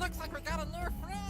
looks like we got a new friend!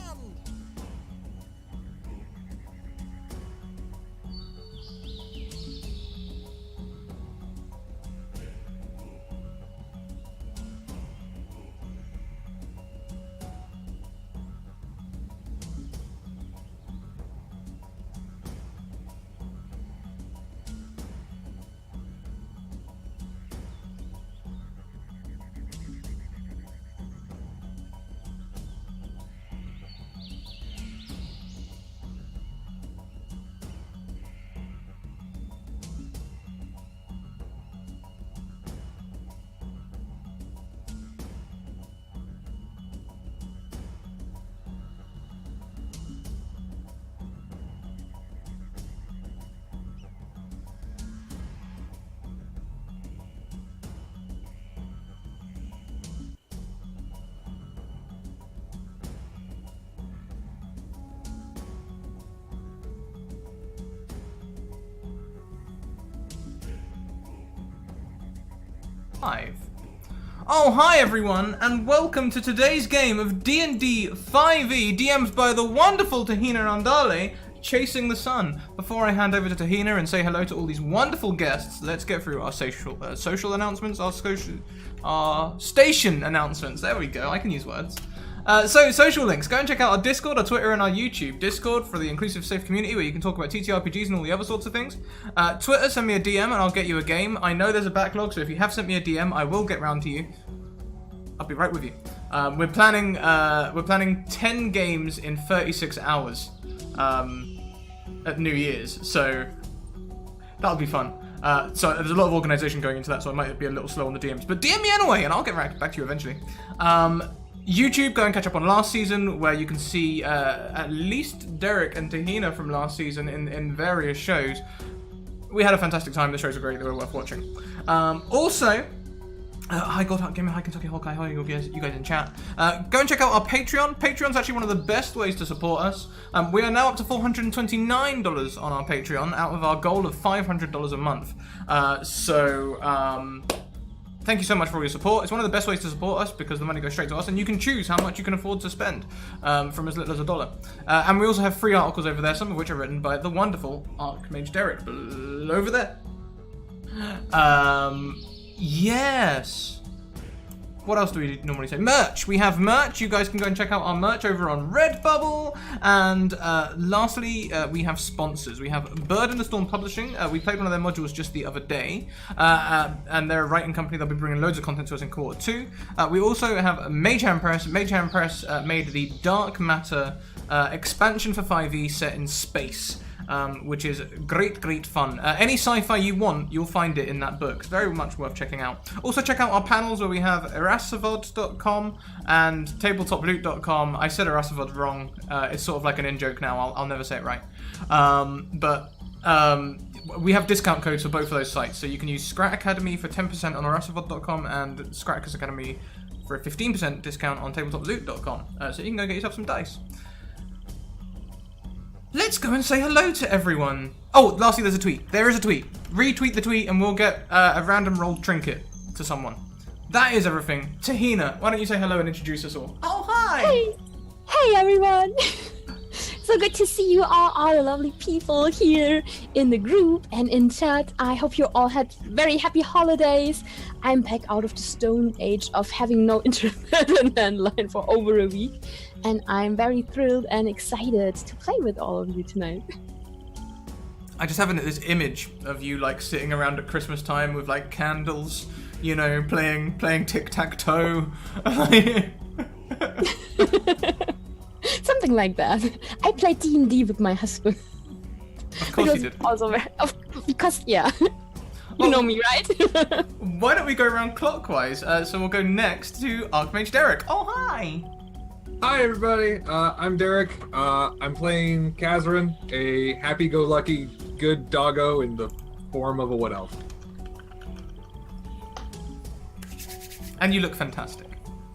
Live. Oh, hi everyone, and welcome to today's game of D&D 5e, DM'd by the wonderful Tahina Randale, Chasing the Sun. Before I hand over to Tahina and say hello to all these wonderful guests, let's get through our social announcements, our station announcements. There we go, I can use words. So, social links. Go and check out our Discord, our Twitter, and our YouTube. Discord for the inclusive, safe community where you can talk about TTRPGs and all the other sorts of things. Twitter, send me a DM and I'll get you a game. I know there's a backlog, so if you have sent me a DM, I will get round to you. I'll be right with you. We're planning 10 games in 36 hours at New Year's, so that'll be fun. So there's a lot of organisation going into that, so I might be a little slow on the DMs. But DM me anyway, and I'll get back to you eventually. YouTube, go and catch up on last season, where you can see at least Derek and Tahina from last season in various shows. We had a fantastic time. The shows were great. They were worth watching. Also, hi God, Gamer, hi Kentucky Hawkeye, hi you guys in chat. Go and check out our Patreon. Patreon's actually one of the best ways to support us. We are now up to $429 on our Patreon, out of our goal of $500 a month. Thank you so much for all your support. It's one of the best ways to support us because the money goes straight to us and you can choose how much you can afford to spend from as little as $1. And we also have free articles over there, some of which are written by the wonderful Archmage Derek over there. Yes. What else do we normally say? Merch! We have merch. You guys can go and check out our merch over on Redbubble. And lastly, we have sponsors. We have Bird in the Storm Publishing. We played one of their modules just the other day. And they're a writing company. They'll be bringing loads of content to us in quarter 2. We also have Magehand Press. Magehand Press made the Dark Matter expansion for 5e set in space. Which is great fun. Any sci-fi you want, you'll find it in that book. It's very much worth checking out. Also check out our panels where we have Erasavod.com and TabletopLoot.com. I said Erasavod wrong. It's sort of like an in-joke now. I'll never say it right. We have discount codes for both of those sites. So you can use Scrat Academy for 10% on Erasavod.com and Scraticus Academy for a 15% discount on TabletopLoot.com. So you can go get yourself some dice. Let's go and say hello to everyone. Oh, lastly, there's a tweet. There is a tweet. Retweet the tweet and we'll get a random rolled trinket to someone. That is everything. Tahina, why don't you say hello and introduce us all? Oh, hi! Hey everyone! So good to see you all the lovely people here in the group and in chat. I hope you all had very happy holidays. I'm back out of the stone age of having no internet landline for over a week. And I'm very thrilled and excited to play with all of you tonight. I just have this image of you like sitting around at Christmas time with like candles, you know, playing tic-tac-toe. Something like that. I play D&D with my husband. Of course you did. Also because, yeah. You know me, right? Why don't we go around clockwise? So we'll go next to Archmage Derek. Oh, hi! Hi everybody, I'm Derek. I'm playing Kazarin, a happy-go-lucky good doggo in the form of a wood elf. And you look fantastic.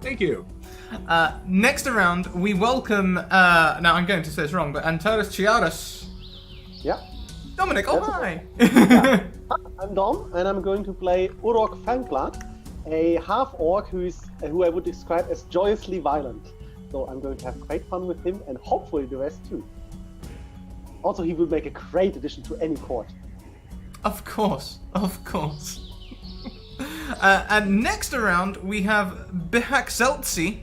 Thank you. Next around, we welcome, now I'm going to say this wrong, but Antares Chiaras. Yeah. Dominic, oh hi! Yeah. I'm Dom, and I'm going to play Urok Fangla, a half-orc who I would describe as joyously violent. So I'm going to have great fun with him and hopefully the rest too. Also, he will make a great addition to any court. Of course. And next around, we have Bihak Zeltsi.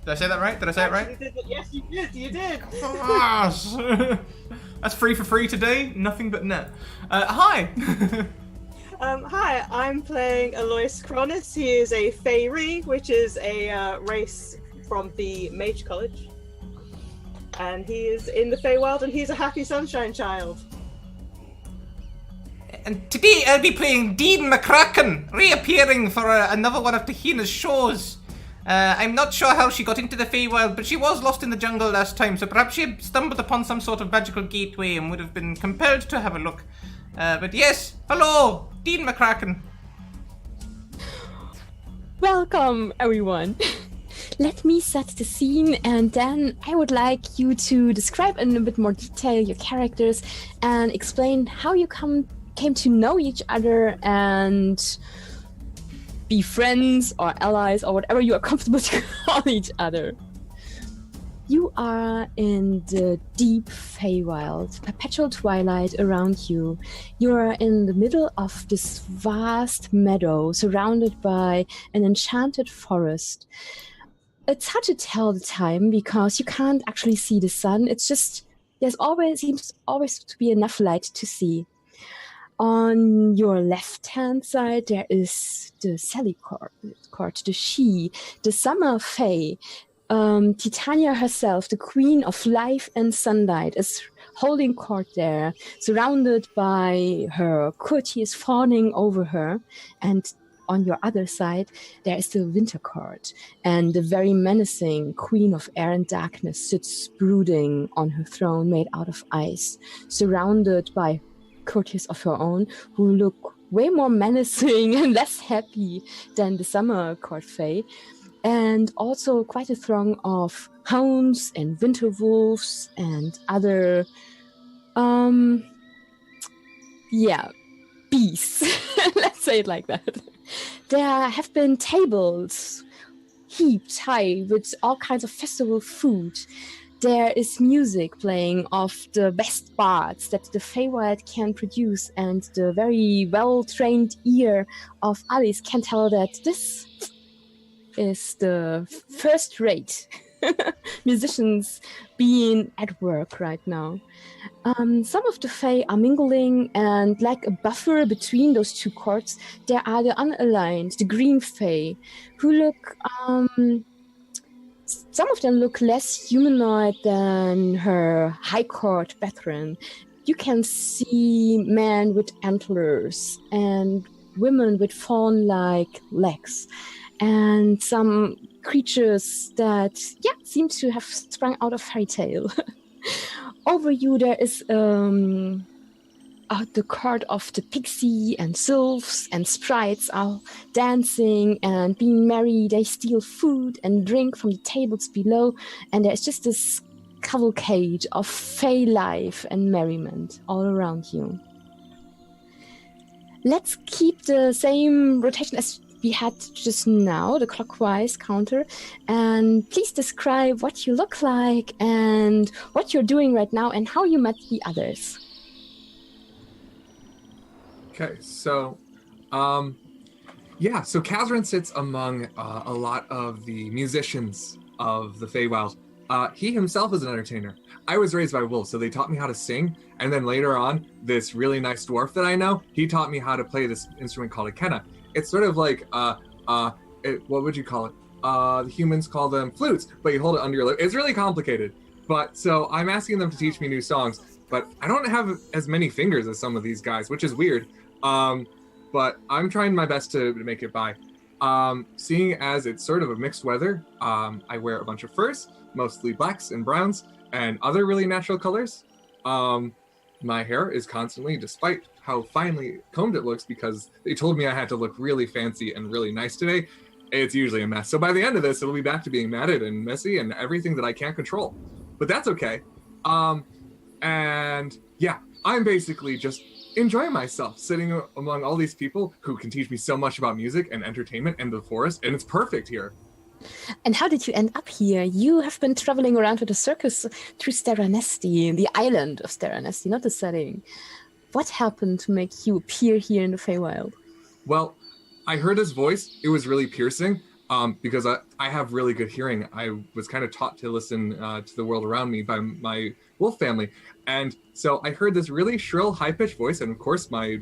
Did I say that right? Yes, you did. Gosh. That's free for free today. Nothing but net. Hi. Hi, I'm playing Alois Cronus. He is a Fairy, which is a race from the Mage College. And he is in the Feywild, and he's a happy sunshine child. And today I'll be playing Dean McCracken, reappearing for another one of Tahina's shows. I'm not sure how she got into the Feywild, but she was lost in the jungle last time, so perhaps she stumbled upon some sort of magical gateway and would have been compelled to have a look. But yes, hello, Dean McCracken. Welcome, everyone. Let me set the scene, and then I would like you to describe in a bit more detail your characters and explain how you came to know each other and be friends or allies or whatever you are comfortable to call each other. You are in the deep Feywild, perpetual twilight around you. You are in the middle of this vast meadow surrounded by an enchanted forest. It's hard to tell the time because you can't actually see the sun. It's just, seems always to be enough light to see. On your left-hand side, there is the Sally court, the she, the summer fae. Titania herself, the queen of life and sunlight, is holding court there, surrounded by her courtiers fawning over her. And on your other side, there is the winter court, and the very menacing queen of air and darkness sits brooding on her throne made out of ice, surrounded by courtiers of her own who look way more menacing and less happy than the summer court fae. And also quite a throng of hounds and winter wolves and other, beasts. Let's say it like that. There have been tables heaped high with all kinds of festival food. There is music playing of the best bards that the Feywild can produce, and the very well-trained ear of Alice can tell that this is the first-rate musicians being at work right now. Some of the Fae are mingling, and like a buffer between those two courts, there are the unaligned, the green Fae, who look, some of them look less humanoid than her high court brethren. You can see men with antlers and women with fawn-like legs, and some creatures that, seem to have sprung out of fairy tale. Over you, there is the court of the pixie and sylphs and sprites are dancing and being merry. They steal food and drink from the tables below, and there's just this cavalcade of fey life and merriment all around you. Let's keep the same rotation as we had just now, the clockwise counter, and please describe what you look like and what you're doing right now and how you met the others. Okay, so, so Kazran sits among a lot of the musicians of the Feywild. He himself is an entertainer. I was raised by wolves, so they taught me how to sing, and then later on, this really nice dwarf that I know, he taught me how to play this instrument called a kenna. It's sort of like, what would you call it? The humans call them flutes, but you hold it under your lip. It's really complicated. But so I'm asking them to teach me new songs, but I don't have as many fingers as some of these guys, which is weird. But I'm trying my best to make it by. Seeing as it's sort of a mixed weather, I wear a bunch of furs, mostly blacks and browns, and other really natural colors. My hair is constantly, despite how finely combed it looks, because they told me I had to look really fancy and really nice today, it's usually a mess. So by the end of this, it'll be back to being matted and messy and everything that I can't control. But that's okay. I'm basically just enjoying myself, sitting among all these people who can teach me so much about music and entertainment and the forest, and it's perfect here. And how did you end up here? You have been traveling around with a circus through Steranesti, the island of Steranesti, not the setting. What happened to make you appear here in the Feywild? Well, I heard his voice. It was really piercing because I have really good hearing. I was kind of taught to listen to the world around me by my wolf family. And so I heard this really shrill, high-pitched voice, and of course my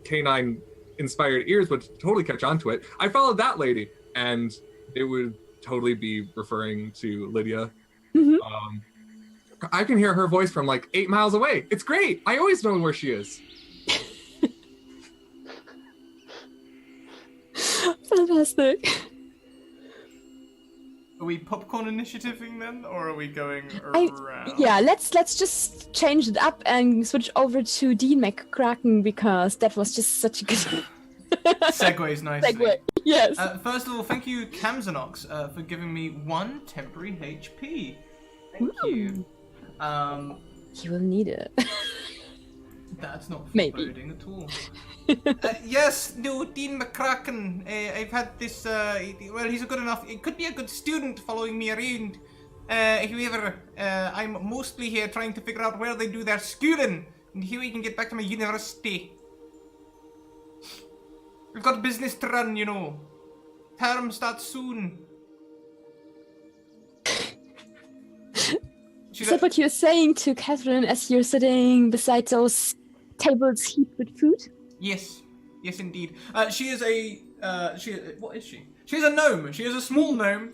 canine-inspired ears would totally catch on to it. I followed that lady, and it would totally be referring to Lydia. Mm-hmm. I can hear her voice from like 8 miles away. It's great. I always know where she is. Fantastic. Are we popcorn initiativing then, or are we going around? Yeah, let's just change it up and switch over to Dean McCracken because that was just such a good Segues nicely. segue. Yes. First of all, thank you, Kamzanox, for giving me 1 temporary HP. Thank you. You will need it. That's not Maybe. foreboding at all. Yes, no, Dean McCracken. I've had this. Well, he's a good enough. It could be a good student following me around. However, I'm mostly here trying to figure out where they do their schooling and how I can get back to my university. We've got business to run, you know. Term starts soon. Is that what you're saying to Catherine as you're sitting beside those tables heaped with food? Yes, yes, indeed. She is a. What is she? She's a gnome. She is a small gnome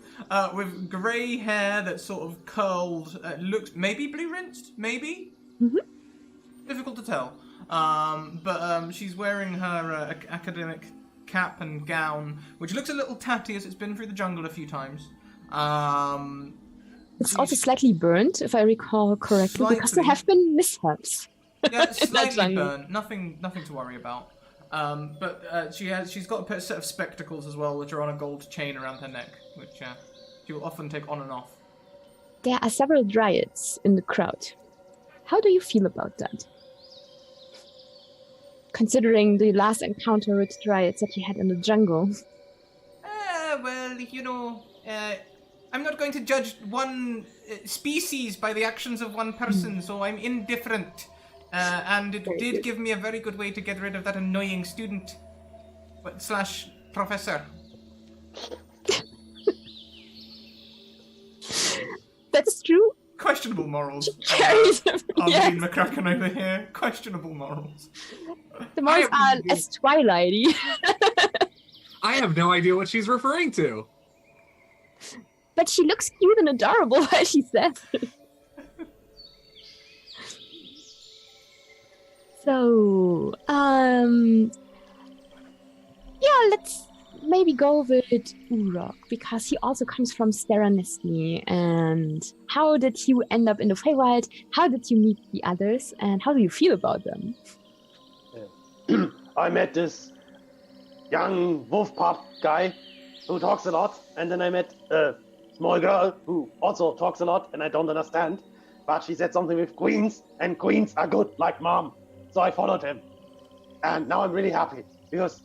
with grey hair that's sort of curled. Looks maybe blue rinsed, maybe. Mm-hmm. Difficult to tell. But she's wearing her academic cap and gown, which looks a little tatty as it's been through the jungle a few times. It's also slightly burnt, if I recall correctly, because there have been mishaps. Yeah, slightly jungle. burnt. Nothing to worry about. But she's got a set of spectacles as well, which are on a gold chain around her neck, which she will often take on and off. There are several dryads in the crowd. How do you feel about that? Considering the last encounter with dryads that you had in the jungle. Well, you know, I'm not going to judge one species by the actions of one person, so I'm indifferent. And it did give me a very good way to get rid of that annoying student / professor. That's true. Questionable morals. Carries Dean yes. McCracken over here. Questionable morals. The Mars are as twilighty. I have no idea what she's referring to. But she looks cute and adorable while she says it. So, yeah, let's maybe go with Urok, because he also comes from Steranesti. And how did you end up in the Feywild? How did you meet the others? And how do you feel about them? I met this young wolf pup guy who talks a lot, and then I met a small girl who also talks a lot, and I don't understand. But she said something with queens, and queens are good, like mom. So I followed him. And now I'm really happy, because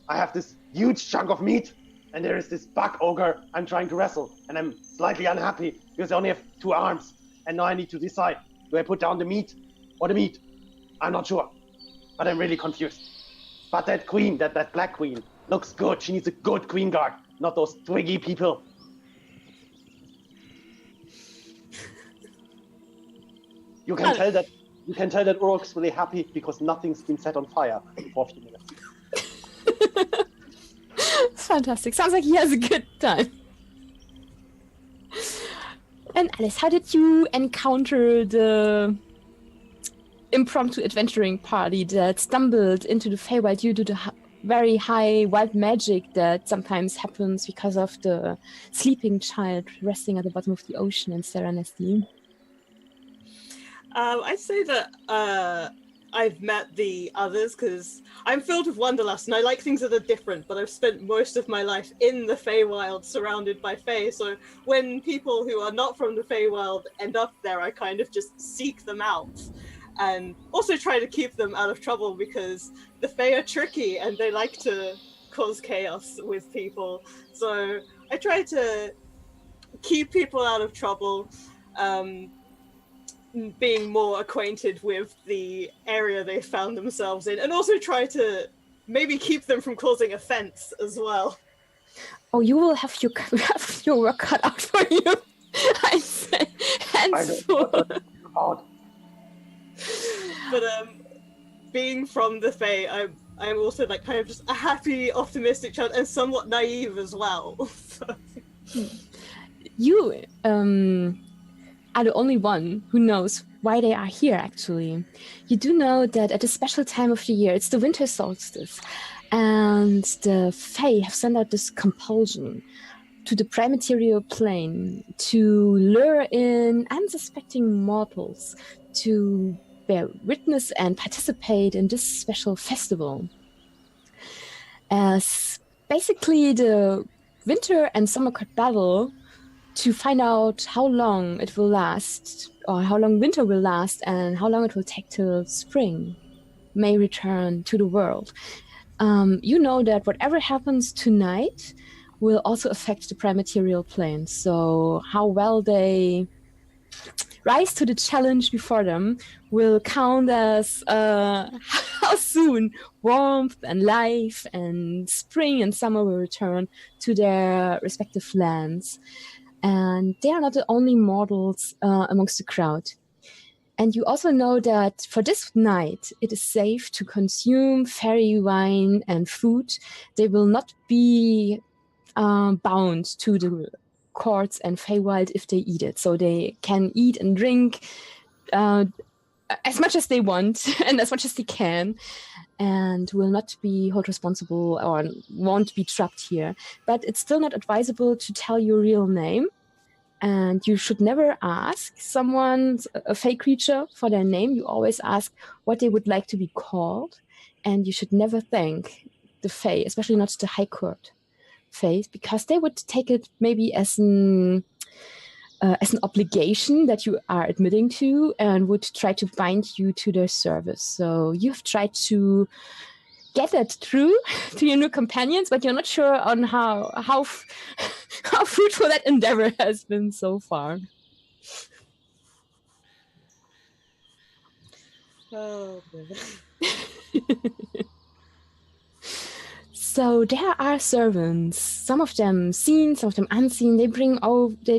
I have this huge chunk of meat, and there is this bug ogre I'm trying to wrestle. And I'm slightly unhappy, because I only have 2 arms. And now I need to decide, do I put down the meat or the meat? I'm not sure, but I'm really confused. But that queen, that black queen, looks good. She needs a good queen guard, not those twiggy people. You can tell that Urok's really happy because nothing's been set on fire for a few minutes. Fantastic. Sounds like he has a good time. And Alice, how did you encounter the impromptu adventuring party that stumbled into the Feywild due to the very high wild magic that sometimes happens because of the sleeping child resting at the bottom of the ocean in Steranesti? I'd say that I've met the others because I'm filled with wanderlust and I like things that are different, but I've spent most of my life in the Feywild surrounded by Fey. So when people who are not from the Feywild end up there, I kind of just seek them out and also try to keep them out of trouble because the Fey are tricky and they like to cause chaos with people. So try to keep people out of trouble, being more acquainted with the area they found themselves in, and also try to maybe keep them from causing offense as well. Oh, you will have your work cut out for you. I say, hands full. But being from the Fae, I'm also like kind of just a happy, optimistic child, and somewhat naive as well. You are the only one who knows why they are here, actually. You do know that at a special time of the year, it's the winter solstice, and the Fae have sent out this compulsion to the prime-material plane to lure in unsuspecting mortals to bear witness and participate in this special festival. As basically the winter and summer court battle to find out how long it will last, or how long winter will last, and how long it will take till spring may return to the world. You know that whatever happens tonight will also affect the prime-material plane. So how well they rise to the challenge before them will count as how soon warmth and life and spring and summer will return to their respective lands. And they are not the only mortals amongst the crowd. And you also know that for this night, it is safe to consume fairy wine and food. They will not be bound to the courts and Feywild if they eat it. So they can eat and drink as much as they want and as much as they can, and will not be held responsible or won't be trapped here. But it's still not advisable to tell your real name. And you should never ask someone, a Fey creature, for their name. You always ask what they would like to be called. And you should never thank the Fey, especially not the High Court Fae, because they would take it maybe as an obligation that you are admitting to and would try to bind you to their service. So you've tried to get that through to your new companions, but you're not sure on how fruitful that endeavor has been so far. Oh, So there are servants, some of them seen, some of them unseen. They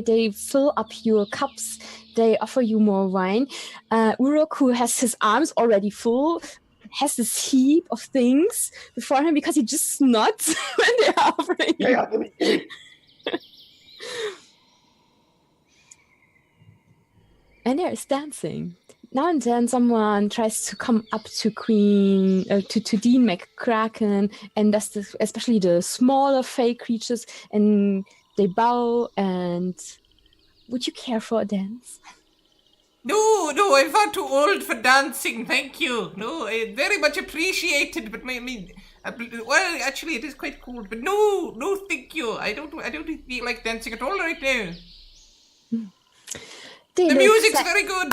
they fill up your cups. They offer you more wine. Uruk, who has his arms already full, has this heap of things before him because he just nods when they are offering. Yeah, give me. And there is dancing. Now and then someone tries to come up to to Dean McCracken, and does this, especially the smaller Fey creatures, and they bow. And would you care for a dance? No, I'm far too old for dancing, thank you. No, I very much appreciated, but well, actually, it is quite cool. But no, thank you. I don't feel like dancing at all right now. The music's very good.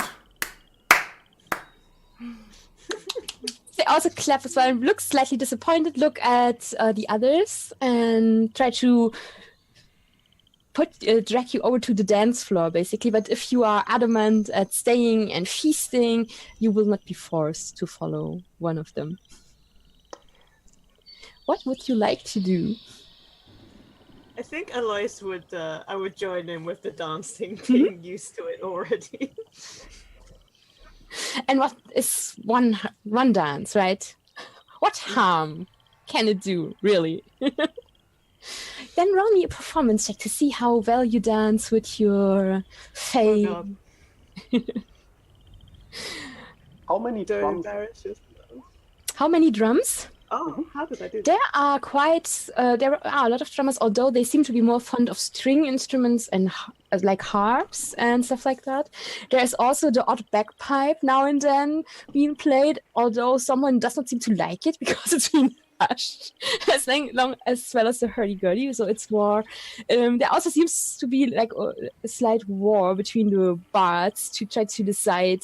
They also clap as well and look slightly disappointed, look at the others and try to drag you over to the dance floor, basically. But if you are adamant at staying and feasting, you will not be forced to follow one of them. What would you like to do? I think Alois I would join in with the dancing, being used to it already. And what is one dance, right? What harm can it do, really? Then roll me a performance check to see how well you dance with your Fae. Oh, How many drums? How many drums? Oh, how did I do that? There are a lot of drummers, although they seem to be more fond of string instruments and like harps and stuff like that. There's also the odd bagpipe now and then being played, although someone does not seem to like it because it's being hushed, as well as the hurdy-gurdy. So it's war. There also seems to be like a slight war between the bards to try to decide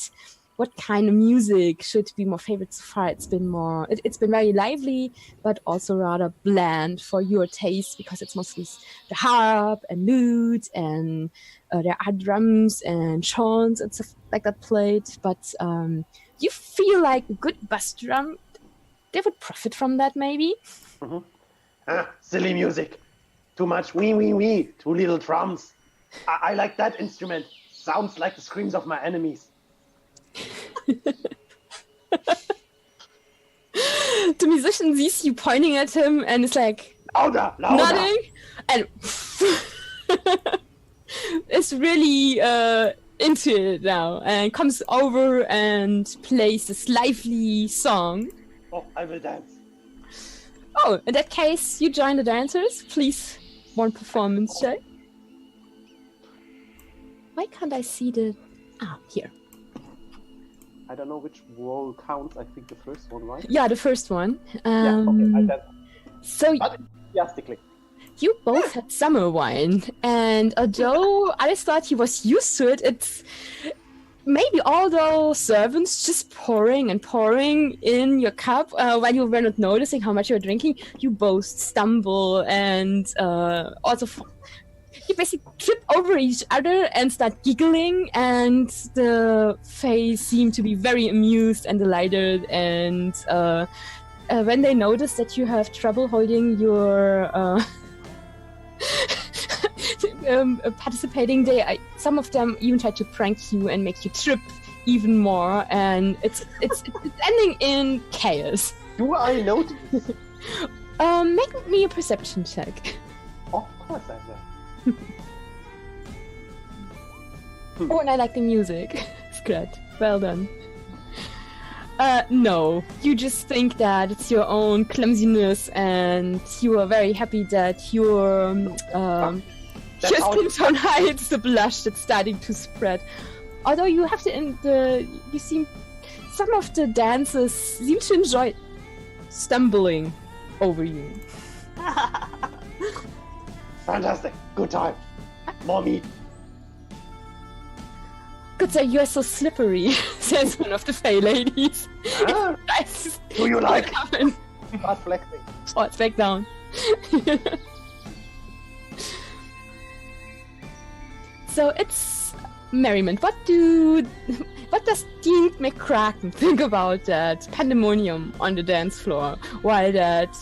what kind of music should be more favorite so far. It's been very lively, but also rather bland for your taste, because it's mostly the harp and lute, and there are drums and chants and stuff like that played. But you feel like a good bass drum, they would profit from that, maybe. Silly music. Too much wee wee wee. Too little drums. I like that instrument. Sounds like the screams of my enemies. The musician sees you pointing at him and is like Louder! nodding, and is really into it now, and comes over and plays this lively song. Oh, I will dance. Oh, in that case, you join the dancers. Please, one performance check. Why can't I see the... here. I don't know which role counts. I think the first one, right? Yeah, the first one. Yeah, okay, I dance. So But enthusiastically. you both had summer wine, and although I thought he was used to it, it's maybe all those servants just pouring and pouring in your cup while you were not noticing how much you were drinking, you both stumble and you basically trip over each other and start giggling, and the Fae seem to be very amused and delighted, and when they notice that you have trouble holding your participating, some of them even try to prank you and make you trip even more, and it's ending in chaos. Do I notice? Make me a perception check. Of course I will. Oh, and I like the music. It's good. Well done. No, you just think that it's your own clumsiness, and you are very happy that your skin tone hides the blush that's starting to spread. Although you have some of the dancers seem to enjoy stumbling over you. Fantastic. Good time. More meat. Good sir, you are so slippery, says one of the Fae ladies. Ah, Nice. do you like? Coming. Start flexing. Oh, it's back down. So it's merriment. What does Dean McCracken think about that pandemonium on the dance floor while that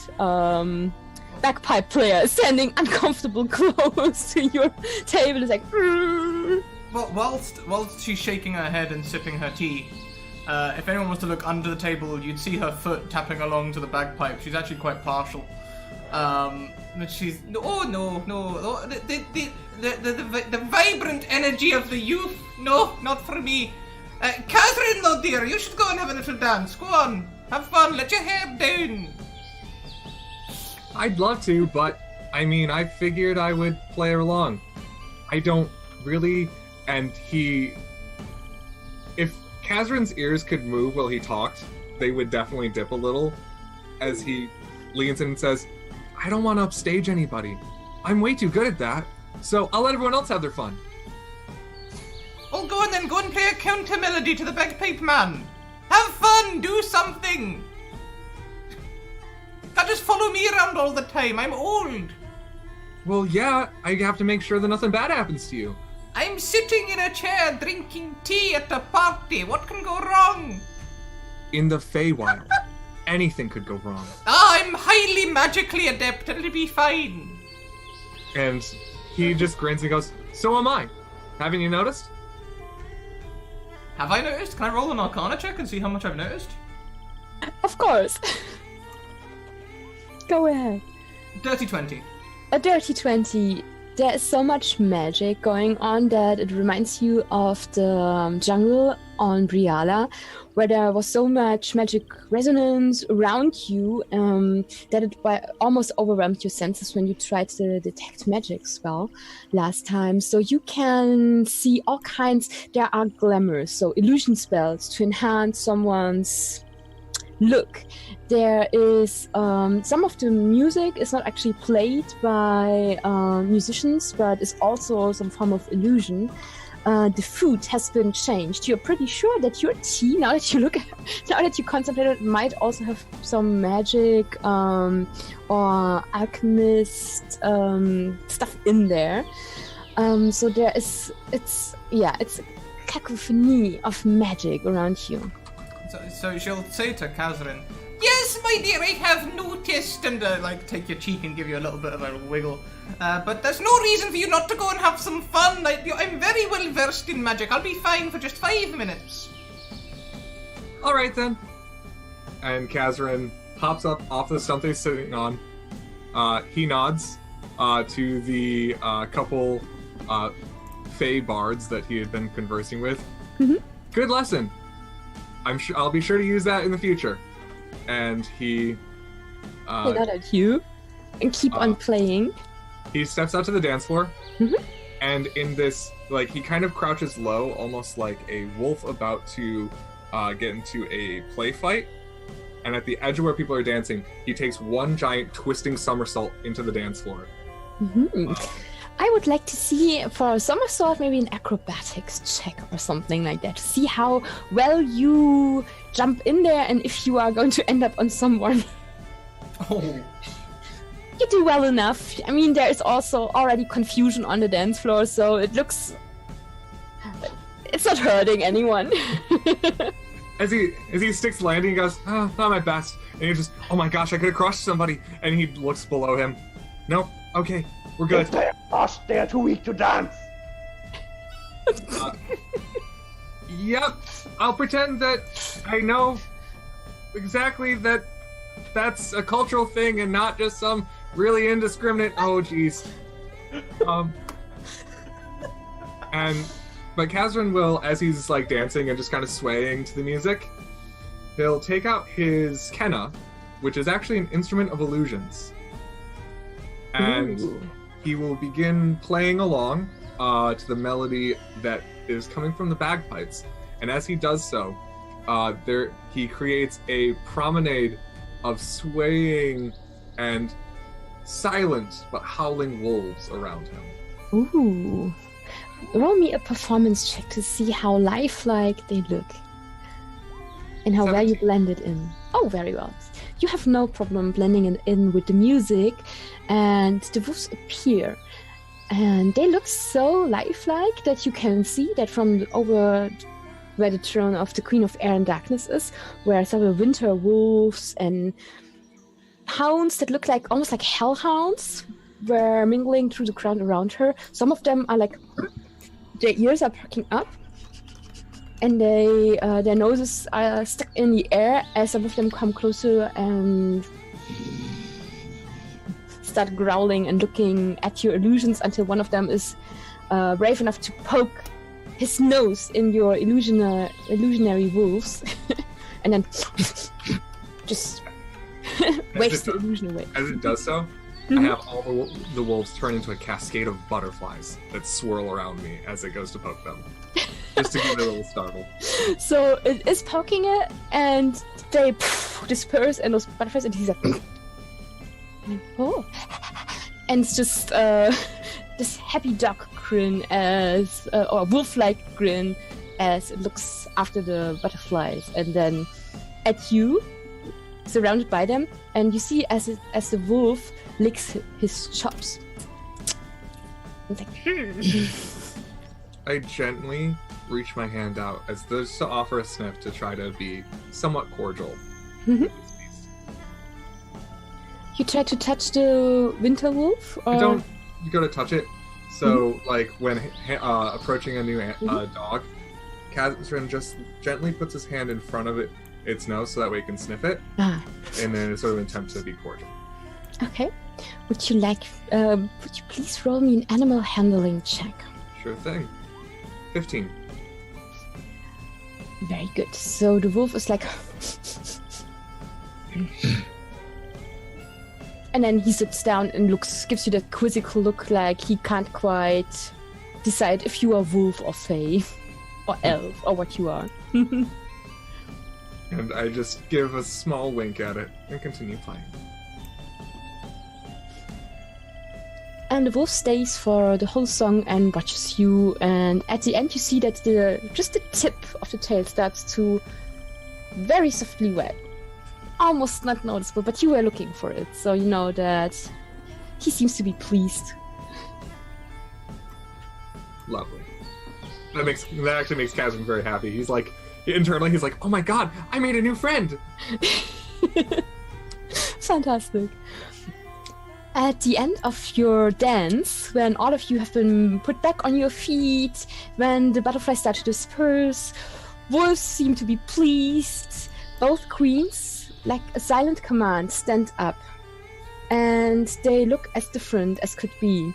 bagpipe player is standing uncomfortable close to your table? Is like. Well, whilst she's shaking her head and sipping her tea, if anyone was to look under the table, you'd see her foot tapping along to the bagpipe. She's actually quite partial. But she's the vibrant energy of the youth. No, not for me. Catherine, though, dear, you should go and have a little dance. Go on, have fun. Let your hair down. I'd love to, but I mean, I figured I would play along. I don't really. And if Kazrin's ears could move while he talked, they would definitely dip a little as he leans in and says, I don't want to upstage anybody. I'm way too good at that. So I'll let everyone else have their fun. Oh, go on then. Go and play a counter melody to the bagpipe man. Have fun. Do something. Can't just follow me around all the time. I'm old. Well, yeah, I have to make sure that nothing bad happens to you. I'm sitting in a chair drinking tea at a party. What can go wrong? In the Feywild, anything could go wrong. I'm highly magically adept. It'll be fine. And he just grins and goes, so am I. Haven't you noticed? Have I noticed? Can I roll an Arcana check and see how much I've noticed? Of course. Go ahead. Dirty 20. A dirty 20. There is so much magic going on that it reminds you of the jungle on Briala, where there was so much magic resonance around you that it almost overwhelmed your senses when you tried to detect magic spell last time. So you can see all kinds. There are glamours, so illusion spells to enhance someone's look. There is some of the music is not actually played by musicians, but is also some form of illusion. the food has been changed. You're pretty sure that your tea, now that you contemplate it, might also have some magic or alchemist stuff in there. So it's a cacophony of magic around you. So she'll say to Kazrin, "Yes, my dear, I have noticed," and take your cheek and give you a little bit of a wiggle. But there's no reason for you not to go and have some fun. I'm very well versed in magic. I'll be fine for just 5 minutes. All right then. And Kazrin hops up off the stump he's sitting on. He nods to the couple Fey bards that he had been conversing with. Mm-hmm. Good lesson. I'll be sure to use that in the future. And he Point out at you and keep on playing. He steps out to the dance floor, Mhm. and in this, he kind of crouches low, almost like a wolf about to get into a play fight. And at the edge of where people are dancing, he takes one giant twisting somersault into the dance floor. Mm-hmm. I would like to see, for a somersault, maybe an acrobatics check or something like that. To see how well you jump in there and if you are going to end up on someone. Oh. You do well enough. I mean, there is also already confusion on the dance floor, so it's not hurting anyone. As he sticks landing, he goes, "Oh, not my best." And he just, "Oh my gosh, I could have crushed somebody." And he looks below him. "Nope, okay, we're good." They are too weak to dance. Yep, I'll pretend that I know exactly that that's a cultural thing and not just some really indiscriminate. Oh, jeez. But Kazrin will, as he's dancing and just kind of swaying to the music, he'll take out his kenna, which is actually an instrument of illusions, and he will begin playing along to the melody that is coming from the bagpipes. And as he does so, he creates a promenade of swaying and silent but howling wolves around him. Ooh. Roll me a performance check to see how lifelike they look. And how well you 17. blend it in. Oh, very well. You have no problem blending it in with the music, and the wolves appear. And they look so lifelike that you can see that from over where the throne of the Queen of Air and Darkness is, where several winter wolves and hounds that look almost like hellhounds were mingling through the crowd around her. Some of them are their ears are perking up, and their noses are stuck in the air as some of them come closer and start growling and looking at your illusions until one of them is brave enough to poke his nose in your illusionary wolves and then just wakes the illusion away. As it does so, I have all the wolves turn into a cascade of butterflies that swirl around me as it goes to poke them, just to give it a little startle. So it is poking it, and they disperse, and those butterflies, and he's like, oh, and it's just this happy duck grin or wolf-like grin as it looks after the butterflies, and then at you, surrounded by them, and you see as the wolf licks his chops. It's like, I gently reach my hand out as though just to offer a sniff to try to be somewhat cordial. Mhm. You try to touch the winter wolf? Or... I don't go to touch it. So, when approaching a new dog, Kazrin just gently puts his hand in front of its nose so that way it can sniff it, Ah, and then it's sort of an attempt to be cordial. okay. Would you please roll me an animal handling check? Sure thing. 15. Very good. So the wolf is like... and then he sits down and gives you that quizzical look like he can't quite decide if you are wolf or fae or elf or what you are. And I just give a small wink at it and continue playing. And the wolf stays for the whole song and watches you. And at the end, you see that just the tip of the tail starts to very softly wag. Almost not noticeable, but you were looking for it, so you know that he seems to be pleased. Lovely. That actually makes Kazim very happy. He's like, internally, he's like, oh my god, I made a new friend! Fantastic. At the end of your dance, when all of you have been put back on your feet, when the butterflies start to disperse, wolves seem to be pleased. Both queens, like a silent command, stand up. And they look as different as could be.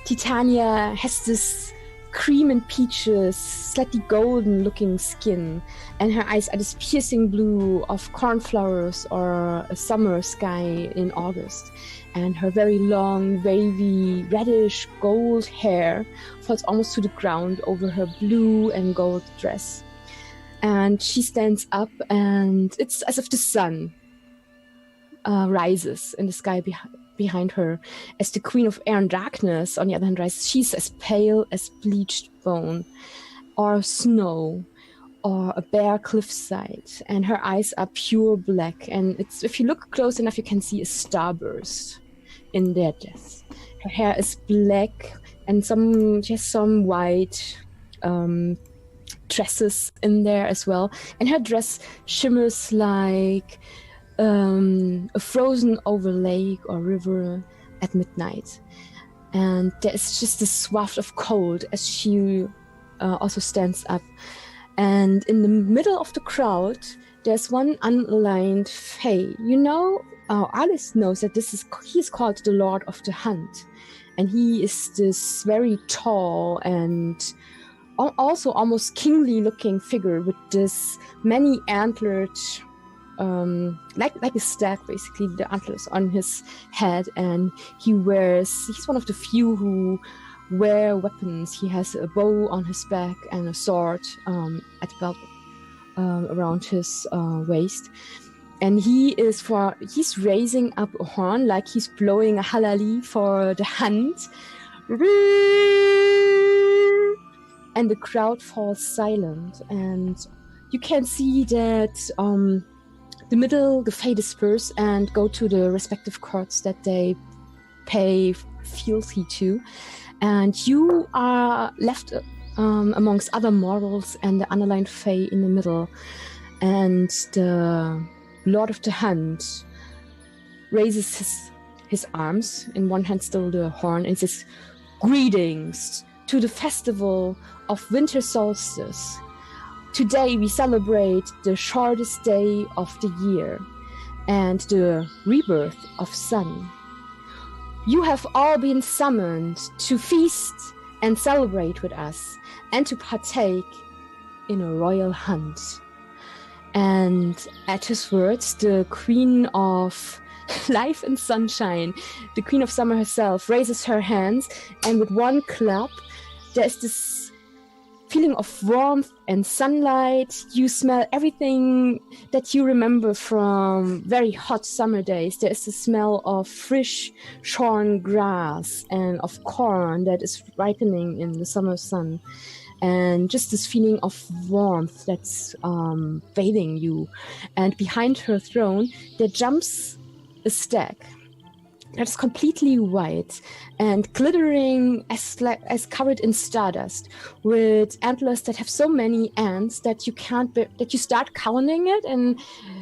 Titania has this cream and peaches, slightly golden looking skin, and her eyes are this piercing blue of cornflowers or a summer sky in August. And her very long, wavy, reddish gold hair falls almost to the ground over her blue and gold dress. And she stands up, and it's as if the sun rises in the sky behind her. As the Queen of Air and Darkness, on the other hand, rises, she's as pale as bleached bone, or snow, or a bare cliffside, and her eyes are pure black. And it's, if you look close enough, you can see a starburst in their depths. Her hair is black, and she has some white dresses in there as well, and her dress shimmers like a frozen over lake or river at midnight. And there's just this waft of cold as she also stands up. And in the middle of the crowd, there's one unaligned fae. You know, Alice knows that he's called the Lord of the Hunt. And he is this very tall and also almost kingly looking figure with this many antlered, like a stag, basically, the antlers on his head. And he's one of the few who wear weapons. He has a bow on his back and a sword at the belt around his waist. And he's raising up a horn like he's blowing a halali for the hunt. And the crowd falls silent, and you can see that the fae disperse and go to the respective courts that they pay fealty to, and you are left amongst other mortals and the unaligned fae in the middle. And the Lord of the Hunt raises his arms, in one hand still the horn, and says, "Greetings to the festival of winter solstice. Today we celebrate the shortest day of the year and the rebirth of sun. You have all been summoned to feast and celebrate with us and to partake in a royal hunt." And at his words, the Queen of Life and Sunshine, the Queen of Summer herself, raises her hands, and with one clap, there's this feeling of warmth and sunlight. You smell everything that you remember from very hot summer days. There is the smell of fresh shorn grass and of corn that is ripening in the summer sun. And just this feeling of warmth that's bathing you. And behind her throne, there jumps a stag that's completely white and glittering as covered in stardust, with antlers that have so many ants that you start counting it and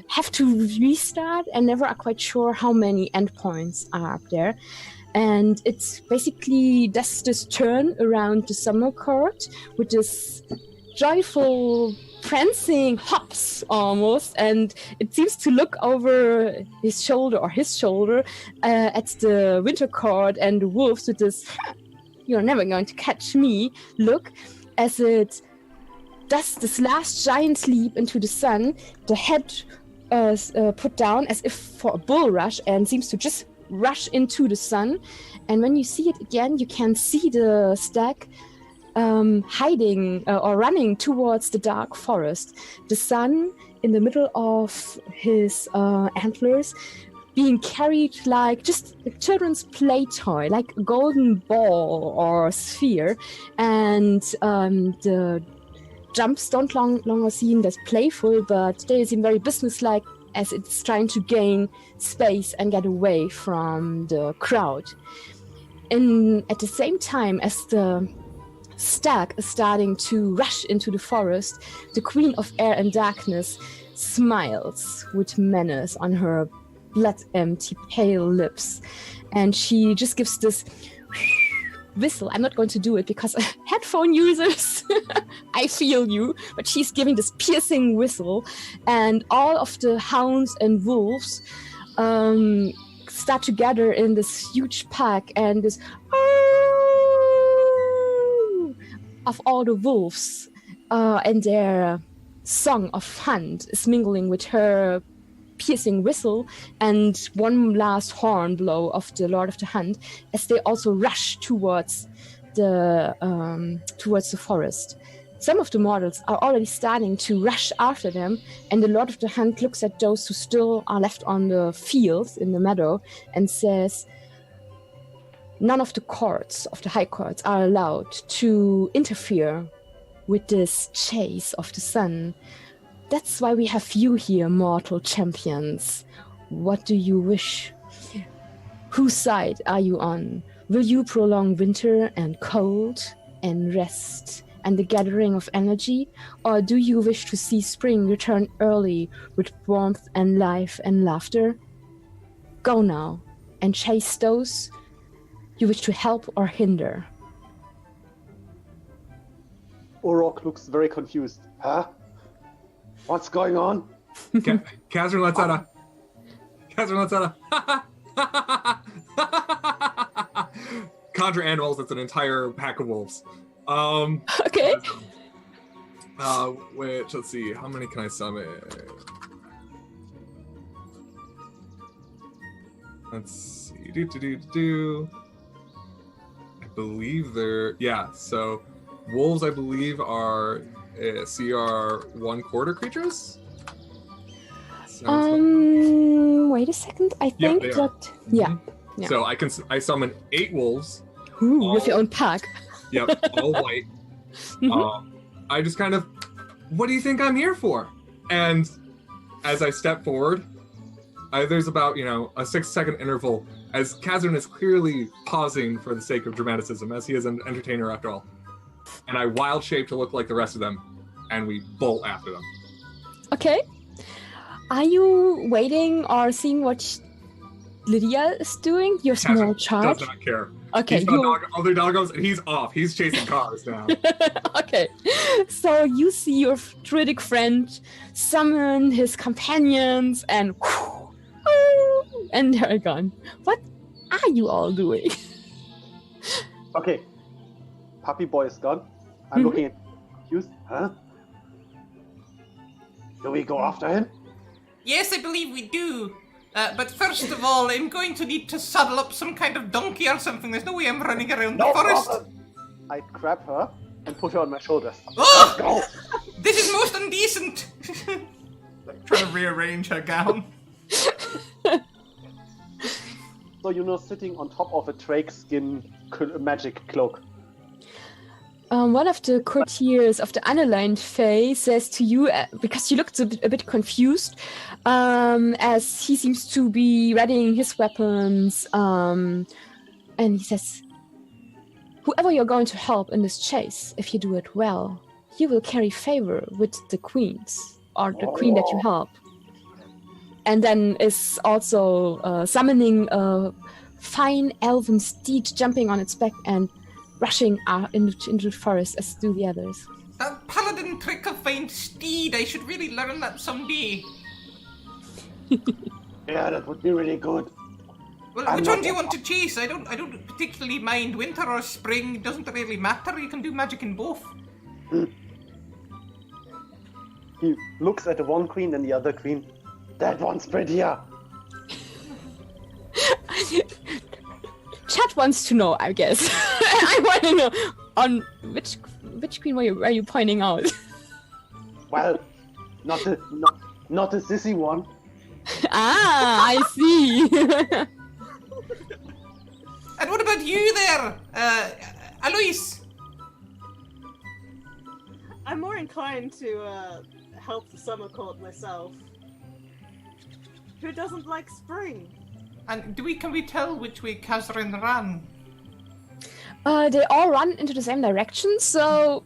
have to restart and never are quite sure how many endpoints are up there. And it's basically does this turn around the summer court with this joyful prancing hops almost, and it seems to look over his shoulder at the winter court and the wolves with this "you're never going to catch me" look, as it does this last giant leap into the sun, the head put down as if for a bull rush, and seems to just rush into the sun. And when you see it again, you can see the stag hiding or running towards the dark forest. The sun in the middle of his antlers being carried like just a children's play toy, like a golden ball or sphere, and the jumps don't longer seem as playful, but they seem very businesslike as it's trying to gain space and get away from the crowd. And at the same time as the stag is starting to rush into the forest, the Queen of Air and Darkness smiles with menace on her blood-empty pale lips, and she just gives this whistle. I'm not going to do it because headphone users, I feel you, but she's giving this piercing whistle, and all of the hounds and wolves start to gather in this huge pack, and this of all the wolves and their song of hunt is mingling with her piercing whistle and one last horn blow of the Lord of the Hunt, as they also rush towards the forest. Some of the mortals are already starting to rush after them, and the Lord of the Hunt looks at those who still are left on the field in the meadow and says, none of the courts, of the high courts, are allowed to interfere with this chase of the sun. That's why we have you here, mortal champions. What do you wish? Whose side are you on? Will you prolong winter and cold and rest and the gathering of energy? Or do you wish to see spring return early with warmth and life and laughter? Go now and chase those you wish to help or hinder. Orok looks very confused. Huh? What's going on? Kazran lets out a conjure animals. It's an entire pack of wolves. Okay. Which, let's see, how many can I summon? Let's see. I believe they're, so wolves, I believe, are CR 1/4 creatures? Wait a second. I think they are. that yeah. So I summon 8 wolves. Ooh, with your own pack. Yep, all white. I just kind of, what do you think I'm here for? And as I step forward, there's about, a 6-second interval as Kazran is clearly pausing for the sake of dramaticism, as he is an entertainer after all. And I wild shape to look like the rest of them, and we bolt after them. Okay. Are you waiting or seeing what Lydia is doing? Your small charge? Does not care. Okay. He's got other doggos, and he's off. He's chasing cars now. Okay. So you see your druidic friend summon his companions, and they're gone. What are you all doing? Okay. Puppy boy is gone. I'm looking at confused. Huh? Do we go after him? Yes, I believe we do. But first of all, I'm going to need to saddle up some kind of donkey or something. There's no way I'm running around the forest. Problem. I grab her and put her on my shoulders. Oh! Go! This is most indecent! Trying to rearrange her gown. So sitting on top of a drake skin magic cloak. One of the courtiers of the unaligned Fae says to you, because you looked a bit confused, as he seems to be readying his weapons, and he says, whoever you're going to help in this chase, if you do it well, you will carry favor with the queens, or the queen that you help. And then is also summoning a fine elven steed, jumping on its back and rushing into the forest as do the others. That paladin trick of find steed, I should really learn that someday. Yeah, that would be really good. Well, which one do you want to chase? I don't particularly mind winter or spring. It doesn't really matter. You can do magic in both. He looks at the one queen and the other queen. That one's prettier. Chat wants to know, I guess. I want to know on which queen were you pointing out? Well, not the sissy one. I see. And what about you there, Alois? I'm more inclined to help the summer court myself. Who doesn't like spring? And can we tell which way Catherine ran? They all run into the same direction, so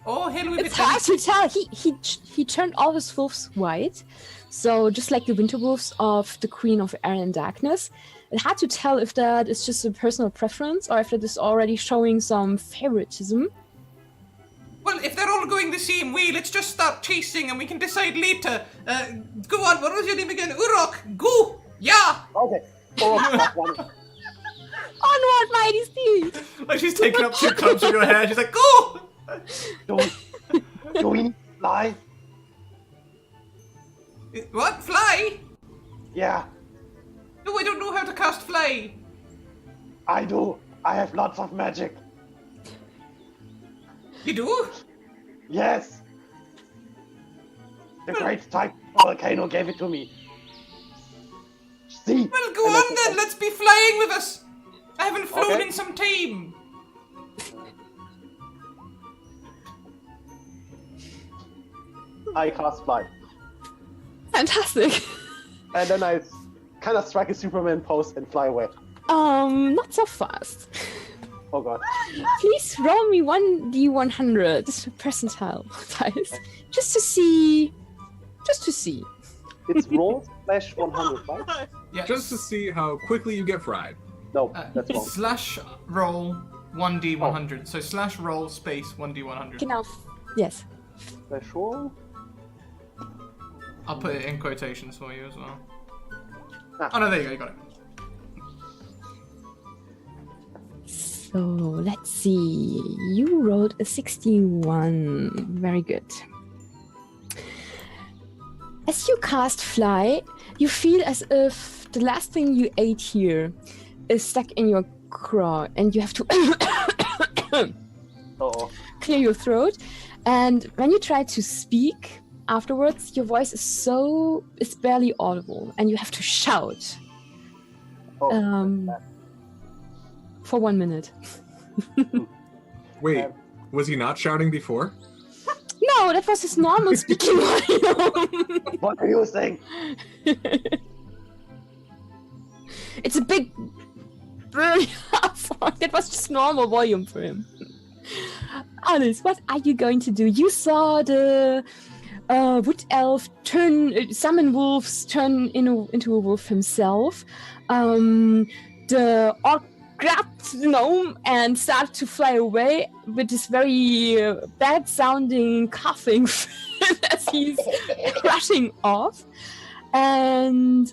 Oh, hell, we it's hard to tell. He turned all his wolves white, so just like the winter wolves of the Queen of Air and Darkness. It's hard to tell if that is just a personal preference or if it is already showing some favoritism. Well, if they're all going the same way, let's just start chasing and we can decide later. Go on, what was your name again? Urok, go! Yeah! Okay. Urok, one. Onward, mighty steed! Like she's taking up 2 clubs from your hair, she's like, go! Do we need to fly? What? Fly? Yeah, No, I don't know how to cast fly. I do. I have lots of magic. You do? Yes. The great Titan volcano gave it to me. See? Well, go And on then, let's be flying with us. I haven't flown Okay. in some time. I cast fly. Fantastic. And then I kind of strike a Superman pose and fly away. Not so fast. Oh god. Please roll me 1d100 percentile dice. Just to see. It's roll slash 100, right? Yeah. Just to see how quickly you get fried. No, that's wrong. Slash roll 1d100. So slash roll space 1d100. Genau. Yes. Slash roll? I'll put it in quotations for you as well. Ah. Oh no, there you go, you got it. So let's see. You rolled a 61. Very good. As you cast fly, you feel as if the last thing you ate here is stuck in your craw and you have to Uh-oh. clear your throat. And when you try to speak afterwards, your voice is barely audible and you have to shout Oh, for 1 minute. Wait, was he not shouting before? No, that was his normal speaking volume. what are you saying? It's a big, really hard song. That was just normal volume for him. Alice, what are you going to do? You saw the wood elf summon wolves, turn into a wolf himself. The orc grabbed the gnome and started to fly away with this very bad-sounding coughing as he's rushing off. And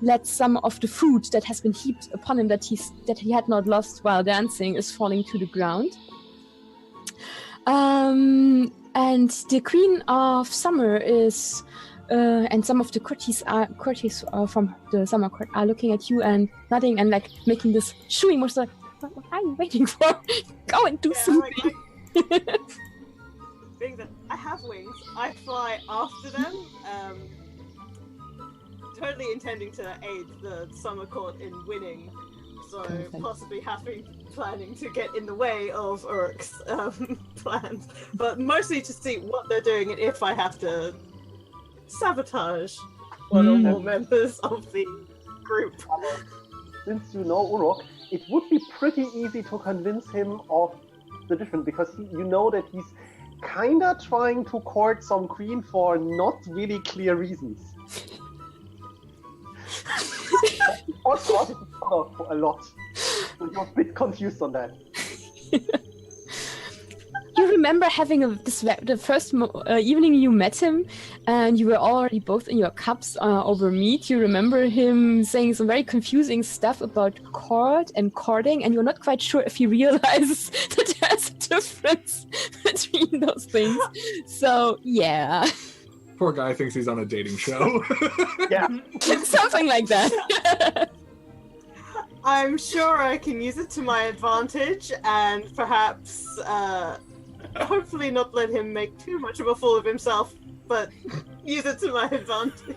let some of the food that has been heaped upon him that he had not lost while dancing is falling to the ground. And the Queen of Summer is, and some of the courtiers from the Summer Court are looking at you and nodding and like making this shooing motion. Like, what are you waiting for? Go and do something. Being that I have wings, I fly after them. Totally intending to aid the Summer Court in winning, so Perfect. possibly planning to get in the way of Uruk's plans, but mostly to see what they're doing and if I have to sabotage one or more members of the group. Since you know Uruk, it would be pretty easy to convince him of the difference, because you know that he's kinda trying to court some queen for not really clear reasons. Also, for a lot. So you're a bit confused on that. You remember having the first evening you met him, and you were already both in your cups over meat. You remember him saying some very confusing stuff about court and courting, and you're not quite sure if he realizes that there's a difference between those things. So, yeah. Poor guy thinks he's on a dating show. Yeah. Something like that. I'm sure I can use it to my advantage and perhaps hopefully not let him make too much of a fool of himself, but use it to my advantage.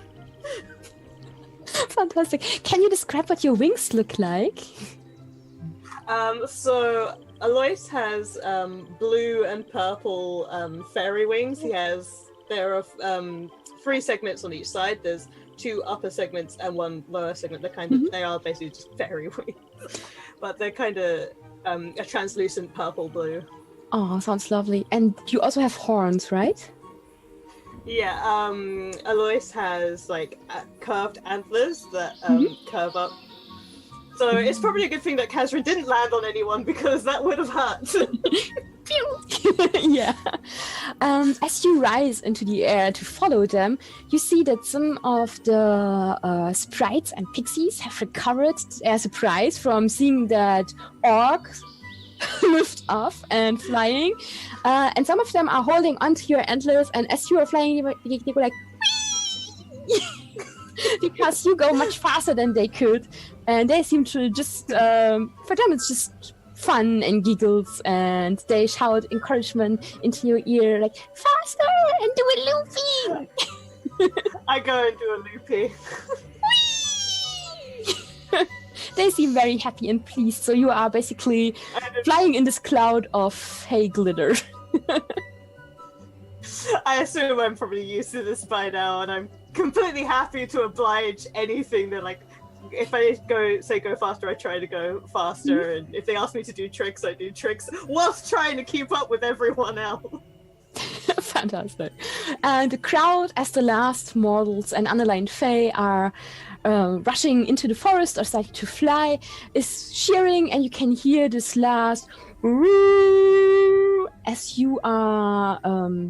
Fantastic. Can you describe what your wings look like? So Alois has blue and purple fairy wings. There are 3 segments on each side. There's 2 upper segments and 1 lower segment. They are basically just fairy wings, but they're kind of a translucent purple blue. Oh, sounds lovely. And you also have horns, right? Yeah, Alois has like curved antlers that curve up. So it's probably a good thing that Kazrin didn't land on anyone because that would have hurt. Yeah. As you rise into the air to follow them, you see that some of the sprites and pixies have recovered their surprise from seeing that orc lift off and flying. And some of them are holding onto your antlers, and as you are flying, they go like, whee! Because you go much faster than they could. And they seem to just, for them it's just fun and giggles, and they shout encouragement into your ear like, faster and do a loopy! I go and do a loopy. They seem very happy and pleased, so you are basically flying in this cloud of hay glitter. I assume I'm probably used to this by now, and I'm completely happy to oblige anything that, like, if I go faster, I try to go faster, and if they ask me to do tricks, I do tricks, whilst trying to keep up with everyone else. Fantastic. And the crowd, as the last mortals and underlined fae are rushing into the forest or starting to fly, is cheering, and you can hear this last as you are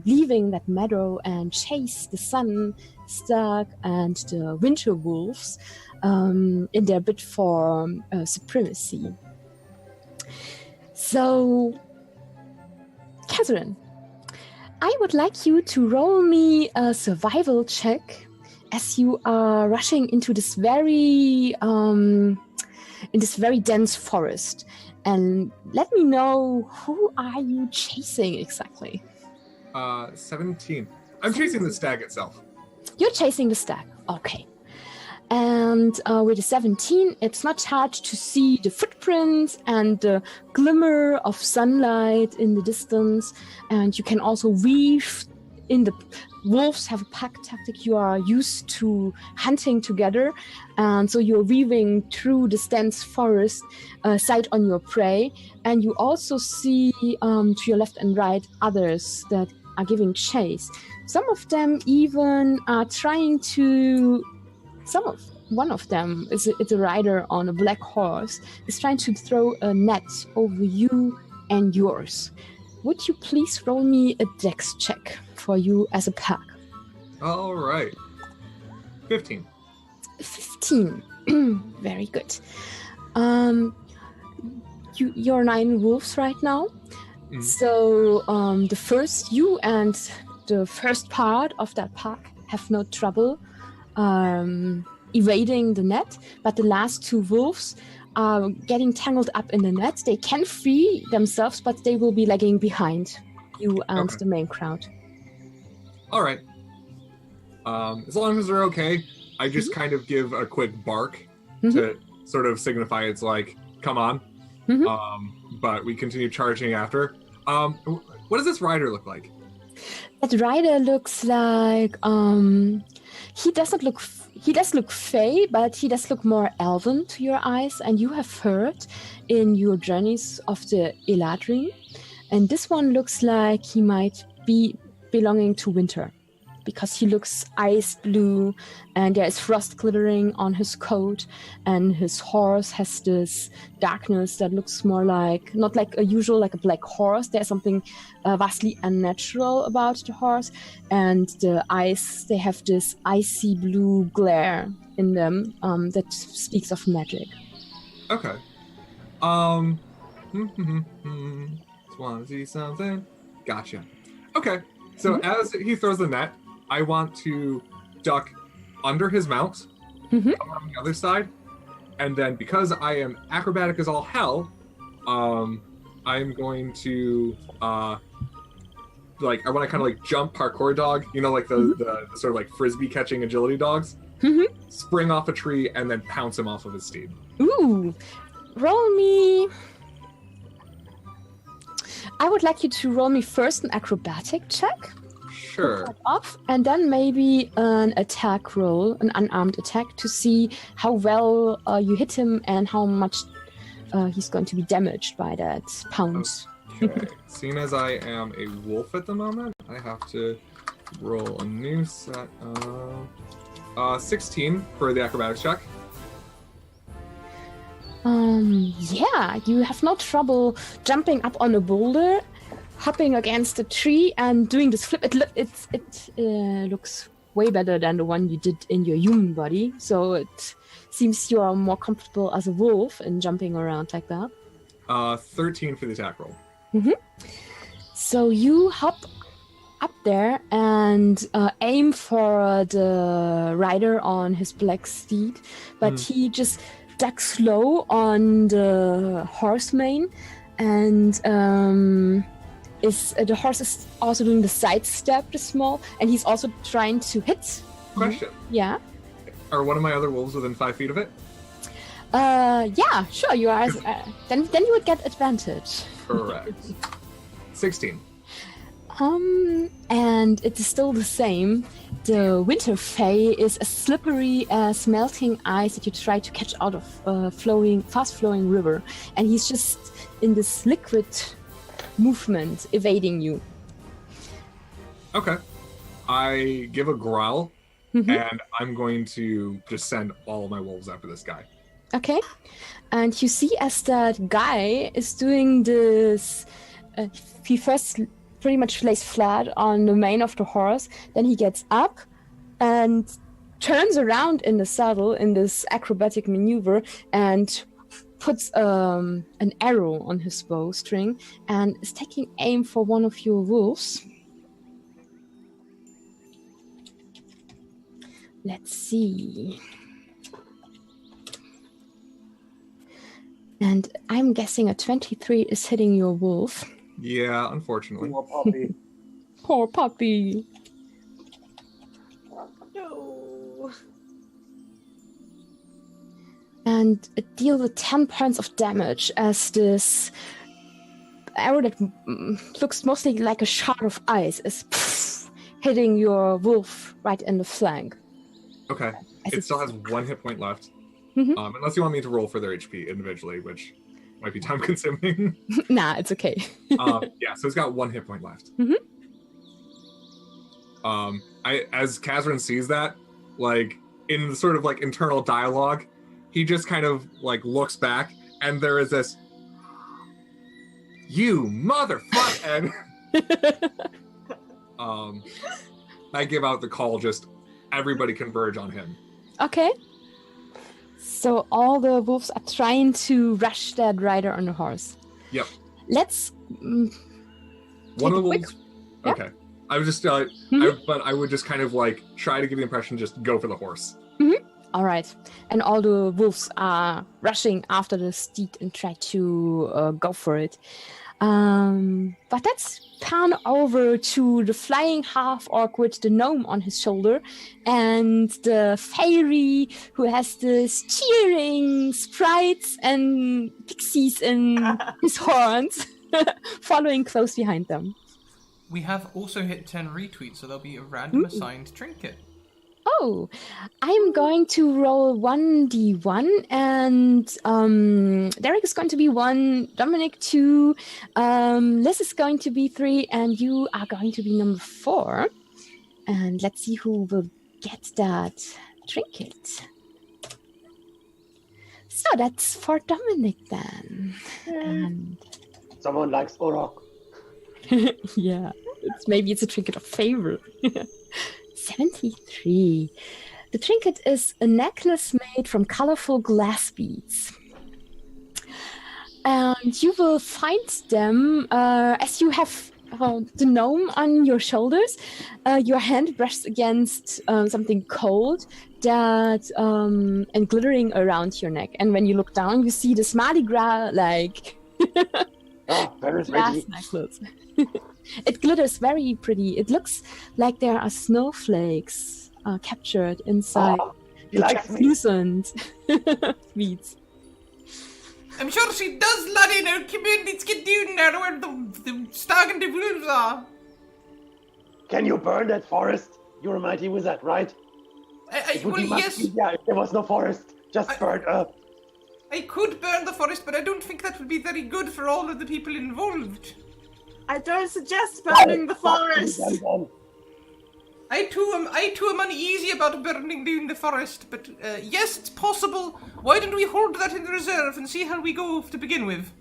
leaving that meadow and chase the sun, Stark, and the winter wolves in their bid for supremacy. So, Kazrin, I would like you to roll me a survival check as you are rushing into this very dense forest. And let me know, who are you chasing exactly? 17. I'm chasing the stag itself. You're chasing the stag. Okay. And with a 17, it's not hard to see the footprints and the glimmer of sunlight in the distance. And you can also weave in the... Wolves have a pack tactic. You are used to hunting together. And so you're weaving through this dense forest, sight on your prey. And you also see to your left and right others that are giving chase. Some of them even are trying to... One of them is a rider on a black horse, is trying to throw a net over you and yours. Would you please roll me a dex check for you as a pack? All right. 15. 15. Very good. You're 9 wolves right now. Mm-hmm. So the first, you and the first part of that pack have no trouble evading the net, but the last 2 wolves are getting tangled up in the net. They can free themselves, but they will be lagging behind you and the main crowd. All right. As long as they're okay, I just kind of give a quick bark to sort of signify it's like, come on. But we continue charging after. What does this rider look like? That rider looks like he does look fey, but he does look more elven to your eyes, and you have heard in your journeys of the Eladrin. And this one looks like he might be belonging to winter, because he looks ice blue, and there is frost glittering on his coat, and his horse has this darkness that looks more like, not like a usual, like a black horse. There's something vastly unnatural about the horse, and the eyes, they have this icy blue glare in them that speaks of magic. Okay. Just want to see something. Gotcha. Okay. So as he throws the net, I want to duck under his mount, come on the other side, and then because I am acrobatic as all hell, I'm going to I want to kind of like jump parkour dog, you know, like the sort of like frisbee catching agility dogs. spring off a tree, and then pounce him off of his steed. Ooh, roll me. I would like you to roll me first an acrobatic check. Sure. Off, and then maybe an attack roll, an unarmed attack, to see how well you hit him and how much he's going to be damaged by that pounce. Okay. Seeing as I am a wolf at the moment, I have to roll a new set of 16 for the acrobatics check. Yeah, you have no trouble jumping up on a boulder, hopping against a tree, and doing this flip. It looks way better than the one you did in your human body. So it seems you are more comfortable as a wolf in jumping around like that. 13 for the attack roll. So you hop up there and aim for the rider on his black steed, but he just ducks low on the horse mane, and the horse is also doing the sidestep, the small, and he's also trying to hit. Question. Yeah. Are one of my other wolves within 5 feet of it? Yeah, sure. You are. Then you would get advantage. Correct. 16. And it is still the same. The winter fae is as slippery as melting ice that you try to catch out of a fast-flowing river, and he's just in this liquid movement, evading you. Okay. I give a growl, and I'm going to just send all of my wolves after this guy. Okay. And you see as that guy is doing this, he first pretty much lays flat on the mane of the horse, then he gets up and turns around in the saddle in this acrobatic maneuver and puts an arrow on his bowstring and is taking aim for one of your wolves. Let's see. And I'm guessing a 23 is hitting your wolf. Yeah, unfortunately. Poor puppy. Poor puppy. No. And it deals 10 points of damage as this arrow that looks mostly like a shard of ice is hitting your wolf right in the flank. Okay. It still has 1 hit point left. Unless you want me to roll for their HP individually, which might be time consuming. Nah, it's okay. Yeah, so it's got 1 hit point left. As Kazran sees that, like in the sort of like internal dialogue, he just kind of like looks back, and there is this, "You motherfucker!" And I give out the call. Just everybody converge on him. Okay. So all the wolves are trying to rush that rider on the horse. Yep. Let's One of the wolves. Yeah. Okay. I was just, but I would just kind of like try to give the impression just go for the horse. All right. And all the wolves are rushing after the steed and try to go for it. But let's pan over to the flying half-orc with the gnome on his shoulder and the fairy who has this cheering sprites and pixies in his horns following close behind them. We have also hit 10 retweets, so there'll be a random assigned trinket. Oh, I'm going to roll 1d1, and Derek is going to be 1, Dominic 2, Liz is going to be 3, and you are going to be number 4. And let's see who will get that trinket. So that's for Dominic then. And Someone likes Orok. yeah, maybe it's a trinket of favor. 73. The trinket is a necklace made from colorful glass beads. And you will find them as you have the gnome on your shoulders. Your hand brushes against something cold that and glittering around your neck. And when you look down, you see this Mardi Gras like Very glass pretty. necklace. It glitters very pretty. It looks like there are snowflakes captured inside He likes me. Translucent tweets. I'm sure she does, laddie. Now come in, let's get down there where the stag and the wolves are. Can you burn that forest? You're a mighty wizard, right? It would Well, be much yes, easier if there was no forest. Just burn up. I could burn the forest, but I don't think that would be very good for all of the people involved. I don't suggest burning the forest. I too am uneasy about burning down the forest, but yes, it's possible. Why don't we hold that in reserve and see how we go to begin with?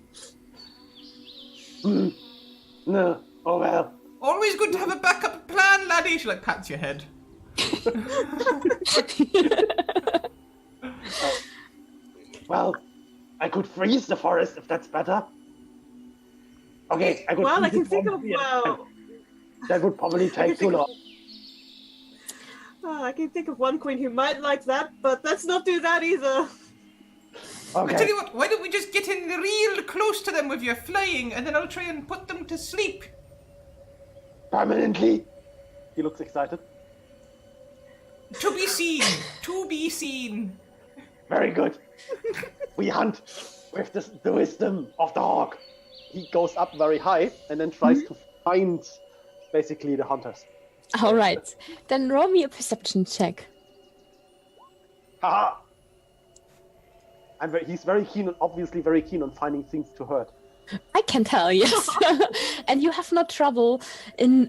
No. Oh well. Always good to have a backup plan, laddie. She like pats your head. Well, I could freeze the forest if that's better. Okay, I could. Well, I freeze can it think of that would probably take too long. I can think of one queen who might like that, but let's not do that either. Okay. I tell you what, why don't we just get in real close to them with your flying, and then I'll try and put them to sleep. Permanently. He looks excited. To be seen. To be seen. Very good. We hunt with the wisdom of the hawk. He goes up very high and then tries to find basically the hunters. All right. Then roll me a perception check. Haha. He's very keen, obviously very keen on finding things to hurt. I can tell, yes. And you have no trouble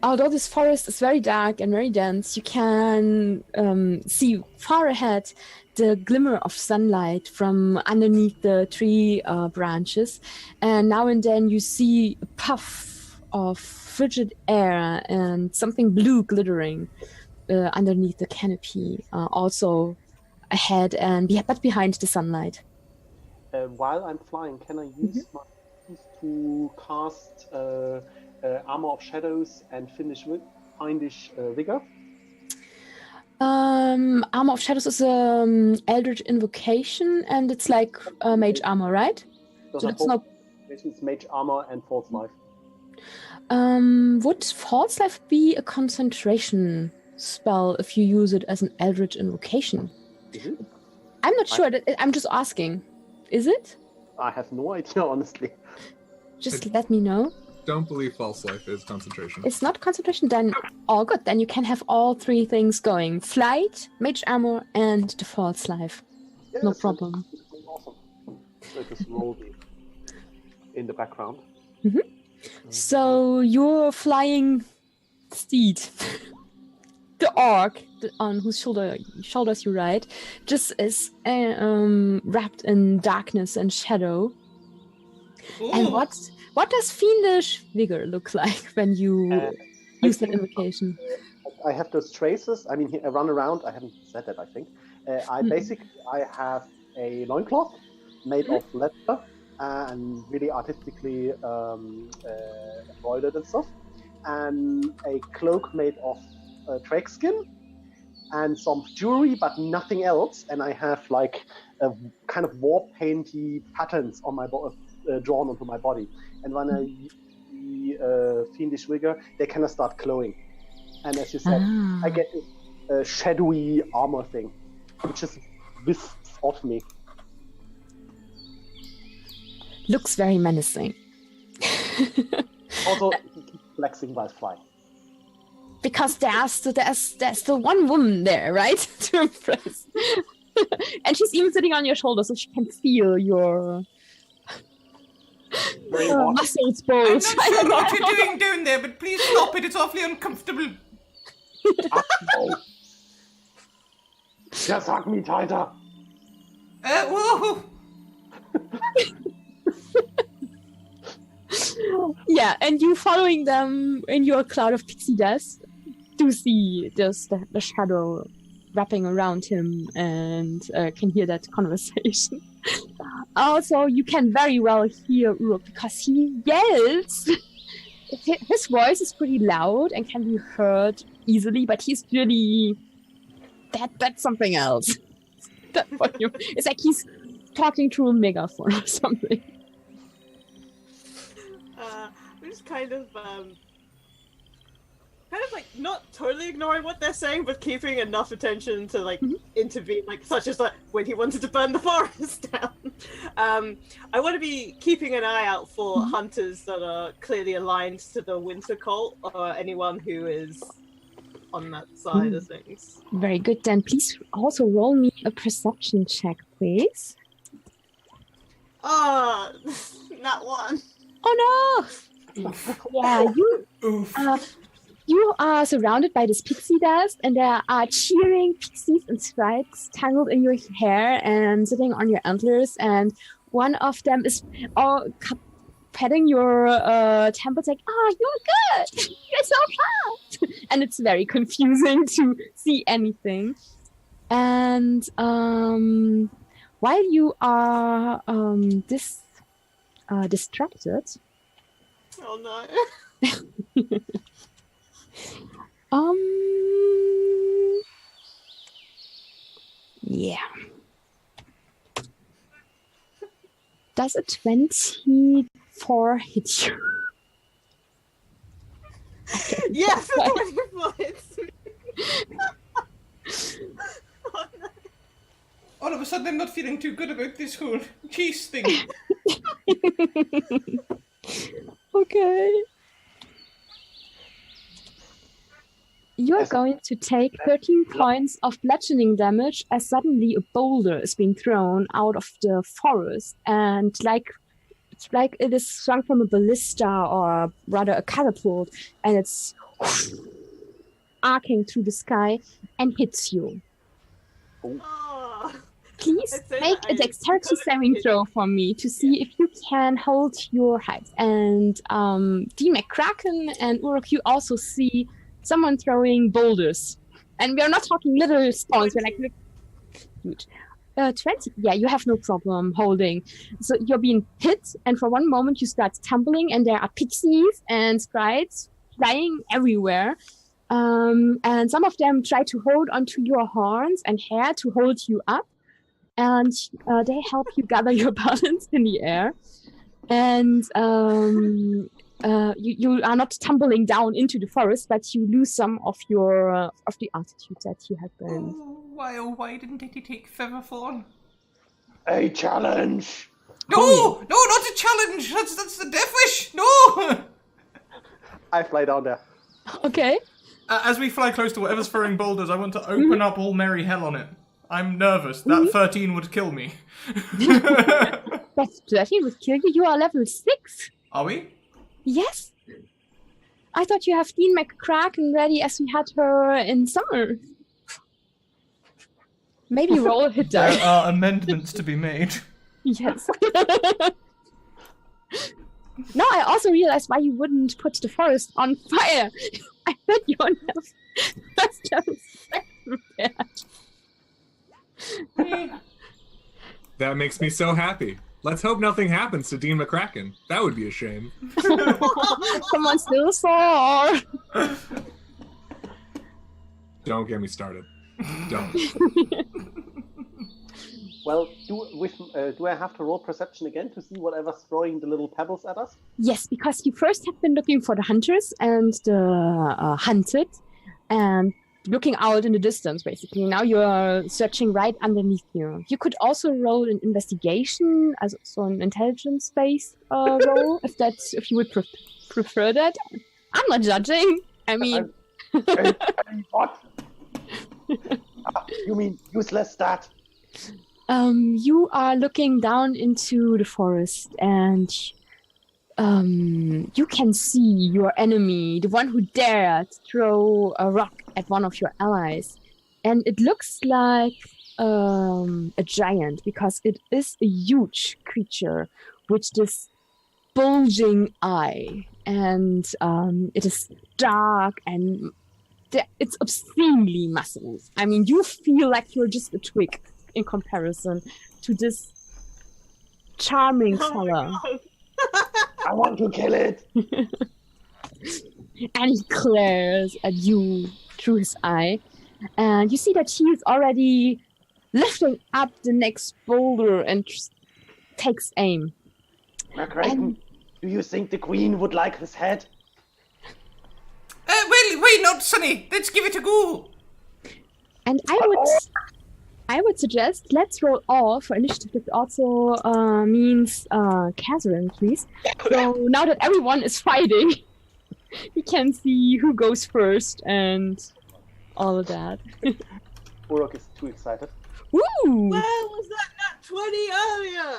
although this forest is very dark and very dense, you can see far ahead the glimmer of sunlight from underneath the tree branches. And now and then you see a puff of frigid air and something blue glittering underneath the canopy, also ahead but behind the sunlight. While I'm flying, can I use my tools to cast Armor of Shadows and Fiendish Vigor? Armor of Shadows is Eldritch Invocation, and it's like Mage Armor, right? So that's not. It's Mage Armor and False Life. Would False Life be a concentration spell if you use it as an Eldritch Invocation? Is it? I'm not sure. I'm just asking. Is it? I have no idea, honestly. Just let me know. Don't believe false life is concentration. It's not concentration, then all good. Then you can have all three things going. Flight, Mage Armor, and the False Life. Yes, No problem. Awesome. So just roll in the background. So your flying steed, the orc on whose shoulders you ride, just is wrapped in darkness and shadow. Ooh. And what does Fiendish Vigor look like when you use that invocation? I have those traces. I mean, I run around. I haven't said that, I think. I have a loincloth made of leather and really artistically embroidered and stuff. And a cloak made of drake skin and some jewelry, but nothing else. And I have like a kind of war painty patterns on my drawn onto my body. And when I use the Fiendish Vigor, they kind of start glowing. And as you said, I get this shadowy armor thing, which just wisps off me. Looks very menacing. Also, he keeps flexing while flying. Because there's the one woman there, right? To impress. And she's even sitting on your shoulder, so she can feel your muscles I'm both. not sure what you're doing down there, but please stop it. It's awfully uncomfortable. Just hug me tighter. Whoa. Yeah, and you following them in your cloud of pixie dust do see just the shadow wrapping around him and can hear that conversation. Also, you can very well hear Uruk because he yells. His voice is pretty loud and can be heard easily, but he's really... That's something else. That volume. It's like he's talking through a megaphone or something. I'm just kind of kind of like not totally ignoring what they're saying, but keeping enough attention to like intervene, like such as like when he wanted to burn the forest down. I want to be keeping an eye out for hunters that are clearly aligned to the Winter Cult, or anyone who is on that side of things. Very good. Then please also roll me a perception check, please. Ah, not one. Oh no! Yeah, you are surrounded by this pixie dust, and there are cheering pixies and sprites tangled in your hair and sitting on your antlers, and one of them is patting your temples like, you're good! You're so fast! And it's very confusing to see anything. And while you are distracted, Oh no. Yeah. Does a 24 hit you? Yes, 24 hits me. Oh no. All of a sudden, I'm not feeling too good about this whole cheese thing. Okay. You're going to take 13 points of bludgeoning damage as suddenly a boulder is being thrown out of the forest, and it's like it is swung from a ballista, or rather a catapult, and it's arcing through the sky and hits you. Oh. Please I'd say make that a dexterity saving throw for me to see if you can hold your height. And D. McCracken and Uruk, you also see someone throwing boulders. And we are not talking little stones, we're like huge. 20. Yeah, you have no problem holding. So you're being hit, and for one moment you start tumbling, and there are pixies and sprites flying everywhere. And some of them try to hold onto your horns and hair to hold you up. And they help you gather your balance in the air. And you are not tumbling down into the forest, but you lose some of your of the altitude that you had been. Why didn't Eddie take Featherfall? A challenge! No, not a challenge. That's the Death Wish. No. I fly down there. Okay. As we fly close to whatever's throwing boulders, I want to open up all merry hell on it. I'm nervous. That 13 would kill me. That 13 would kill you. You are level 6. Are we? Yes. I thought you have Dean McCracken ready as we had her in summer. Maybe roll a hit die. There are amendments to be made. Yes. Now I also realized why you wouldn't put the forest on fire. I bet you don't have first level sex prepared. That makes me so happy. Let's hope nothing happens to Dean McCracken. That would be a shame. Someone still sore. Don't get me started. Don't. Well, do I have to roll perception again to see whatever's throwing the little pebbles at us? Yes, because you first have been looking for the hunters and the hunted, and looking out in the distance, basically. Now you're searching right underneath you. You could also roll an investigation, so an intelligence-based roll, if you would prefer that. I'm not judging. I mean... What? You mean useless stat? You are looking down into the forest, and you can see your enemy, the one who dared throw a rock at one of your allies. And it looks like a giant, because it is a huge creature with this bulging eye. And it is dark, and it's obscenely muscled. I mean, you feel like you're just a twig in comparison to this charming fella. I want to kill it. And he glares at you through his eye, and you see that he is already lifting up the next boulder and takes aim. McCracken, do you think the queen would like his head? Well, why not, Sonny? Let's give it a go. And I would suggest let's roll all for initiative. That also means Catherine, please. So now that everyone is fighting, we can see who goes first and all of that. Uruk is too excited. Woo! Where was that nat 20 earlier?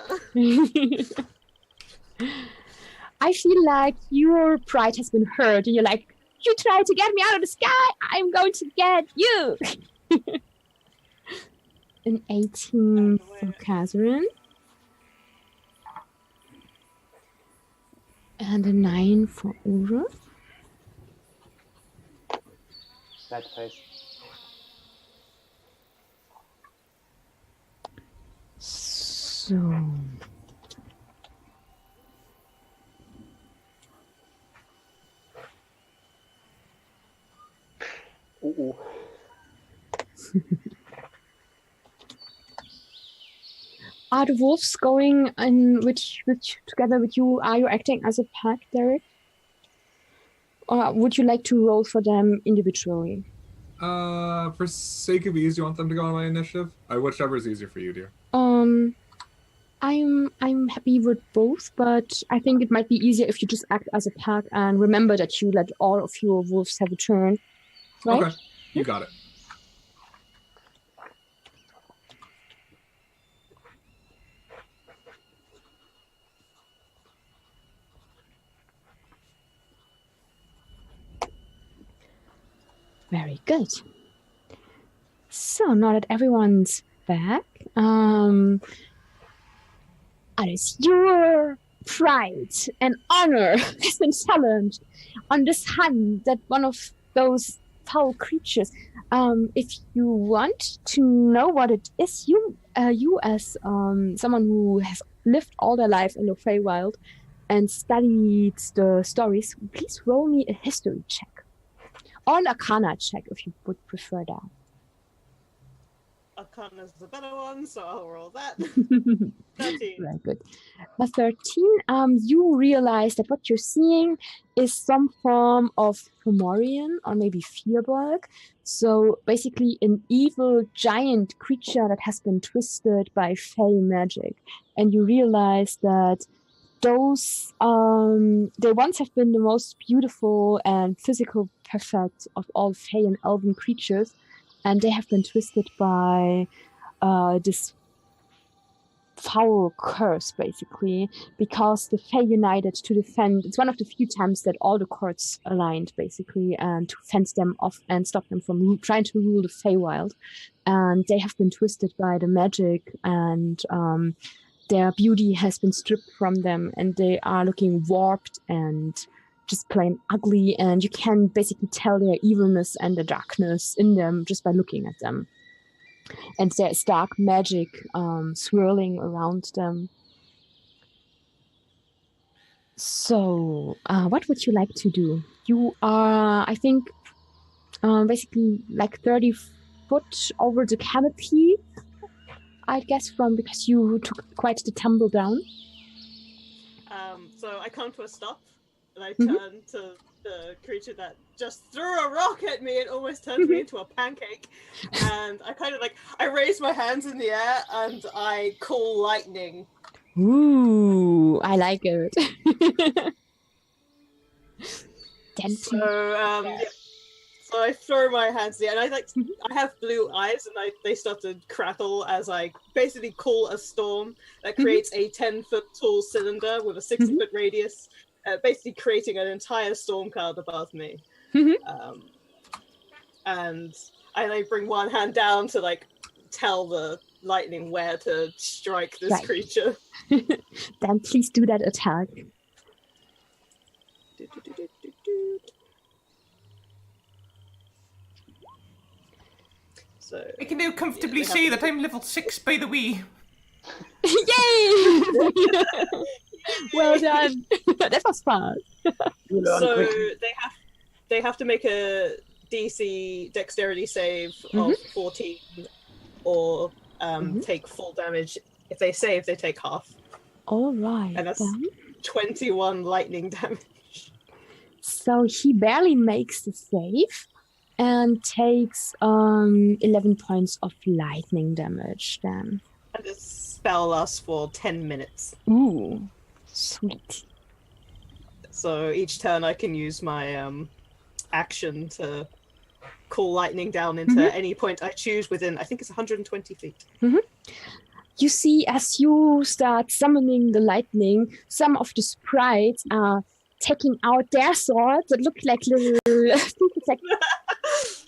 I feel like your pride has been hurt, and you're like, you tried to get me out of the sky, I'm going to get you. An 18 for Catherine. And a 9 for Uruk. Bad face. So... Uh-oh. Are the wolves going in which together with you? Are you acting as a pack, Derek? Or would you like to roll for them individually? For sake of ease, you want them to go on my initiative? Whichever is easier for you, dear. I'm happy with both, but I think it might be easier if you just act as a pack and remember that you let all of your wolves have a turn. Right? Okay, you got it. Very good. So now that everyone's back, Alice, your pride and honor has been challenged on this hunt that one of those foul creatures. If you want to know what it is, you as someone who has lived all their life in the Feywild and studied the stories, please roll me a history check. Or an Arcana check, if you would prefer that. Arcana's the better one, so I'll roll that. 13. Very good. The 13, you realize that what you're seeing is some form of Fomorian or maybe Firbolg. So basically an evil giant creature that has been twisted by Fey magic. And you realize that those, they once have been the most beautiful and physical perfect of all Fey and Elven creatures, and they have been twisted by this foul curse, basically, because the Fey united to defend. It's one of the few times that all the courts aligned, basically, and to fence them off and stop them from trying to rule the Feywild. And they have been twisted by the magic, and their beauty has been stripped from them, and they are looking warped and just plain ugly, and you can basically tell their evilness and the darkness in them just by looking at them. And there is dark magic swirling around them. So, what would you like to do? You are, I think, basically like 30 foot over the canopy, I guess, because you took quite the tumble down. So I come to a stop, and I turn to the creature that just threw a rock at me. It almost turned me into a pancake. And I kind of I raise my hands in the air and I call lightning. Ooh, I like it. So I throw my hands in the air, and I have blue eyes, and they start to crackle as I basically call a storm that creates a 10-foot tall cylinder with a 60-foot radius, basically creating an entire storm cloud above me. And I bring one hand down to tell the lightning where to strike this creature. Then please do that attack. So I can now comfortably say that I'm level 6 by the way. Yay! Well done. That was fun. So they have to make a DC dexterity save of 14 or take full damage. If they save, they take half. All right. And that's 21 lightning damage. So he barely makes the save and takes 11 points of lightning damage then. And this spell lasts for 10 minutes. Ooh, sweet. So each turn I can use my action to call lightning down into any point I choose within, I think it's 120 feet. You see, as you start summoning the lightning, some of the sprites are taking out their swords that look like little... it's like,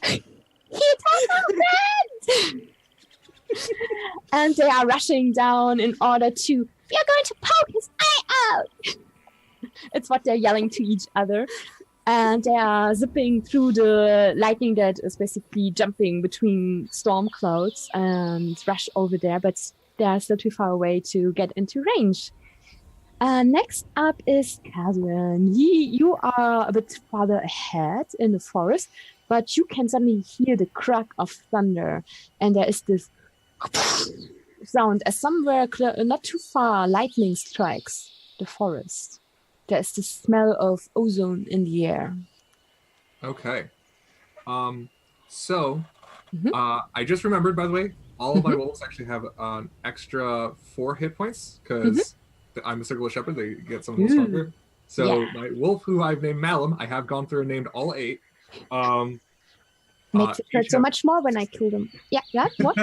he took our friend! And they are rushing down in order to, we are going to poke his eye out! It's what they're yelling to each other. And they are zipping through the lightning that is basically jumping between storm clouds and rush over there, but they are still too far away to get into range. Next up is Catherine. You are a bit farther ahead in the forest, but you can suddenly hear the crack of thunder, and there is this sound as somewhere not too far lightning strikes the forest. There's the smell of ozone in the air. Okay. So, I just remembered, by the way, all of my wolves actually have an extra 4 hit points because I'm a Circle Shepherd. They get some of them stronger. So my wolf, who I've named Malum, I have gone through and named all 8. Makes it hurt so much more when I kill them. Yeah, what?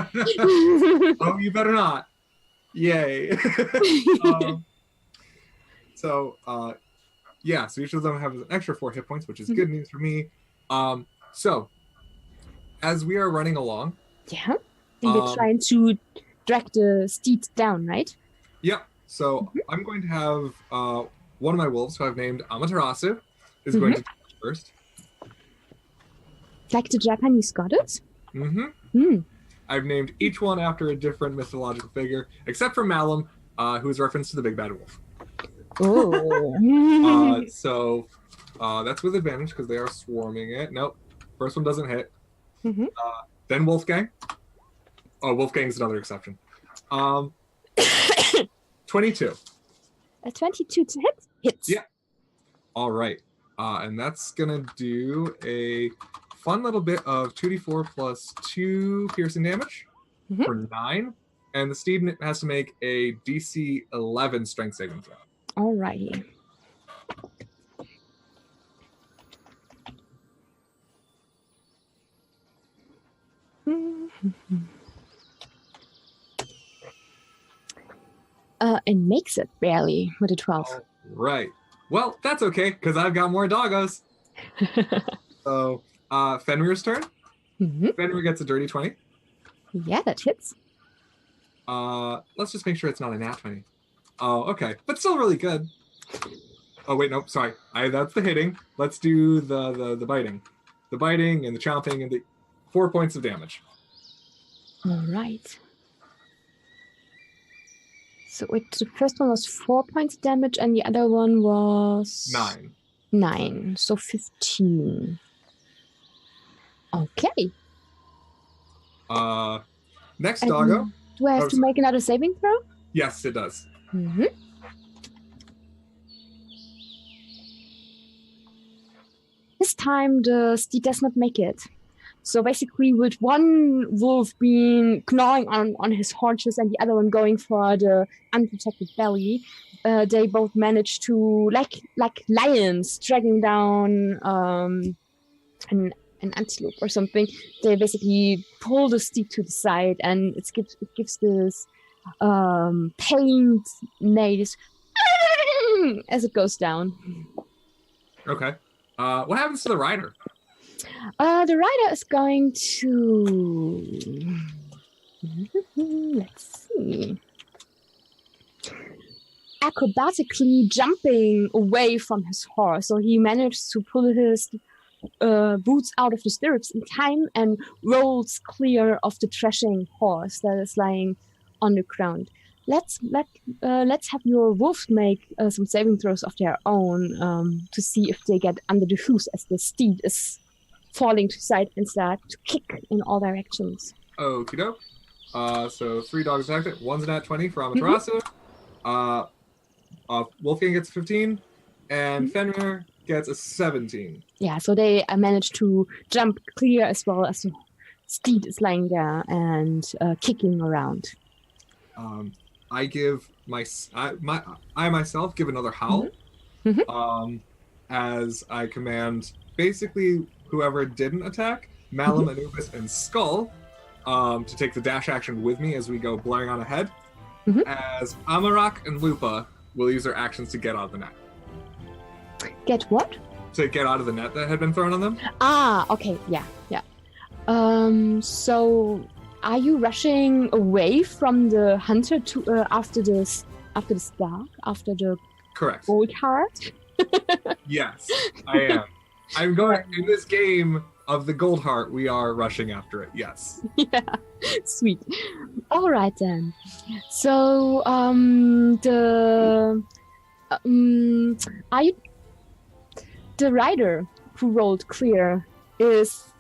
Oh, you better not. Yay. So each of them have an extra 4 hit points, which is good news for me. So, as we are running along... Yeah, and you're trying to drag the steed down, right? Yep. So, I'm going to have one of my wolves, who I've named Amaterasu, is going to touch first. Like the Japanese goddess? I've named each one after a different mythological figure, except for Malum, who is referenced to the big bad wolf. Oh. So that's with advantage because they are swarming it. Nope. First one doesn't hit. Then Wolfgang. Oh, Wolfgang's another exception. 22. A 22 to hit? Hits. Yeah. All right. And that's going to do a fun little bit of 2d4 plus 2 piercing damage for 9. And the steed has to make a DC 11 strength saving throw. Alrighty. And makes it barely with a 12. Right. Well, that's okay, because I've got more doggos. So, Fenrir's turn. Fenrir gets a dirty 20. Yeah, that hits. Let's just make sure it's not a nat 20. Oh, okay. But still really good. Oh, wait, nope, sorry. That's the hitting. Let's do the biting. The biting and the chomping and the 4 points of damage. All right. So the first one was 4 points of damage and the other one was... 9. 9. So 15. Okay. Next doggo. Do I have to make another saving throw? Yes, it does. This time the steed does not make it. So basically with one wolf being gnawing on his haunches and the other one going for the unprotected belly, they both manage to, like lions dragging down an antelope or something, they basically pull the steed to the side and it gives this pained neigh as it goes down. Okay. What happens to the rider? The rider is going to... Let's see. Acrobatically jumping away from his horse. So he managed to pull his boots out of the stirrups in time and rolls clear of the threshing horse that is lying on the ground. Let's have your wolves make some saving throws of their own to see if they get under the hooves as the steed is falling to side and start to kick in all directions. Okie doke. So 3 dogs attacked. One's a nat 20 for Amaterasu. Wolfgang gets 15, and Fenrir gets a 17. Yeah, so they managed to jump clear as well as the steed is lying there and kicking around. I give I myself give another howl. Mhm. As I command basically whoever didn't attack, Malum, Anubis, and Skull, to take the dash action with me as we go blaring on ahead. As Amarak and Lupa will use their actions to get out of the net. Get what? To get out of the net that had been thrown on them. Ah, okay, yeah. So are you rushing away from the hunter to after the star, after the Correct. gold heart? Yes, I am. I'm going in this game of the gold heart. We are rushing after it. Yes. Yeah, sweet. All right then. So the rider who rolled clear is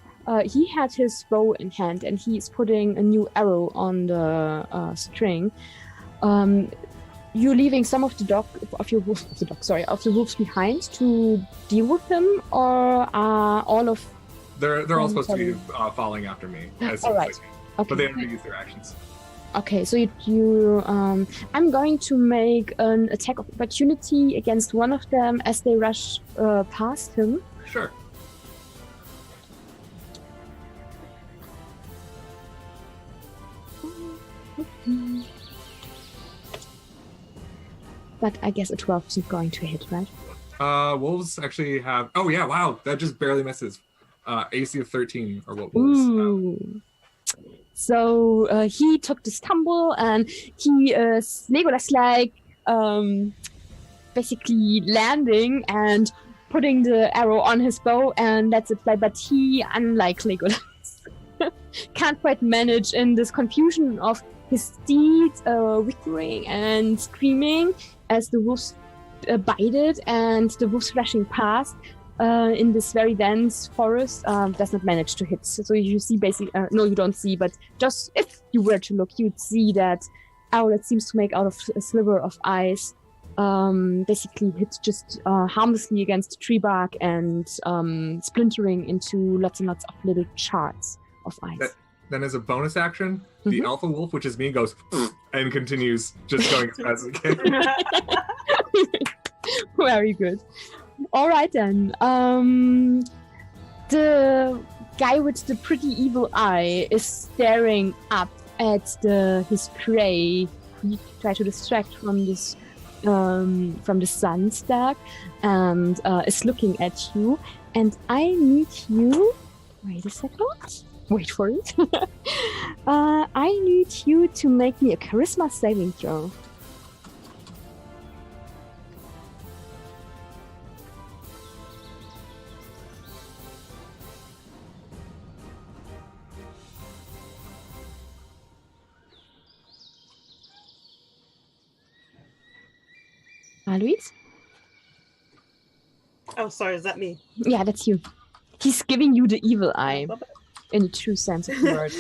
he had his bow in hand and he's putting a new arrow on the string. You leaving some of the wolves behind to deal with them, or are all of? They're all supposed to be following after me. As All soon as right. they can. Okay. But they haven't used their actions. Okay, so you I'm going to make an attack of opportunity against one of them as they rush past him. Sure. But I guess a 12 isn't going to hit, right? Wolves actually have. Oh yeah! Wow, that just barely misses. AC of 13 are what wolves. Ooh. So he took this tumble and he Legolas-like basically landing and putting the arrow on his bow, and that's it. But he, unlike Legolas, can't quite manage in this confusion of his steed whickering and screaming as the wolves bited and the wolves rushing past in this very dense forest, does not manage to hit. So you see basically, no, you don't see, but just if you were to look, you'd see that arrow that seems to make out of a sliver of ice basically hits just harmlessly against the tree bark and splintering into lots and lots of little shards of ice. Then as a bonus action, the alpha wolf, which is me, goes and continues just going as fast as it can. Very good. All right then. The guy with the pretty evil eye is staring up at his prey. He tries to distract from this from the sun stack and is looking at you. And I need you. Wait a second. Wait for it. I need you to make me a charisma saving throw. Louise? Oh, sorry, is that me? Yeah, that's you. He's giving you the evil eye. In the true sense of the word.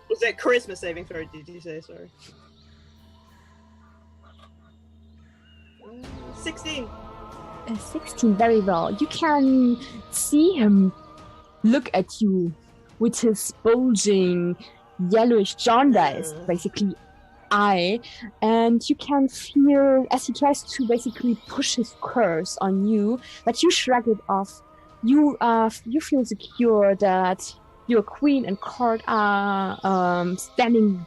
Was that charisma saving throw, did you say? Sorry. 16. 16, very well. You can see him look at you with his bulging, yellowish jaundice, basically, eye, and you can feel as he tries to basically push his curse on you, but you shrug it off. You feel secure that your queen and court are standing,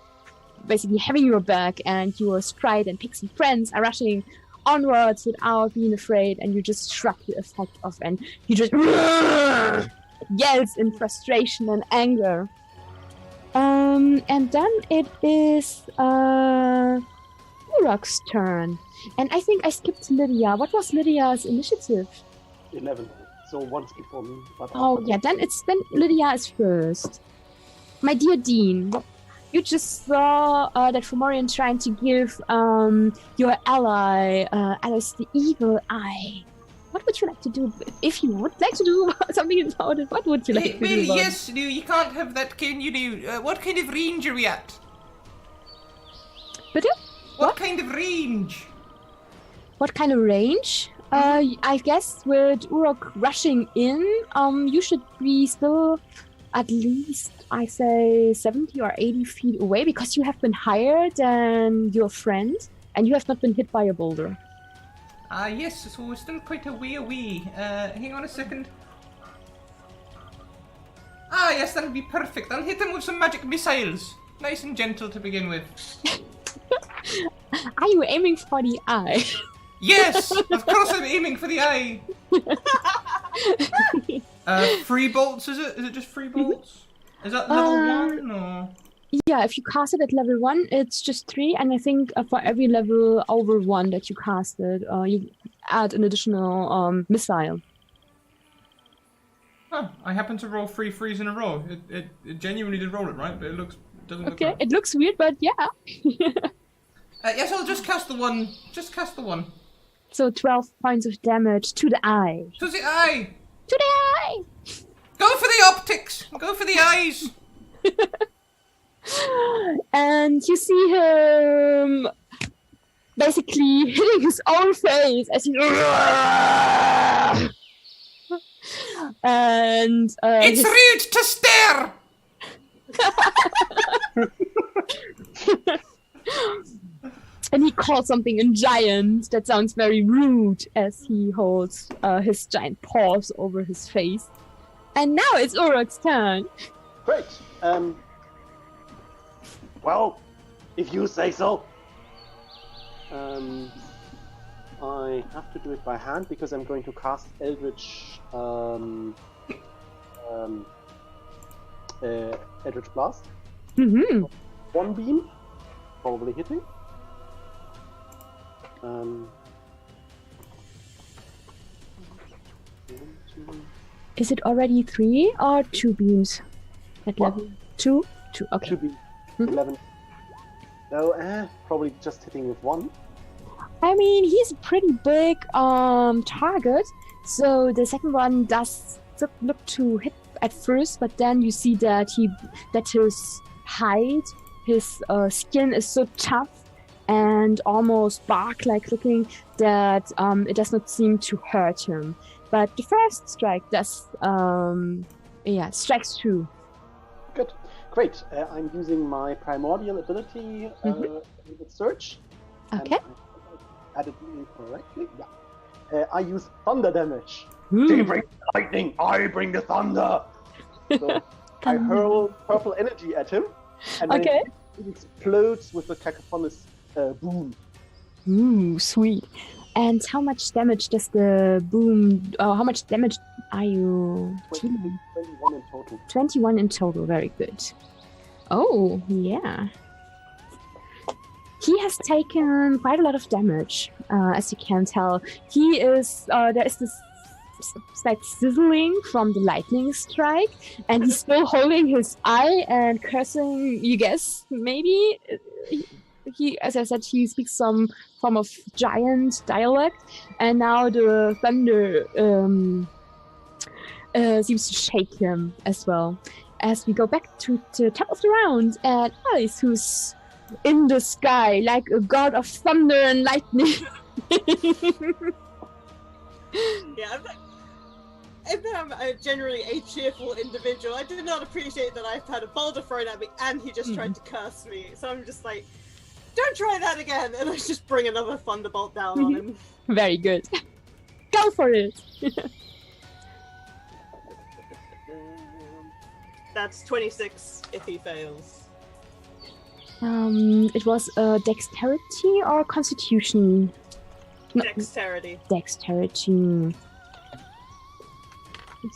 basically having your back, and your sprite and pixie friends are rushing onwards without being afraid, and you just shrug the effect off, and he just yells in frustration and anger. And then it is Urok's turn, and I think I skipped Lydia. What was Lydia's initiative? 11. So once before me. But Oh yeah, then Lydia is first. My dear Dean, you just saw that Fomorian trying to give your ally Alice the evil eye. What would you like to do? If you would like to do something about it, what would you like to do about Yes, no, you can't have that, can you do? What kind of range are we at? Bitte? What kind of range? What kind of range? I guess with Uruk rushing in, you should be still at least, I say, 70 or 80 feet away because you have been higher than your friend and you have not been hit by a boulder. Yes, so we're still quite away. Hang on a second. Yes, that'll be perfect. I'll hit him with some magic missiles. Nice and gentle to begin with. Are you aiming for the eye? Yes! Of course I'm aiming for the eye! 3 bolts, is it? Is it just 3 bolts? Is that level 1 or...? Yeah, if you cast it at level 1, it's just 3, and I think for every level over 1 that you cast it, you add an additional missile. Huh, I happened to roll 3 threes in a row. It genuinely did roll it, right? But it doesn't look Okay, right. it looks weird, but yeah. Yes, I'll just cast the one. Just cast the one. So 12 points of damage to the eye. To the eye! To the eye! Go for the optics! Go for the eyes! And you see him basically hitting his own face as he... And It's rude to stare! And he calls something in giant that sounds very rude as he holds his giant paws over his face. And now it's Uruk's turn. Great. Well, if you say so. I have to do it by hand because I'm going to cast Eldritch Eldritch Blast. Mm-hmm. 1 beam, probably hitting. Is it already 3 or 2 beams at What? level 2? 2, okay. Should be Mhm. 11. No, probably just hitting with 1. I mean, he's a pretty big target, so the second one does look to hit at first, but then you see that his hide, his skin is so tough and almost bark-like looking that it does not seem to hurt him. But the first strike does, strikes true. Good. Great. I'm using my primordial ability with Search. And Okay. I added it incorrectly. Yeah. I use thunder damage. She brings the lightning, I bring the thunder. So I hurl purple energy at him, and then Okay. it explodes with a cacophonous boom. Ooh, sweet. And how much damage does the boom... how much damage are you 20, dealing? 21 in total. 21 in total, very good. Oh, yeah. He has taken quite a lot of damage, as you can tell. He is... there is this slight sizzling from the lightning strike, and he's still holding his eye and cursing, you guess, maybe? He, as I said, he speaks some form of giant dialect, and now the thunder seems to shake him as well. As we go back to the top of the round, and Alice, who's in the sky like a god of thunder and lightning. Yeah, I'm a generally a cheerful individual. I did not appreciate that I've had a boulder thrown at me and he just tried to curse me. So I'm just like, don't try that again! And I just bring another thunderbolt down on him. Very good. Go for it! That's 26 if he fails. It was dexterity or constitution? No, Dexterity. dexterity.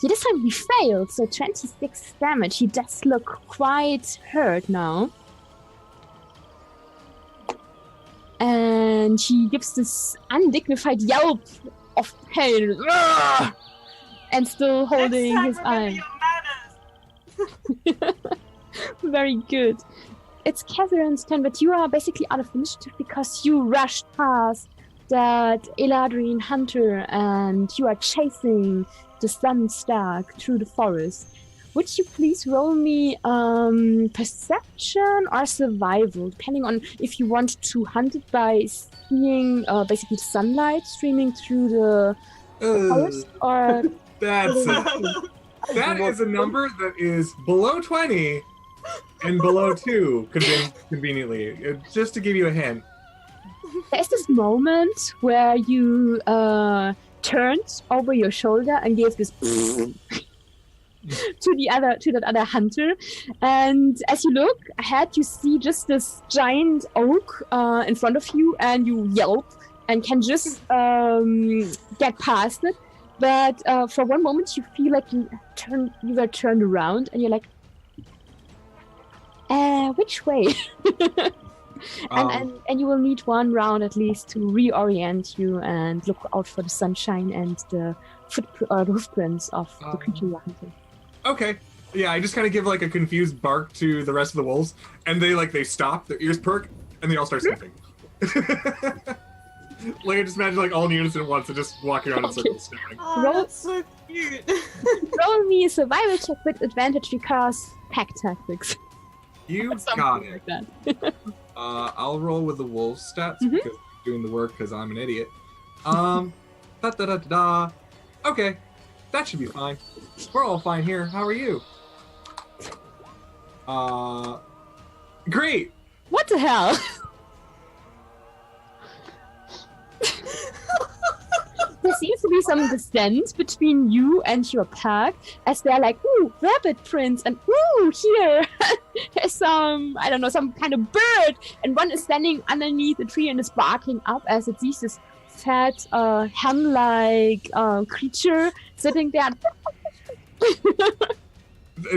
This time he failed, so 26 damage. He does look quite hurt now. And he gives this undignified yelp of pain. Ugh! And still holding Next his time, remember eye. your manners! Very good. It's Catherine's turn, but you are basically out of initiative because you rushed past that Eladrin hunter and you are chasing the Sunstark through the forest. would you please roll me perception or survival, depending on if you want to hunt it by seeing basically sunlight streaming through the forest, or That is a number that is below 20 and below 2, conveniently. Just to give you a hint. there's this moment where you turned over your shoulder and gave this to that other hunter, and as you look ahead, you see just this giant oak in front of you, and you yelp and can just get past it. But for one moment, you feel like you were turned around, and you're like, which way? and you will need one round at least to reorient you and look out for the sunshine and the hoofprints of the creature you're hunting. Okay. Yeah, I just kind of give like a confused bark to the rest of the wolves, and they stop, their ears perk, and they all start sniffing. Like I just imagine like all in unison at once and just walking around in circles sniffing. Oh, that's so cute. Roll me a survival check with advantage because pack tactics. You Something got it. like that. I'll roll with the wolf stats because I'm doing the work because I'm an idiot. Okay, that should be fine. We're all fine here. How are you? Great. What the hell? There seems to be some distance between you and your pack, as they're like, ooh, rabbit prints, and ooh, here, there's some, I don't know, some kind of bird, and one is standing underneath a tree and is barking up as it sees this fat, hen-like creature sitting there.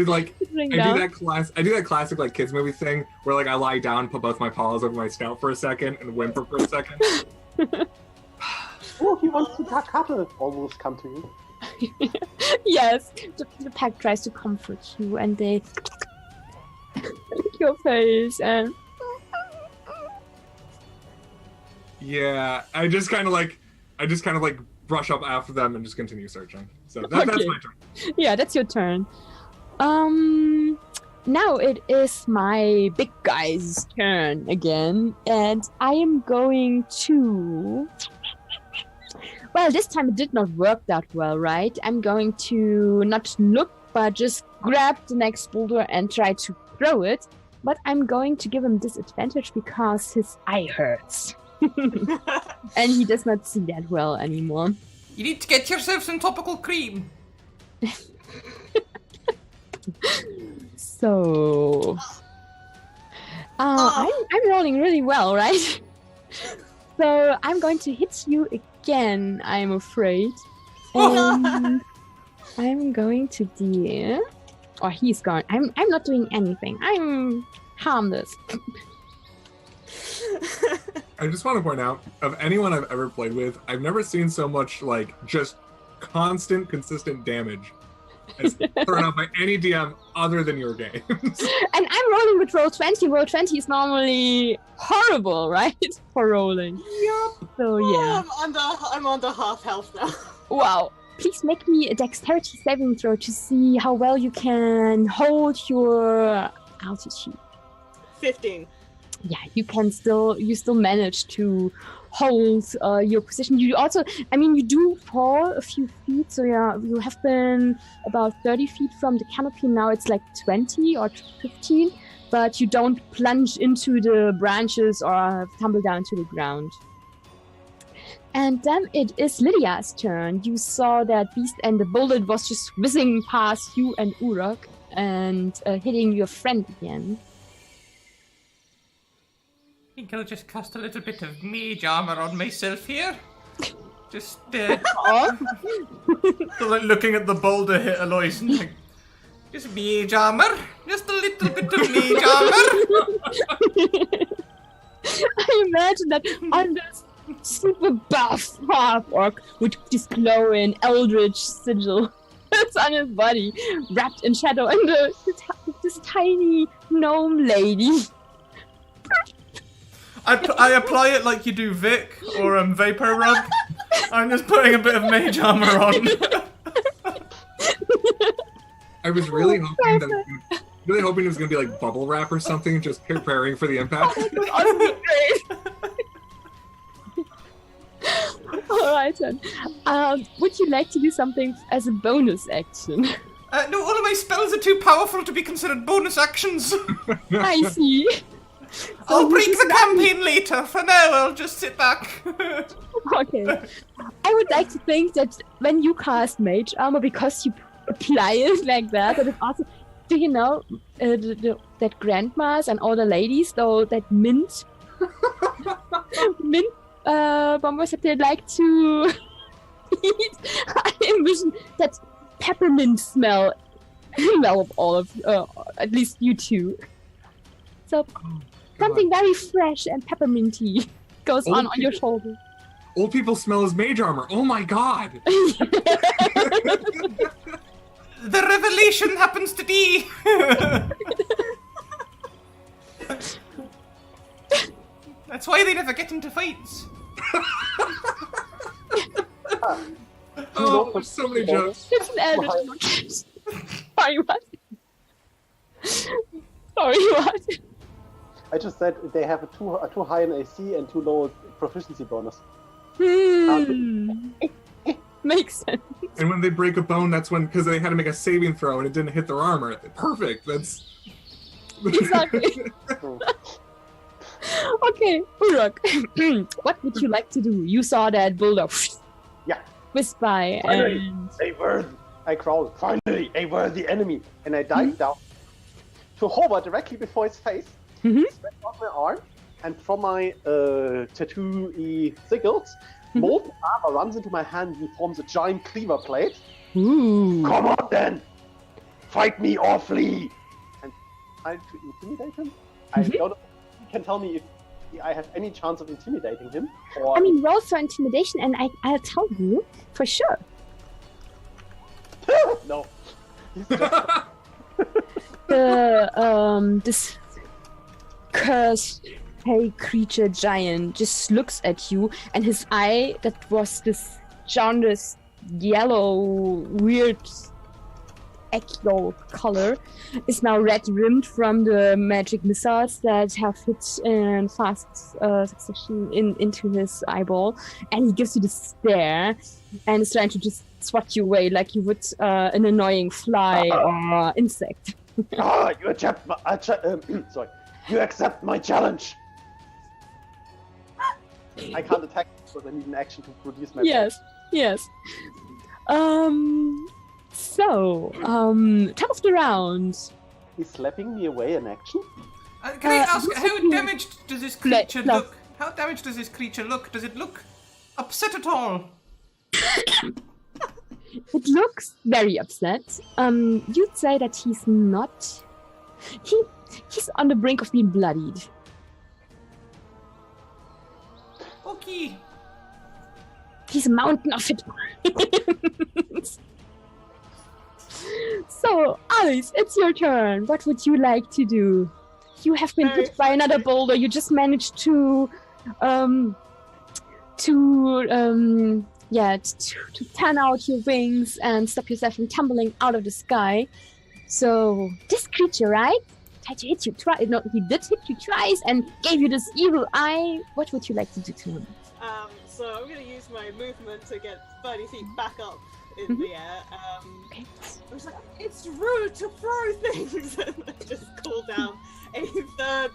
Like I do that classic like kids movie thing where like I lie down, put both my paws over my snout for a second, and whimper for a second. Oh, he wants to cuddle. Almost come to you. Yes, the pack tries to comfort you, and they lick your face and. Yeah, I just kind of like brush up after them and just continue searching. So that's my turn. Yeah, that's your turn. Now it is my big guy's turn again, and I am going to. Well, this time it did not work that well, right? I'm going to not look, but just grab the next boulder and try to throw it. But I'm going to give him disadvantage because his eye hurts. And he does not see that well anymore. You need to get yourself some topical cream. So... I'm rolling really well, right? So I'm going to hit you again, I'm afraid. And I'm going to deal... Oh, he's gone. I'm not doing anything. I'm harmless. I just want to point out, of anyone I've ever played with, I've never seen so much, like, just constant, consistent damage as thrown out by any DM other than your games. And I'm rolling with Roll20. Roll20 is normally horrible, right? For rolling. Yup. So, yeah. I'm under half health now. Wow. Please make me a dexterity saving throw to see how well you can hold your altitude. 15. Yeah, you still manage to hold your position. You also, I mean, you do fall a few feet, so yeah, you have been about 30 feet from the canopy. Now it's like 20 or 15, but you don't plunge into the branches or tumble down to the ground. And then it is Lydia's turn. You saw that beast and the bullet was just whizzing past you and Uruk and hitting your friend again. I think I'll just cast a little bit of mage armor on myself here. Just looking at the boulder hit Alois and like, just mage armor, just a little bit of mage armor. I imagine that on this super buff half-orc with this glowing eldritch sigil that's on his body, wrapped in shadow, and this tiny gnome lady. I apply it like you do Vic or Vapor Rub. I'm just putting a bit of mage armor on. I was really hoping it was gonna be like bubble wrap or something, just preparing for the impact. Alright then. Would you like to do something as a bonus action? No, all of my spells are too powerful to be considered bonus actions. I see. I'll So break this the is not- campaign later. For now, I'll just sit back. Okay. I would like to think that when you cast Mage Armor, because you apply it like that, it also. Do you know that grandmas and all the ladies, though, that mint bombers that they like to eat? I envision that peppermint smell of all of, at least you two. So something very fresh and pepperminty goes on your shoulder. Old people smell as mage armor. Oh my god! The revelation happens to be. That's why they never get into fights. Oh, there's so many jokes. It's an eldritch location. Sorry, what? Sorry, what? I just said they have a too high an AC and too low proficiency bonus. Makes sense. And when they break a bone, that's when, because they had to make a saving throw and it didn't hit their armor. Perfect. That's Exactly. Okay, Uruk, what would you like to do? You saw that bulldog Yeah. whisk by and... I growled, finally, a worthy enemy. And I dived down to hover directly before his face, spread out my arm, and from my tattoo-y sickles, molten armor runs into my hand and forms a giant cleaver blade. Ooh. Come on then! Fight me or flee! And try to intimidate him. I don't know if you can tell me if I have any chance of intimidating him. Or... I mean, roll for intimidation and I'll tell you for sure. No. He's just... This cursed fey creature giant just looks at you, and his eye, that was this jaundiced yellow, weird egg yolk color, is now red rimmed from the magic missiles that have hit in fast succession into his eyeball, and he gives you this stare and is trying to just swat you away like you would an annoying fly or insect. You accept my, sorry. You accept my challenge. I can't attack because I need an action to produce my Yes. Top of the round. Is slapping me away an action? Can I ask, this how would be- damaged does this creature Fluff. look? How damaged does this creature look? Does it look upset at all? It looks very upset. You'd say that he's not. He's on the brink of being bloodied. Okay. He's a mountain of it. So, Alice, it's your turn. What would you like to do? You have been hit by another boulder. You just managed to fan out your wings and stop yourself from tumbling out of the sky. So, this creature, right? Tried to hit you twice. No, he did hit you twice and gave you this evil eye. What would you like to do to him? So I'm going to use my movement to get 30 feet back up in the air. Okay. I was like, it's rude to throw things! And I just call down a third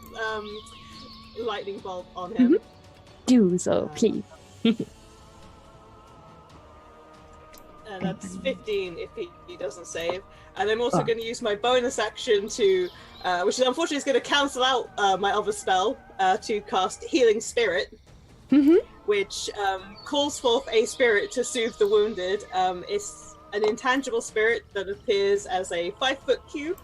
lightning bolt on him. Do so, please. And that's 15 if he doesn't save. And I'm also going to use my bonus action to, which is unfortunately is going to cancel out my other spell, to cast Healing Spirit, which calls forth a spirit to soothe the wounded. It's an intangible spirit that appears as a 5-foot cube.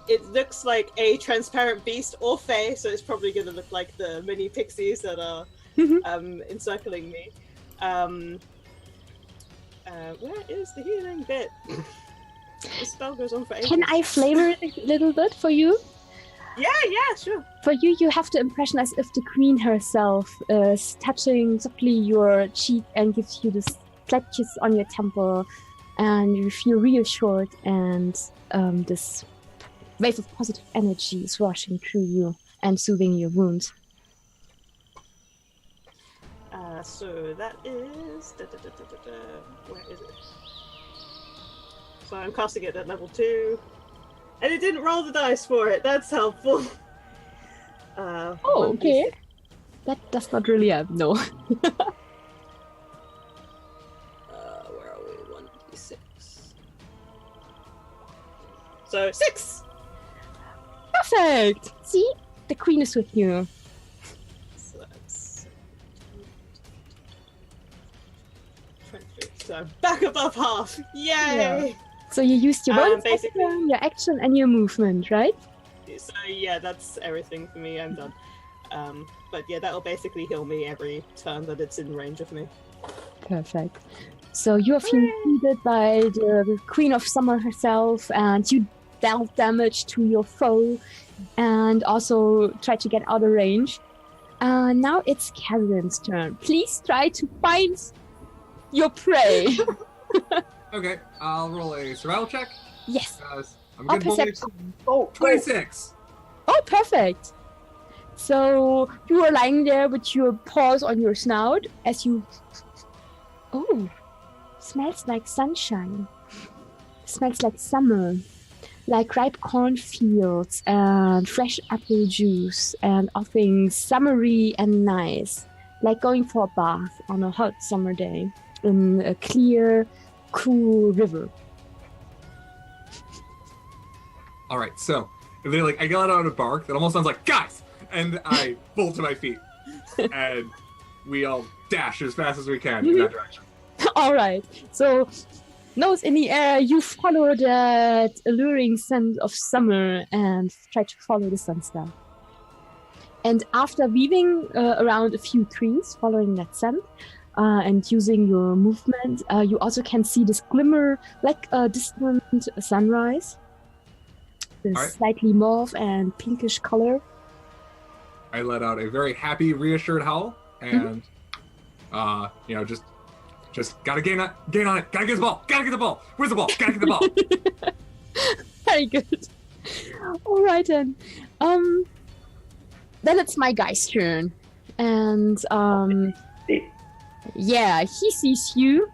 It looks like a transparent beast or fae, so it's probably going to look like the mini pixies that are encircling me. Where is the healing bit? The spell goes on for ages. Can I flavor it a little bit for you? Yeah, sure. For you, you have the impression as if the queen herself is touching softly your cheek and gives you this slight kiss on your temple. and you feel reassured, and this wave of positive energy is rushing through you and soothing your wounds. So that is... Where is it? So I'm casting it at level 2. And it didn't roll the dice for it. That's helpful. Oh, 1d6. okay. That does not really help, no. Where are we? 1d6. So 6! Perfect! See? The queen is with you. So that's 23. So back above half. Yay! Yeah. So you used your bonus basically- action, your action, and your movement, right? So yeah, that's everything for me. I'm done. But yeah, that'll basically heal me every turn that it's in range of me. Perfect. So you are being defeated by the Queen of Summer herself, and you dealt damage to your foe, and also try to get out of range. Now it's Carolyn's turn. Please try to find your prey. Okay, I'll roll a survival check. Yes. Because I'm Or good boy. perception. Oh, 26. Oh, perfect. So you are lying there with your paws on your snout as you... Oh, smells like sunshine. Smells like summer. Like ripe cornfields and fresh apple juice and all things summery and nice. Like going for a bath on a hot summer day in a clear, cool river. All right, so if they I got out of bark that almost sounds like guys, and I pull to my feet, and we all dash as fast as we can in that direction. All right. So, nose in the air, you follow that alluring scent of summer and try to follow the sunstar. And after weaving around a few trees, following that scent, and using your movement, you also can see this glimmer like a distant sunrise. This All right. slightly mauve and pinkish color. I let out a very happy, reassured howl, and just gotta gain on it. Gotta get the ball. Gotta get the ball. Where's the ball? Gotta get the ball. Very good. All right then. Then it's my guy's turn, and yeah, he sees you,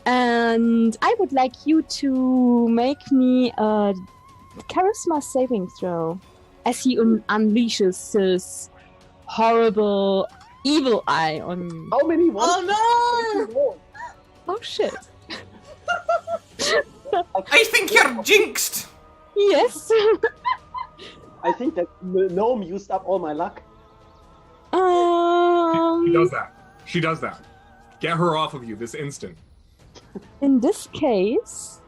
and I would like you to make me a charisma saving throw as he unleashes his horrible evil eye on you. how many ones? Oh no! Oh shit. I think you're jinxed! Yes. I think that gnome used up all my luck. She does that. She does that. Get her off of you this instant. In this case,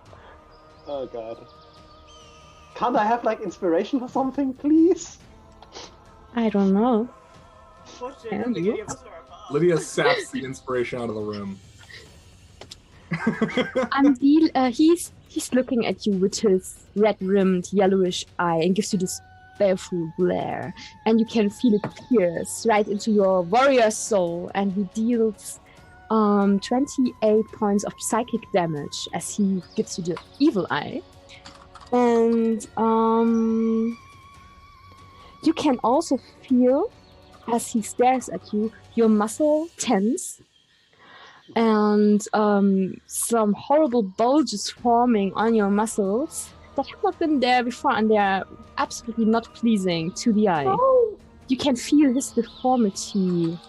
Oh god. Can't I have inspiration or something, please? I don't know. Unfortunately, And the you? three of us are apart. Lydia saps the inspiration out of the room. He's looking at you with his red-rimmed yellowish eye and gives you this baleful glare, and you can feel it pierce right into your warrior soul, and he deals 28 points of psychic damage as he gives you the evil eye. And you can also feel, as he stares at you, your muscle tense, and some horrible bulges forming on your muscles that have not been there before, and they are absolutely not pleasing to the eye. Oh. You can feel his deformity.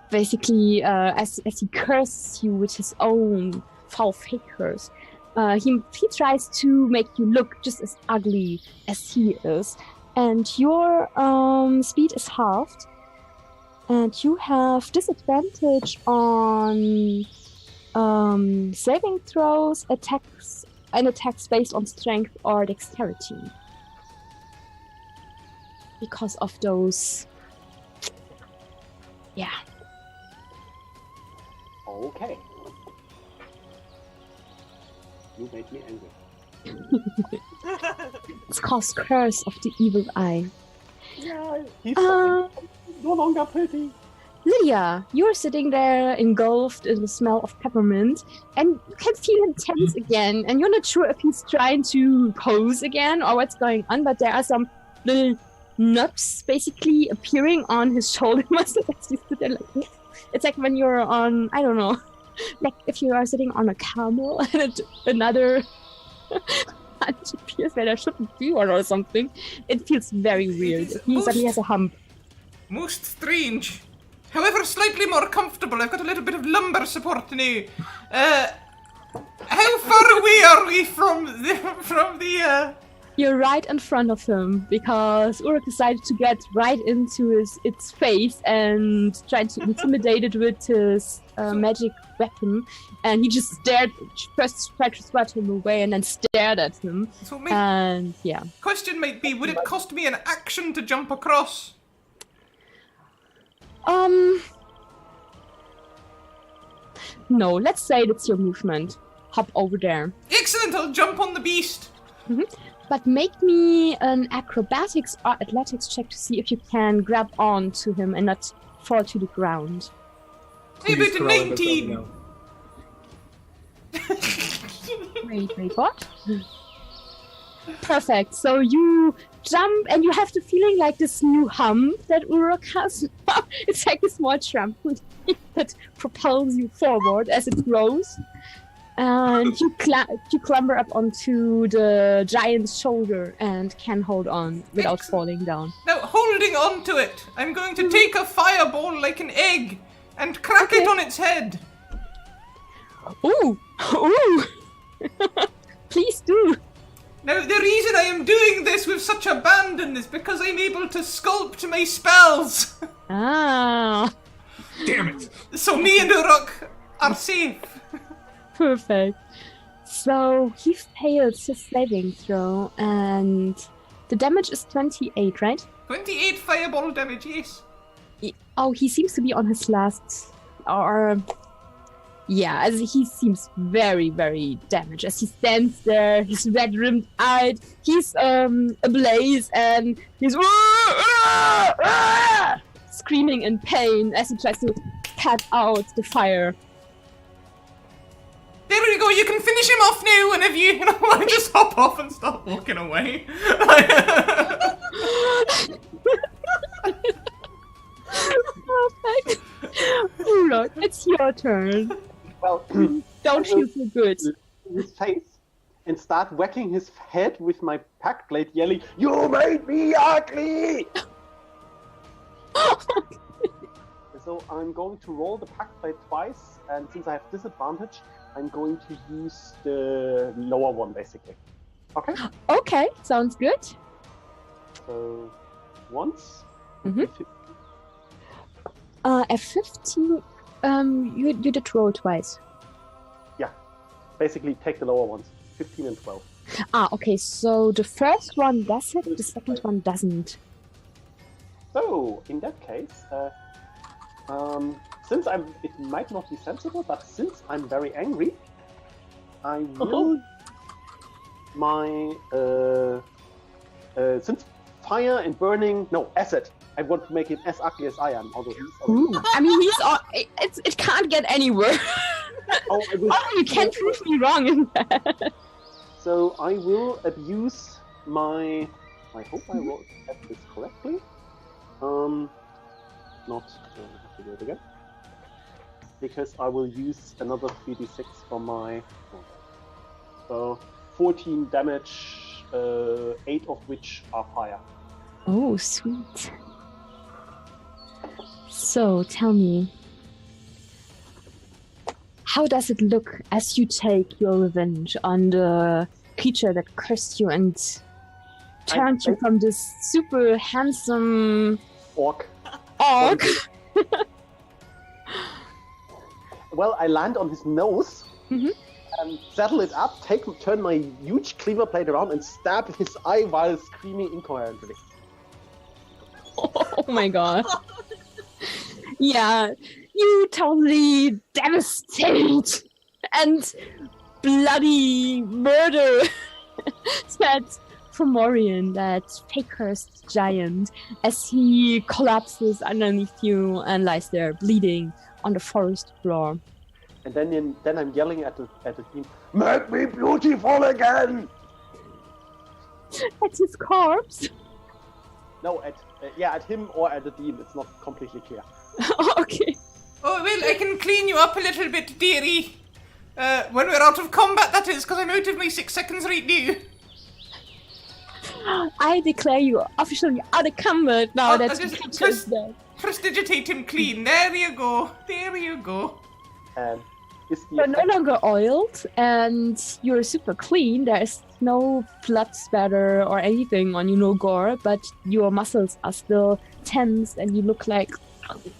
Basically, as he curses you with his own foul fake curse, he tries to make you look just as ugly as he is. And your speed is halved, and you have disadvantage on saving throws, attacks based on strength or dexterity, because of those. Yeah. Okay. You made me angry. It's called Curse of the Evil Eye. Yeah, he's Uh, no longer pretty. Lydia, you're sitting there engulfed in the smell of peppermint, and you can feel him tense again, and you're not sure if he's trying to pose again or what's going on, but there are some little nubs basically appearing on his shoulder muscles as you sit there like this. It's like when you're on, I don't know, like if you are sitting on a camel and another hunch appears where there shouldn't be one or something. It feels very weird. It means that he has a hump. Most strange. However, slightly more comfortable. I've got a little bit of lumbar support now. How far away are we from the? You're right in front of him because Uruk decided to get right into its face and tried to intimidate it with his magic weapon. And he just first tried to swat him away and then stared at him. So and yeah. Question might be, would it cost me an action to jump across? No, let's say that's your movement. Hop over there. Excellent, I'll jump on the beast. Mm-hmm. But make me an acrobatics or athletics check to see if you can grab on to him and not fall to the ground. Maybe to 19. Wait, what? Perfect. So you jump and you have the feeling like this new hump that Uruk has. It's like a small trampoline that propels you forward as it grows. And you clamber up onto the giant's shoulder and can hold on without falling down. Now, holding on to it, I'm going to take a fireball like an egg and crack it on its head. Ooh! Please do. Now, the reason I am doing this with such abandon is because I'm able to sculpt my spells. Ah. Damn it! So me and Uruk are safe. Perfect. So he fails his saving throw, and the damage is 28, right? 28 fireball damage, yes. Oh, he seems to be on his last, yeah, as he seems very, very damaged as he stands there, his red-rimmed eyed, he's ablaze, and he's screaming in pain as he tries to cut out the fire. There we go, you can finish him off now whenever you want to just hop off and start walking away. Perfect. Look, it's your turn. Well, Don't feel so good. his face and start whacking his head with my pack blade, yelling, "You made me ugly!" So I'm going to roll the pack blade twice, and since I have disadvantage, I'm going to use the lower one, basically. Okay? Okay, sounds good. So, once. Mhm. At 15, you did roll twice. Yeah. Basically, take the lower ones. 15 and 12. Ah, okay, so the first one does it, the second one doesn't. So, in that case, since it might not be sensible, but since I'm very angry, I will since fire and burning, no, acid. I want to make him as ugly as I am. Although Ooh. I mean, it can't get anywhere. Oh, You can't prove me wrong in that. So I will abuse my. I hope I wrote this correctly. Not. I have to do it again. Because I will use another 3d6 for my. So 14 damage, 8 of which are fire. Oh, sweet. So, tell me, how does it look as you take your revenge on the creature that cursed you and turned you from this super handsome Orc. orc? Well, I land on his nose, Mhm. and saddle it up, turn my huge cleaver blade around, and stab his eye while screaming incoherently. Oh my god. Yeah, you totally devastate and bloody murder that Fomorian, that fake-cursed giant, as he collapses underneath you and lies there bleeding on the forest floor. And then I'm yelling at the team, make me beautiful again! That's his corpse. No, at him or at the team. It's not completely clear. Okay. Oh, well, I can clean you up a little bit, dearie. When we're out of combat, that is, because I'm out of my 6 seconds right now. I declare you officially out of combat now Oh, that I the just- creature is dead. Prestidigitate him clean. There you go. There you go. Is the You're no effect- longer oiled, and you're super clean. There's no blood spatter or anything on you, no gore, but your muscles are still tense, and you look like kind of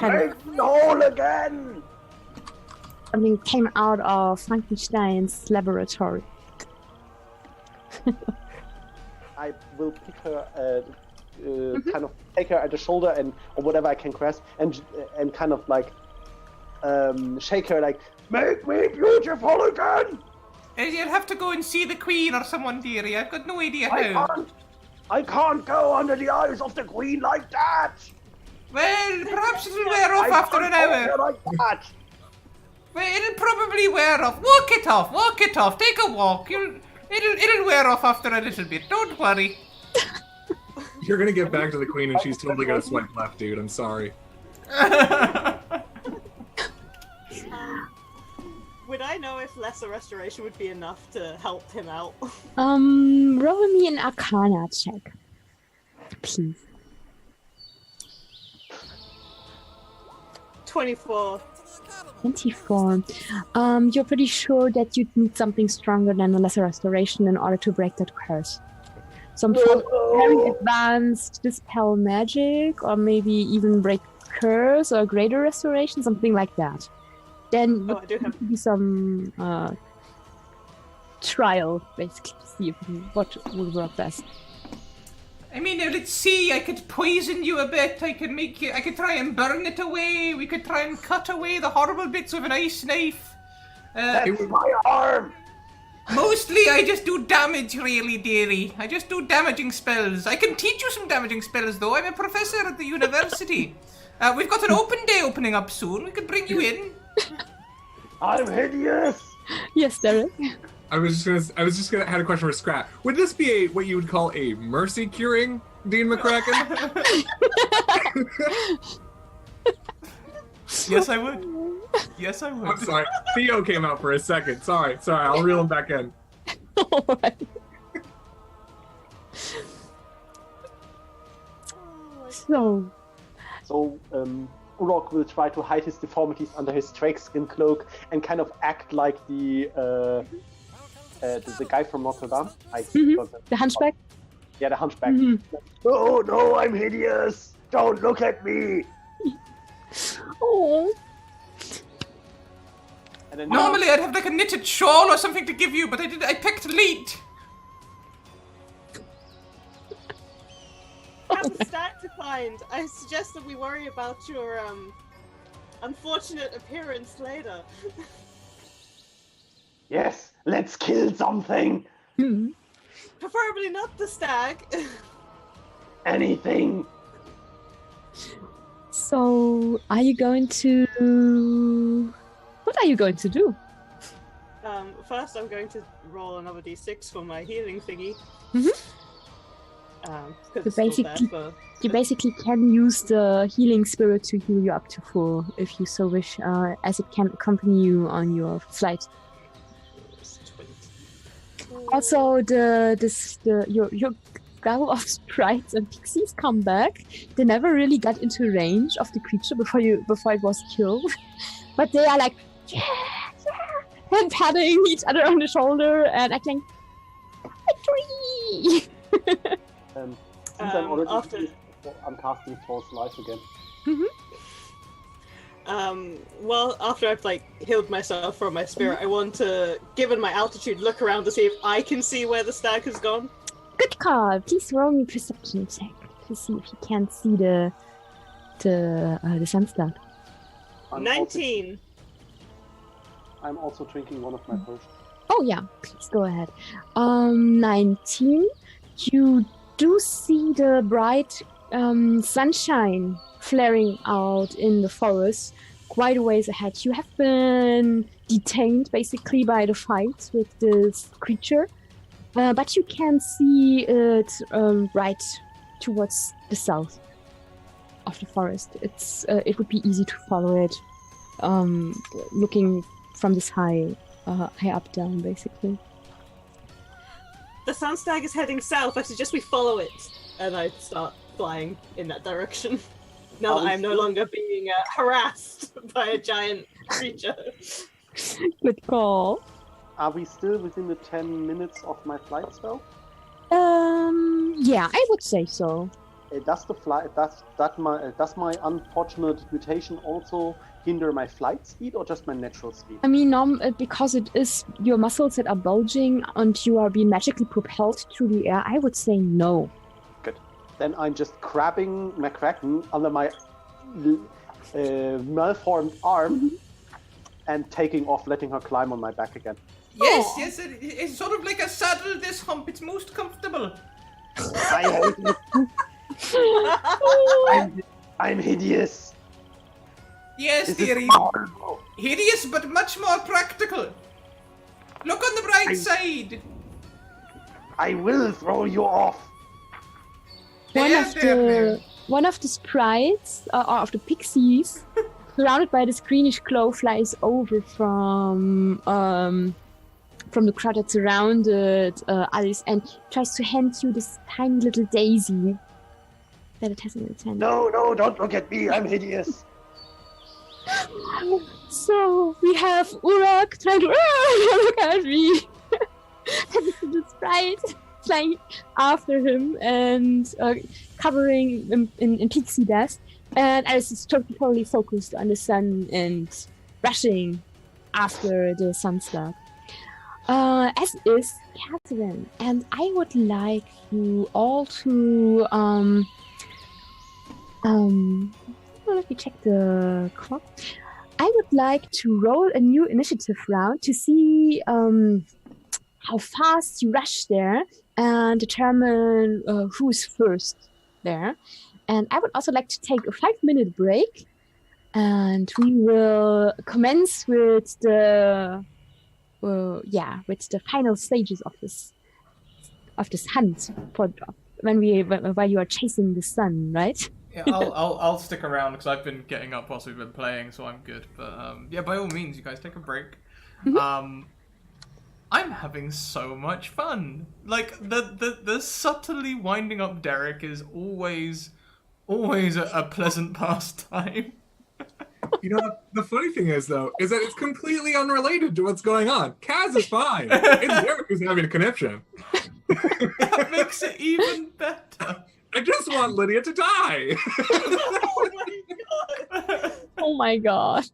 Make me whole again! something came out of Frankenstein's laboratory. I will pick her, kind of take her at the shoulder or whatever I can grasp, and kind of like shake her like, make me beautiful again. You'll have to go and see the Queen or someone, dearie. I've got no idea how. I can't go under the eyes of the Queen like that. Well, perhaps it'll wear off after an can't hour. hold her like that. Well, it'll probably wear off. Walk it off. Walk it off. Take a walk. It'll wear off after a little bit. Don't worry. You're gonna get back to the queen and she's totally gonna swipe left, dude. I'm sorry. Would I know if lesser restoration would be enough to help him out? Roll me an Arcana check, please. 24. 24. You're pretty sure that you'd need something stronger than a lesser restoration in order to break that curse. Some very advanced dispel magic, or maybe even break curse or greater restoration, something like that. Then Oh, I do have. be some trial, basically, to see what will work best. I mean, let's see. I could poison you a bit. I could try and burn it away. We could try and cut away the horrible bits with an ice knife. That's my arm. Mostly, I just do damage, really, dearie. I just do damaging spells. I can teach you some damaging spells, though. I'm a professor at the university. We've got an open day opening up soon. We could bring you in. I'm hideous. Yes, Derek. I was just gonna had a question for Scrap. Would this be what you would call a mercy curing Dean McCracken? Yes, I would. Yes, I I'm would. sorry. Theo came out for a second. Sorry, I'll reel him back in. Alright. So, So Urok will try to hide his deformities under his drake skin cloak and kind of act like the guy from Notre Dame. the hunchback? Yeah, the hunchback. Oh no, I'm hideous. Don't look at me. Oh. And then Normally, I'd have like a knitted shawl or something to give you, but I picked late. Have a stack to find. I suggest that we worry about your unfortunate appearance later. Yes, let's kill something. Preferably not the stag. Anything. So, are you going to... What are you going to do? First, I'm going to roll another d6 for my healing thingy. Mhm. 'Cause You it's still basically- there for- You basically can use the healing spirit to heal you up to full, if you so wish, as it can accompany you on your flight. Also, your group of sprites and pixies come back. They never really got into range of the creature before it was killed, but they are like, yeah, and patting each other on the shoulder and acting, victory! since I'm already after- I'm casting False Life again. Well, after I've healed myself from my spirit, I want to, given my altitude, look around to see if I can see where the stag has gone. Good call. Please roll me a perception check to see if you can see the sunspot. I'm 19. I'm also drinking one of my potions. Oh yeah, please go ahead. 19. You do see the bright sunshine flaring out in the forest quite a ways ahead. You have been detained basically by the fight with this creature, but you can see it right towards the south of the forest. It would be easy to follow it, looking from this high up down, basically. The Sunstag is heading south. I suggest we follow it, and I start flying in that direction. Now that I'm no longer being harassed by a giant creature. Good call. Are we still within the 10 minutes of my flight spell? Yeah, I would say so. Does my unfortunate mutation also hinder my flight speed or just my natural speed? I mean, because it is your muscles that are bulging and you are being magically propelled through the air, I would say no. Good. Then I'm just grabbing McCracken under my malformed arm and taking off, letting her climb on my back again. Yes, yes, it's sort of like a saddle, this hump. It's most comfortable. I'm hideous. Yes, This is dearie. horrible. Hideous, but much more practical. Look on the bright side. I will throw you off. One of the sprites, or of the pixies, surrounded by this greenish glow, flies over from the crowd that surrounded Alice and tries to hand you this tiny little daisy that it has in its hand. No, don't look at me. I'm hideous. So we have Uruk trying to look at me. And the sprite flying after him and covering in pixie dust. And Alice is totally focused on the sun and rushing after the Sunstag. As is Catherine. And I would like you all to let me check the clock. I would like to roll a new initiative round to see how fast you rush there and determine who's first there. And I would also like to take a 5-minute break, and we will commence with the final stages of this hunt for while you are chasing the sun, right? Yeah, I'll stick around because I've been getting up whilst we've been playing, so I'm good. But yeah, by all means, you guys take a break. I'm having so much fun. Like the subtly winding up Derek is always a pleasant pastime. You know, the funny thing is, though, is that it's completely unrelated to what's going on. Kaz is fine. It's Derek who's having a conniption. That makes it even better. I just want Lydia to die. Oh my god.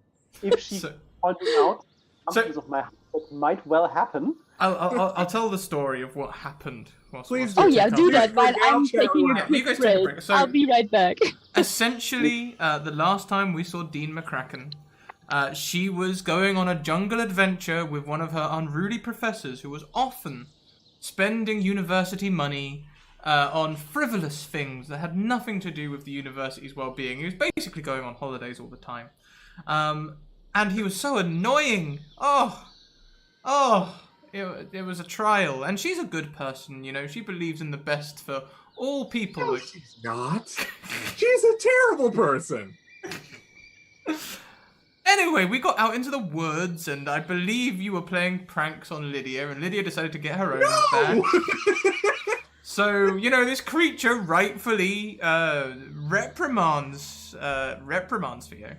If she pointed out something of my heart that might well happen. I'll tell the story of what happened. Please do that while I'm I'll taking a you quick guys take a break. So, I'll be right back. Essentially, the last time we saw Dean McCracken, she was going on a jungle adventure with one of her unruly professors who was often spending university money on frivolous things that had nothing to do with the university's well-being. He was basically going on holidays all the time. And he was so annoying. It was a trial. And she's a good person, you know. She believes in the best for all people. No, she's not. She's a terrible person. Anyway, we got out into the woods, and I believe you were playing pranks on Lydia, and Lydia decided to get her own back. So, you know, this creature rightfully reprimands Theo.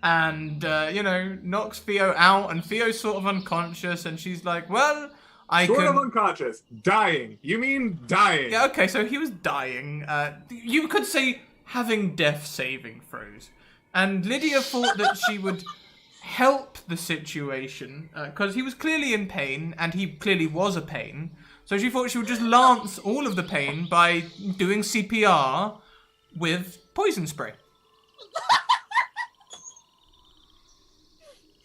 And, you know, knocks Theo out, and Theo's sort of unconscious, and she's like, well, Sort of unconscious. Dying. You mean dying. Yeah, okay, so he was dying. You could say having death saving throws. And Lydia thought that she would help the situation, because he was clearly in pain, and he clearly was a pain. So she thought she would just lance all of the pain by doing CPR with poison spray.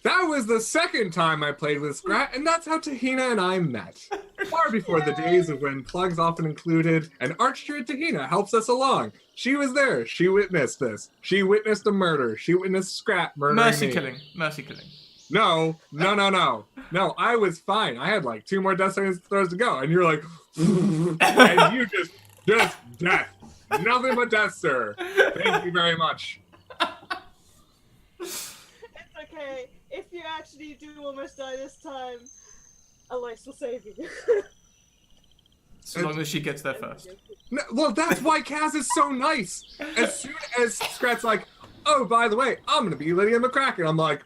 That was the second time I played with Scrat, and that's how Tahina and I met. Far before the days of when plugs often included, and Archdruid Tahina helps us along. She was there. She witnessed this. She witnessed a murder. She witnessed Scrat murdering Mercy me. killing. Mercy killing. No, I was fine. I had like 2 more death saving throws to go, and you're like, and you just death. Nothing but death, sir. Thank you very much. It's okay. If you actually do almost die this time, Alois will save you. So long as she gets there first. No, well, that's why Kaz is so nice. As soon as Scrat's like, oh, by the way, I'm gonna be Lydia McCracken. I'm like,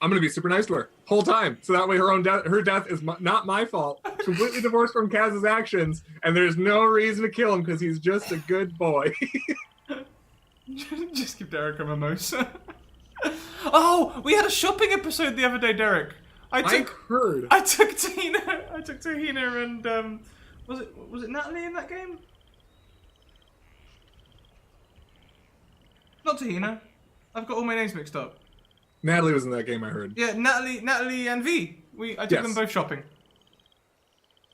I'm gonna be super nice to her whole time, so that way her death is not my fault. Completely divorced from Kaz's actions, and there's no reason to kill him because he's just a good boy. Just give Derek a mimosa. Oh, we had a shopping episode the other day, Derek. I heard. I took Tahina and was it Natalie in that game? Not Tahina. I've got all my names mixed up. Natalie was in that game, I heard. Yeah, Natalie and V. I took them both shopping.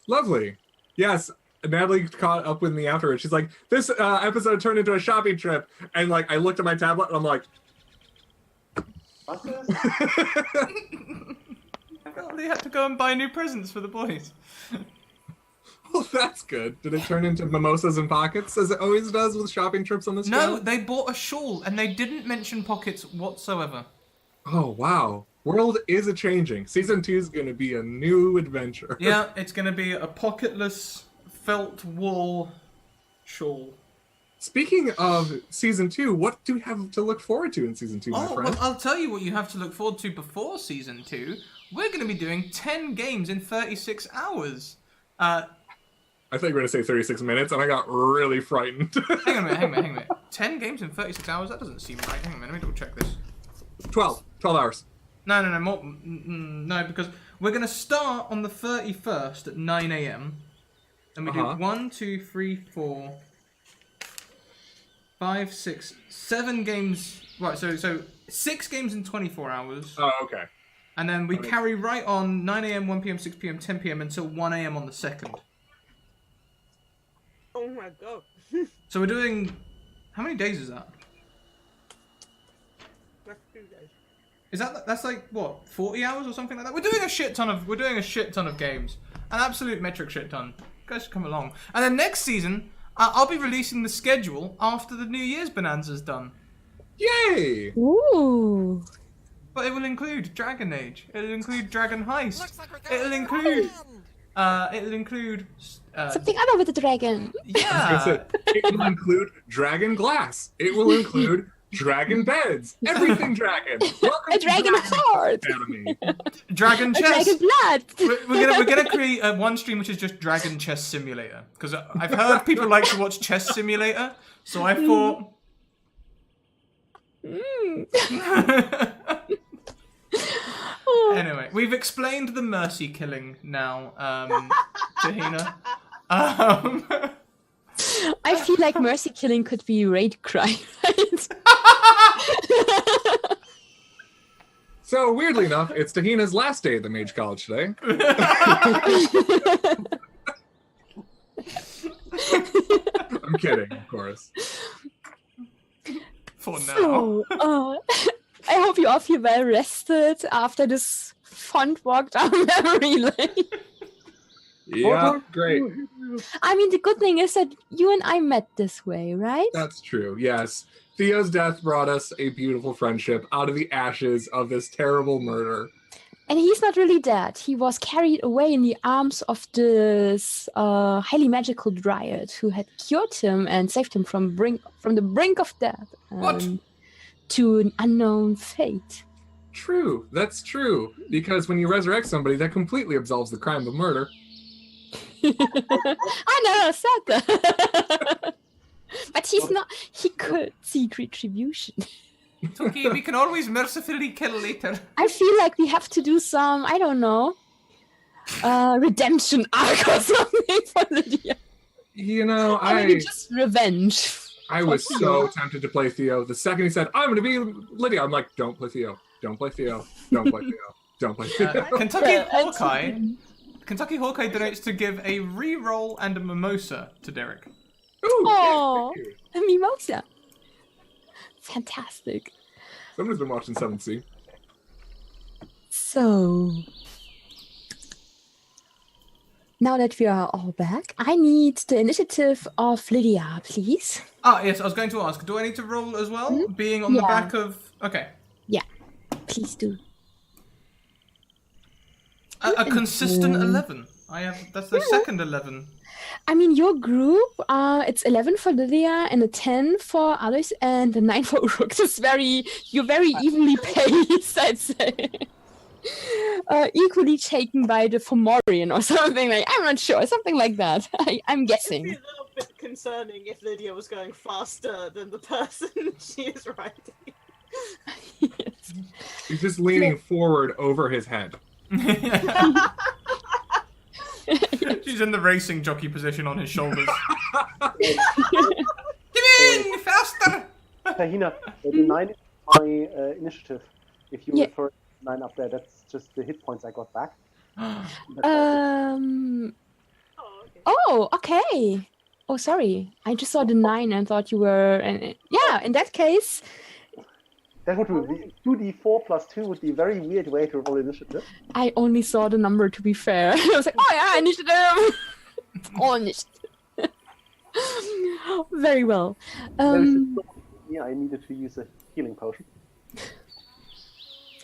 Lovely. Yes, Natalie caught up with me afterwards. She's like, this episode turned into a shopping trip. And like, I looked at my tablet and I'm like, What's this? They had to go and buy new presents for the boys. well, that's good. Did it turn into mimosas and pockets as it always does with shopping trips on this No, channel? they bought a shawl and they didn't mention pockets whatsoever. Oh, wow. World is a-changing. Season 2 is going to be a new adventure. Yeah, it's going to be a pocketless felt wool shawl. Speaking of Season 2, what do we have to look forward to in Season 2, my friend? Well, I'll tell you what you have to look forward to before Season 2. We're going to be doing 10 games in 36 hours. I thought you were going to say 36 minutes, and I got really frightened. Hang on a minute. 10 games in 36 hours? That doesn't seem right. Hang on a minute, let me double check this. 12 hours. No, more. No, because we're going to start on the 31st at 9 a.m. And we do 1, 2, 3, 4, 5, 6, 7 games. Right, so 6 games in 24 hours. Oh, okay. And then we carry right on 9 a.m., 1 p.m., 6 p.m., 10 p.m. until 1 a.m. on the 2nd. Oh my god. So we're doing... How many days is that? That's 2 days. That's like what, 40 hours or something like that? We're doing a shit ton of games. An absolute metric shit ton. You guys should come along. And then next season, I'll be releasing the schedule after the New Year's Bonanza's done. Yay! Ooh. But it will include Dragon Age. It'll include Dragon Heist. It'll include Something other with the dragon. yeah. It will include Dragon Glass. It will include Dragon Beds. Everything Dragon. Welcome A to dragon heart. Academy. Dragon A Chess. dragon blood. We're gonna create one stream which is just Dragon Chess Simulator, because I've heard people like to watch Chess Simulator, so I thought. Anyway, we've explained the mercy killing now, Tahina. I feel like mercy killing could be raid crime, right? So, weirdly enough, it's Tahina's last day at the Mage College today. I'm kidding, of course. For now. So, I hope you all feel well rested after this fun walk down memory lane. Yeah, great. I mean, the good thing is that you and I met this way, right? That's true, yes. Theo's death brought us a beautiful friendship out of the ashes of this terrible murder. And he's not really dead. He was carried away in the arms of this highly magical dryad who had cured him and saved him from the brink of death. What? To an unknown fate. True, that's true. Because when you resurrect somebody, that completely absolves the crime of murder. I never said that. But he's not. He could seek retribution. It's okay, we can always mercifully kill later. I feel like we have to do some, I don't know, redemption arc or something for Lydia. You know, Or maybe just revenge. I was so tempted to play Theo. The second he said, I'm going to be Lydia, I'm like, don't play Theo. Don't play Theo. Don't play Theo. Don't play Theo. Kentucky Hawkeye. Kentucky Hawkeye donates to give a re-roll and a mimosa to Derek. Ooh, Oh, thank you. a mimosa. Fantastic. Somebody's been watching 7C. So, now that we are all back, I need the initiative of Lydia, please. Ah, yes, I was going to ask, do I need to roll as well? Being on the Yeah. back of... Okay. Yeah, please do. A consistent 11. That's the second 11. I mean, your group, it's 11 for Lydia and a 10 for Alois and a 9 for Uruk. You're very evenly paced, I'd say. Equally taken by the Fomorian or something like, I'm not sure, something like that. I'm It'd guessing. be a little bit concerning if Lydia was going faster than the person she is riding. Yes. He's just leaning forward over his head. She's in the racing jockey position on his shoulders. Come in, faster! Tahina, the 9 is my initiative. If you Yeah. refer to 9 up there, that's just the hit points I got back. Oh, okay. Oh, okay. Oh, sorry. I just saw the 9 and thought you were... yeah, in that case... That would be 2d4 plus 2 would be a very weird way to roll initiative. I only saw the number, to be fair. I was like, oh yeah, initiative! All initiative. Very well. Yeah, I needed to use a healing potion.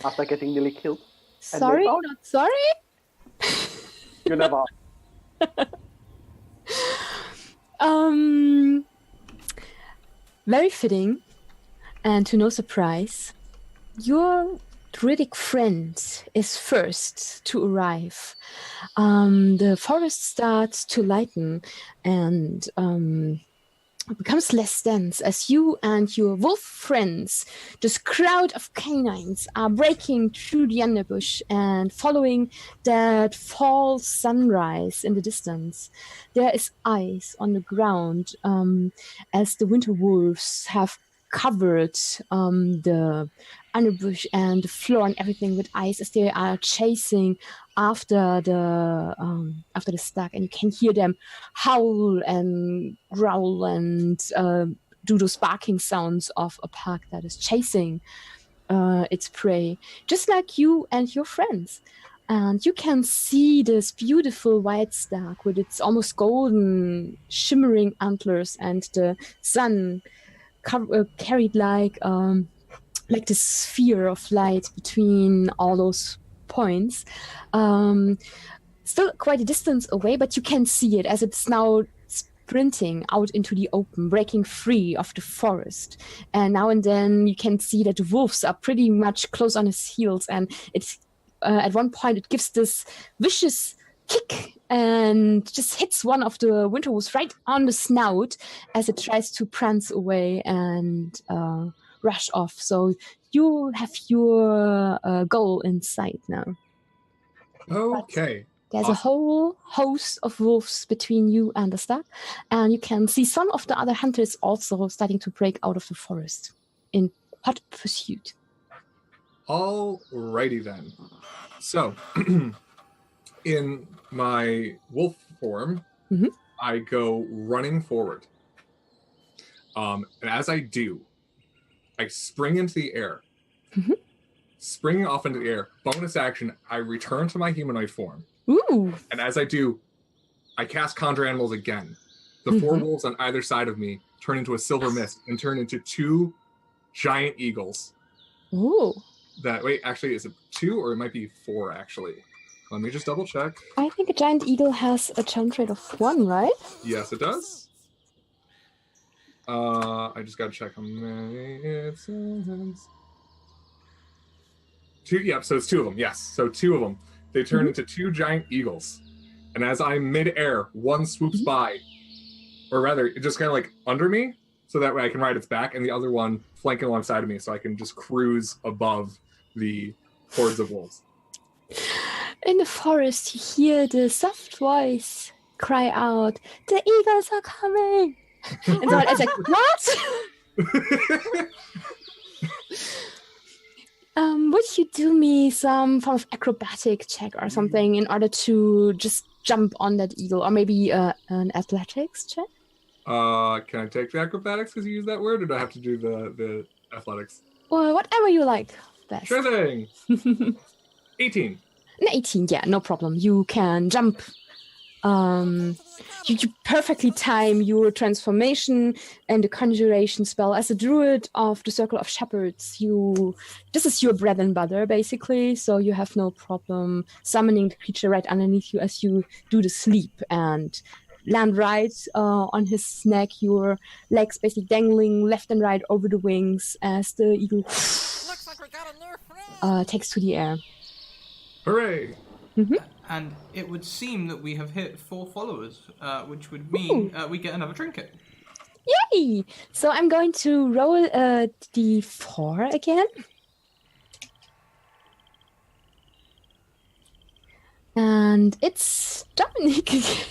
After getting nearly killed. And sorry, they found- not sorry? You never Very fitting, and to no surprise, your druidic friend is first to arrive. The forest starts to lighten and becomes less dense as you and your wolf friends, this crowd of canines, are breaking through the underbush and following that fall sunrise in the distance. There is ice on the ground as the winter wolves have covered the underbush and the floor and everything with ice as they are chasing after the stag, and you can hear them howl and growl and do those barking sounds of a pack that is chasing its prey, just like you and your friends. And you can see this beautiful white stag with its almost golden shimmering antlers and the sun carried like this sphere of light between all those points. Still quite a distance away, but you can see it as it's now sprinting out into the open, breaking free of the forest. And now and then you can see that the wolves are pretty much close on his heels, and it's at one point it gives this vicious kick and just hits one of the winter wolves right on the snout as it tries to prance away and rush off. So you have your goal in sight now. Okay. There's a whole host of wolves between you and the stag, and you can see some of the other hunters also starting to break out of the forest in hot pursuit. Alrighty then. So, in my wolf form, Mhm. I go running forward. And as I do, I spring into the air. Mhm. Springing off into the air, bonus action, I return to my humanoid form. Ooh! And as I do, I cast Conjure Animals again. The four Mhm. wolves on either side of me turn into a silver mist and turn into 2 giant eagles. Ooh! Wait, actually, is it 2 or it might be 4, actually? Let me just double check. I think a giant eagle has a charm trait of 1, right? Yes, it does. I just gotta check how many it says. 2, yep, so it's 2 of them, yes. So 2 of them. They turn into 2 giant eagles. And as I'm mid-air, one swoops by, or rather, it just kind of like under me, so that way I can ride its back, and the other one flanking alongside of me, so I can just cruise above the hordes of wolves. In the forest, you hear the soft voice cry out, "The eagles are coming!" And so it's like, what? would you do me some form of acrobatic check or something in order to just jump on that eagle, or maybe an athletics check? Can I take the acrobatics because you use that word, or do I have to do the athletics? Or whatever you like best. Sure thing. 18. An 18, yeah, no problem. You can jump. You perfectly time your transformation and the conjuration spell. As a druid of the Circle of Shepherds, this is your bread and butter, basically, so you have no problem summoning the creature right underneath you as you do the sleep and land right on his neck, your legs basically dangling left and right over the wings as the eagle Looks like we got a new friend. takes to the air. Hooray! And it would seem that we have hit 4 followers, which would mean we get another trinket. Yay! So I'm going to roll a d4 again. And it's Dominic again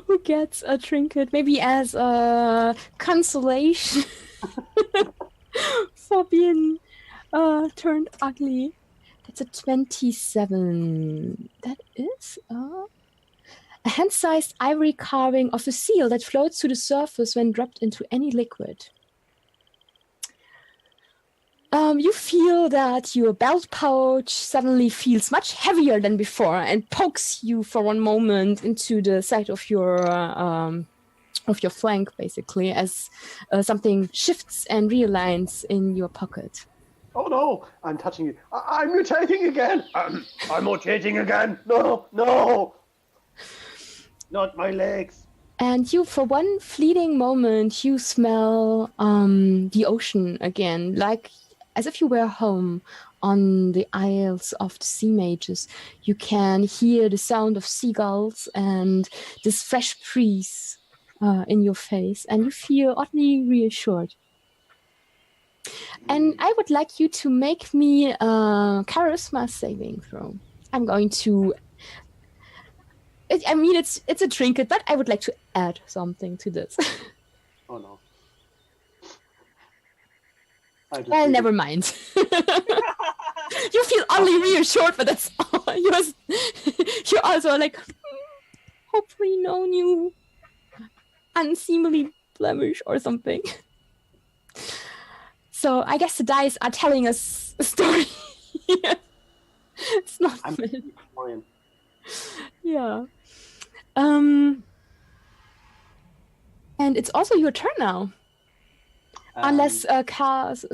who gets a trinket, maybe as a consolation for being turned ugly. That's a 27. That is a hand-sized ivory carving of a seal that floats to the surface when dropped into any liquid. You feel that your belt pouch suddenly feels much heavier than before and pokes you for one moment into the side of your flank, basically, as something shifts and realigns in your pocket. Oh no, I'm touching you. I'm mutating again. I'm mutating again. No. Not my legs. And you, for one fleeting moment, you smell the ocean again, like as if you were home on the Isles of the Sea Mages. You can hear the sound of seagulls and this fresh breeze in your face, and you feel oddly reassured. And I would like you to make me a charisma saving throw. I'm going to... it's a trinket, but I would like to add something to this. Oh no. Well, never mind. You feel oddly reassured, but that's all. You're also like, hopefully no new unseemly blemish or something. So I guess the dice are telling us a story. It's not fine. Yeah. And it's also your turn now. Unless Kaz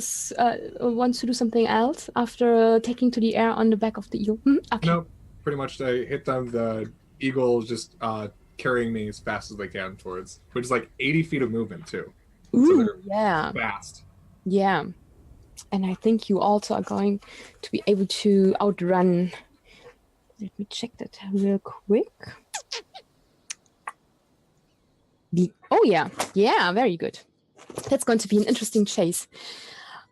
wants to do something else after taking to the air on the back of the eagle. Okay. No, pretty much I hit them. The eagle is just carrying me as fast as they can towards, which is like 80 feet of movement too. Ooh, so yeah. Fast. Yeah. And I think you also are going to be able to outrun. Let me check that real quick. Oh, yeah. Yeah, very good. That's going to be an interesting chase.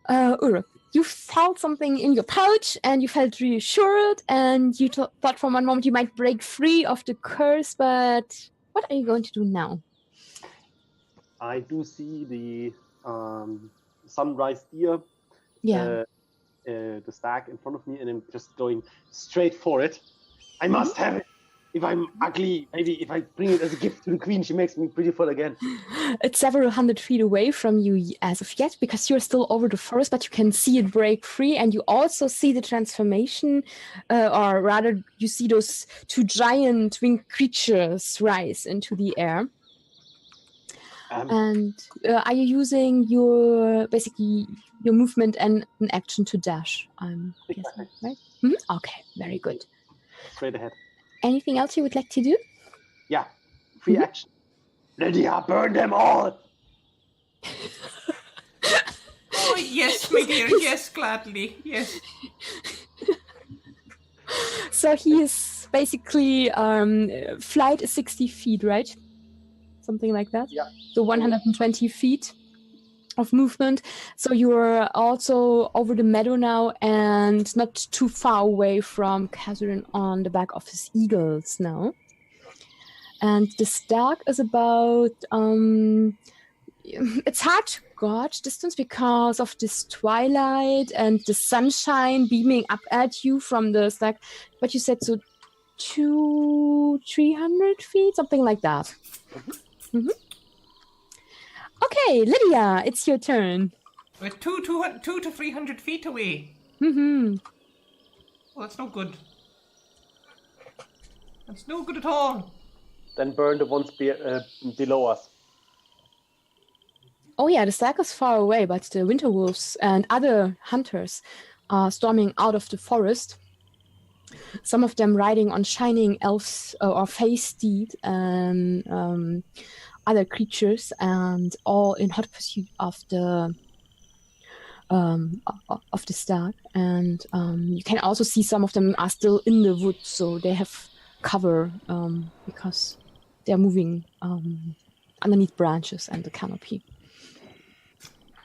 Ure, you felt something in your pouch and you felt reassured and you thought for one moment you might break free of the curse, but what are you going to do now? I do see the sunrise deer, Yeah. the stag in front of me, and I'm just going straight for it. I must have it. If I'm ugly, maybe if I bring it as a gift to the queen, she makes me beautiful again. It's several hundred feet away from you as of yet, because you're still over the forest, but you can see it break free, and you also see the transformation, or rather, you see those 2 giant winged creatures rise into the air. And are you using your movement and an action to dash? I'm guessing, right? Mm-hmm. Okay, very good. Straight ahead. Anything else you would like to do? Yeah, free action. Lydia, burn them all! Oh, yes, my dear, yes, gladly, yes. So he is basically, flight is 60 feet, right? Something like that? Yeah. So 120 feet of movement. So you're also over the meadow now and not too far away from Catherine on the back of his eagles now. And the stag is about... it's hard to gorge distance because of this twilight and the sunshine beaming up at you from the stack. But you said so 300 feet, something like that. Mm-hmm. Okay, Lydia, it's your turn. We're 2 to 300 feet away. Mm-hmm. Well, that's no good. That's no good at all. Then burn the ones below us. Oh yeah, the stag is far away, but the winter wolves and other hunters are storming out of the forest. Some of them riding on shining elves or face steed and other creatures, and all in hot pursuit of the stag. And you can also see some of them are still in the woods, so they have cover because they're moving underneath branches and the canopy.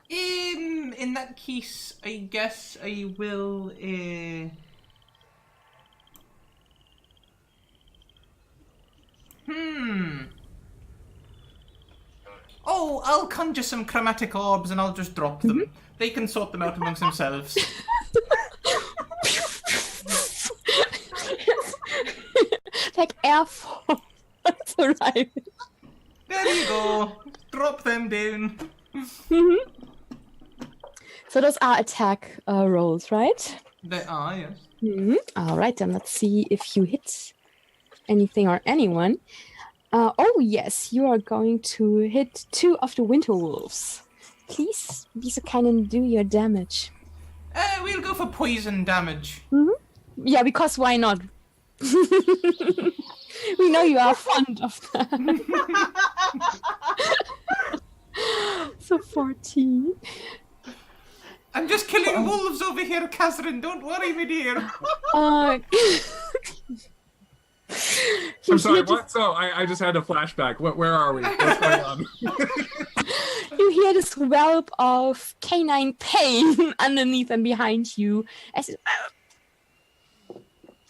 In that case, I guess I will. Oh, I'll conjure some chromatic orbs and I'll just drop them. Mm-hmm. They can sort them out amongst themselves. Like Air Force arriving. There you go. Drop them down. Mm-hmm. So those are attack rolls, right? They are, yes. Mm-hmm. All right, then let's see if you hit anything or anyone. Oh yes, you are going to hit 2 of the winter wolves. Please be so kind and do your damage. We'll go for poison damage. Mm-hmm. Yeah, because why not? We know you are fond of that. So 14. I'm just killing wolves over here, Catherine. Don't worry, my dear. I'm sorry, what? So, I just had a flashback. Where are we? What's going on? You hear this whelp of canine pain underneath and behind you as it...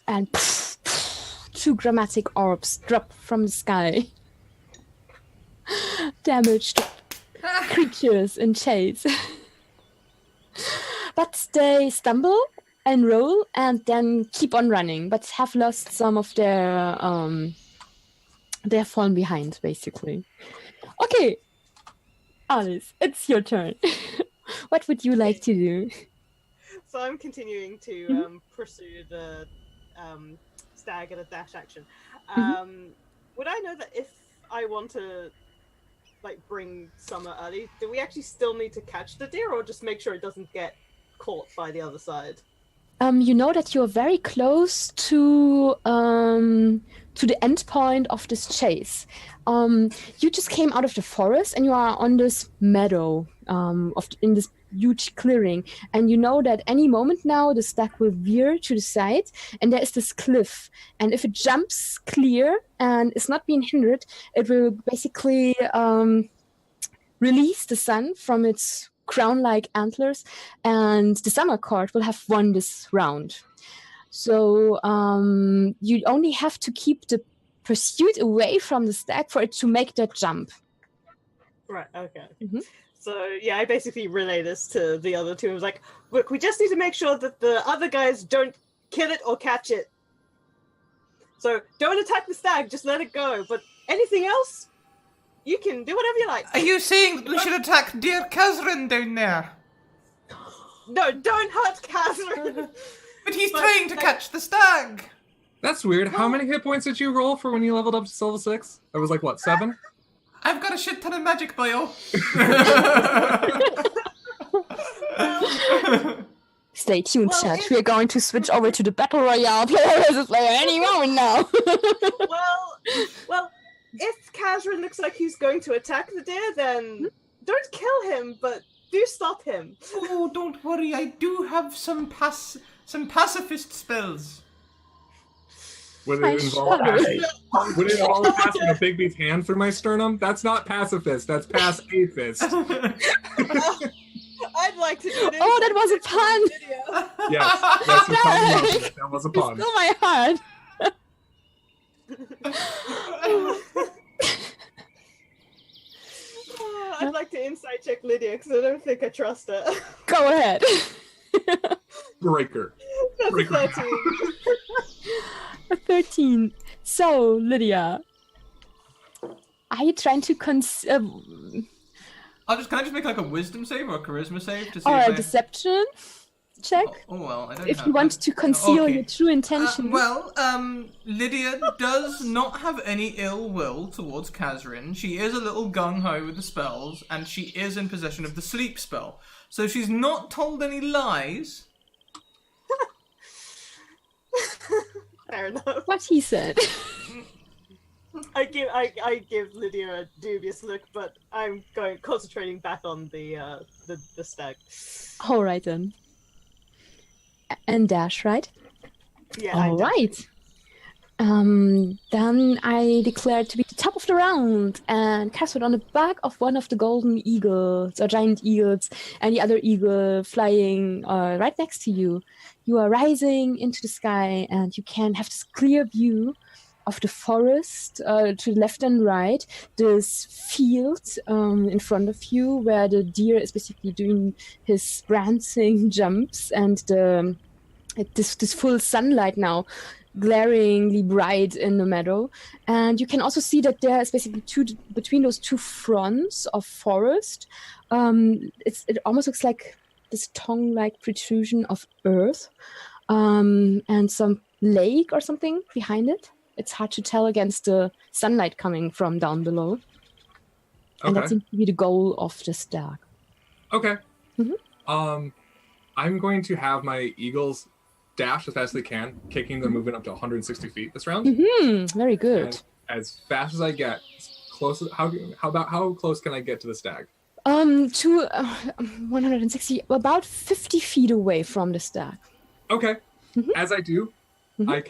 And 2 chromatic orbs drop from the sky. Damaged creatures in chase. But they stumble and roll and then keep on running, but have lost some of their fallen behind, basically. Okay, Alice, it's your turn. What would you like to do? So I'm continuing to pursue the stag at a dash action. Would I know that if I want to bring Summer early, do we actually still need to catch the deer, or just make sure it doesn't get caught by the other side? You know that you're very close to the end point of this chase. You just came out of the forest and you are on this meadow in this huge clearing, and you know that any moment now the stag will veer to the side and there is this cliff, and if it jumps clear and is not being hindered, it will basically release the sun from its crown-like antlers, and the summer court will have won this round. So you only have to keep the pursuit away from the stag for it to make that jump. Right, okay. Mm-hmm. So, yeah, I basically relay this to the other two. I was like, look, we just need to make sure that the other guys don't kill it or catch it. So, don't attack the stag, just let it go. But anything else, you can do whatever you like. Are you saying that we should attack dear Catherine down there? No, don't hurt Catherine. But he's trying to catch the stag. That's weird. How many hit points did you roll for when you leveled up to level 6? That was 7? I've got a shit ton of magic bio. Stay tuned, chat. We are going to switch over to the Battle Royale player versus player any moment now. well, if Catherine looks like he's going to attack the deer, then don't kill him, but do stop him. Oh, don't worry. I do have some pacifist spells. Would it involve passing a big beef hand through my sternum? That's not pacifist. That's pacifist. I'd like to do this. Oh, that was a pun. Yes, that was a pun. Still my heart. I'd like to insight check Lydia because I don't think I trust her. Go ahead. Breaker. That's a 13. A 13. So, Lydia, are you trying to Can I just make like a wisdom save or a charisma save to see or if a deception check? Oh well, I don't If have you want that. to conceal Okay. your true intention. Lydia does not have any ill will towards Kazrin. She is a little gung-ho with the spells, and she is in possession of the sleep spell. So she's not told any lies. Fair enough. What he said. I give Lydia a dubious look, but I'm concentrating back on the stag. All right then. And dash, right? Yeah. All right. Then I declare it to be the top of the round and cast it on the back of one of the golden eagles or giant eagles and the other eagle flying right next to you. You are rising into the sky and you can have this clear view of the forest to the left and right, this field in front of you where the deer is basically doing his prancing jumps and this full sunlight now glaringly bright in the meadow. And you can also see that there is basically between those two fronts of forest, it almost looks like this tongue-like protrusion of earth and some lake or something behind it. It's hard to tell against the sunlight coming from down below. And that Okay. seems to be the goal of the stag. Okay. Mhm. I'm going to have my eagles dash as fast as they can, kicking them, moving up to 160 feet this round. Very good. And as fast as I get, how close can I get to the stag? To 160, about 50 feet away from the stag. Okay. Mhm. As I do, Mhm. I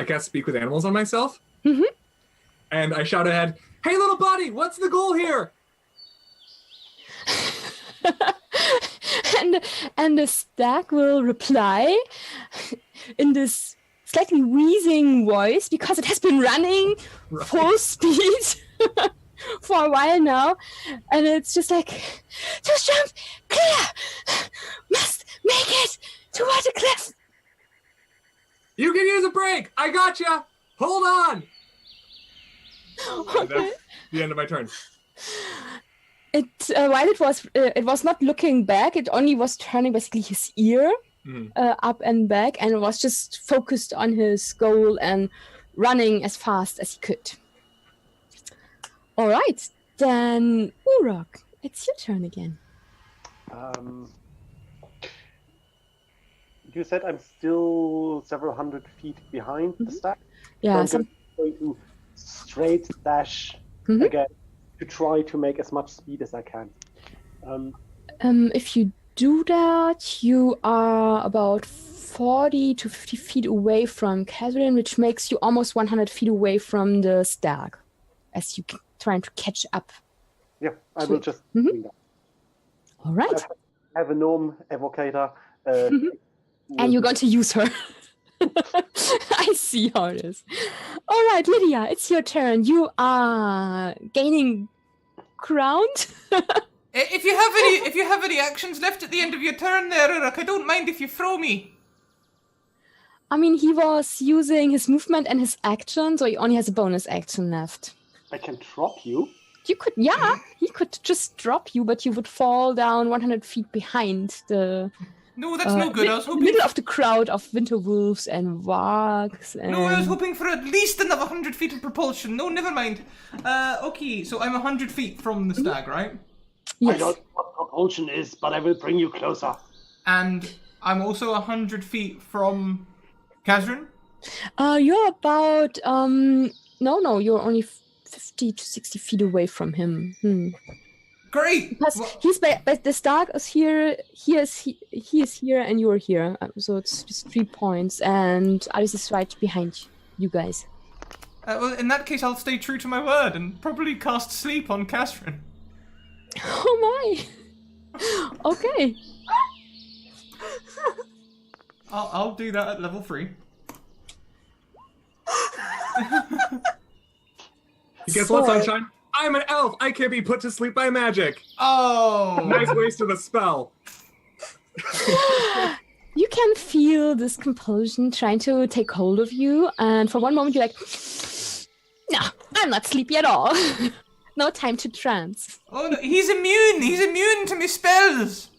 cast Speak with Animals on myself. Mhm. And I shout ahead, "Hey, little buddy, what's the goal here?" and the stag will reply in this slightly wheezing voice because it has been running Right. full speed for a while now, and it's just like, just jump clear, must make it toward the cliff. You can use a break. I gotcha. Hold on. And Okay. that's the end of my turn. While it was not looking back, it only was turning basically his ear Mhm. up and back, and it was just focused on his goal and running as fast as he could. All right, then Urok, it's your turn again. You said I'm still several hundred feet behind the stack. Yeah, So I'm going to straight dash Mhm. again to try to make as much speed as I can. if you do that, you are about 40 to 50 feet away from Catherine, which makes you almost 100 feet away from the stag, as you trying to catch up. Yeah, I will Sweet. just Mhm. do that. All right, I have a gnome evocator. and you're going to use her. I see how it is. All right, Lydia, it's your turn. You are gaining ground. If you have any actions left at the end of your turn there, Uruk, I don't mind if you throw me. I mean, he was using his movement and his action, so he only has a bonus action left. I can drop you. You could, yeah, he could just drop you, but you would fall down 100 feet behind the No, that's no good. I was hoping. middle of the crowd of winter wolves and wargs. And... No, I was hoping for at least another 100 feet of propulsion. No, never mind. Okay, so I'm 100 feet from the stag, right? Yes. I don't know what propulsion is, but I will bring you closer. And I'm also 100 feet from Kazrin. You're about no, you're only 50 to 60 feet away from him. Great. Because Well, he's but the stag is here. He is here, and you are here. So it's just 3 points, and Alice is right behind you guys. well, in that case, I'll stay true to my word and probably cast sleep on Kazrin. Oh my! Okay. I'll do that at level 3. Guess what, So- Sunshine? I'm an elf. I can't be put to sleep by magic. Oh. Nice waste of a spell. You can feel this compulsion trying to take hold of you, and for one moment you're like, no, I'm not sleepy at all. No time to trance. Oh, no, he's immune. He's immune to my spells.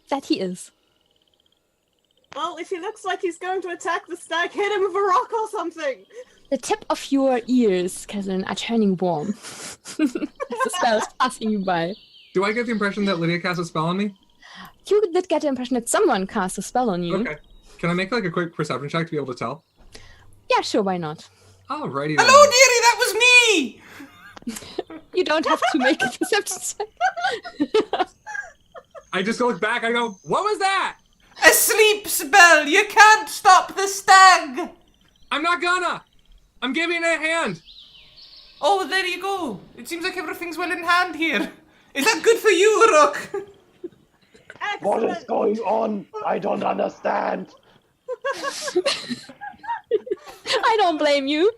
That he is. Well, if he looks like he's going to attack the stag, hit him with a rock or something. The tip of your ears, Catherine, are turning warm. As the spell is passing you by. Do I get the impression that Lydia cast a spell on me? You did get the impression that someone cast a spell on you. Okay. Can I make like a quick perception check to be able to tell? Yeah, sure, why not? Alrighty then. Hello, dearie. That was me. You don't have to make a perception check. I just look back. I go, what was that? A sleep spell. You can't stop the stag. I'm not gonna. I'm giving it a hand. Oh, there you go. It seems like everything's well in hand here. Is that good for you, Rook? What is going on? I don't understand. I don't blame you.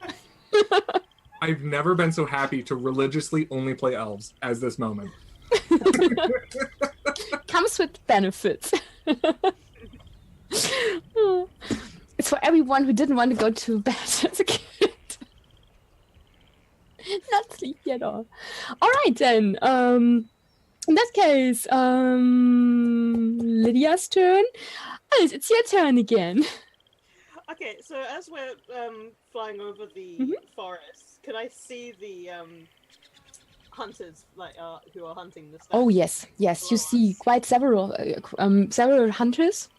I've never been so happy to religiously only play elves as this moment. Comes with benefits. It's for everyone who didn't want to go to bed as a kid. Not sleepy at all. All right then. In that case, Lydia's turn. Alice, it's your turn again. Okay, so as we're flying over the forest, can I see the hunters who are hunting the stag? Oh yes. You see quite several hunters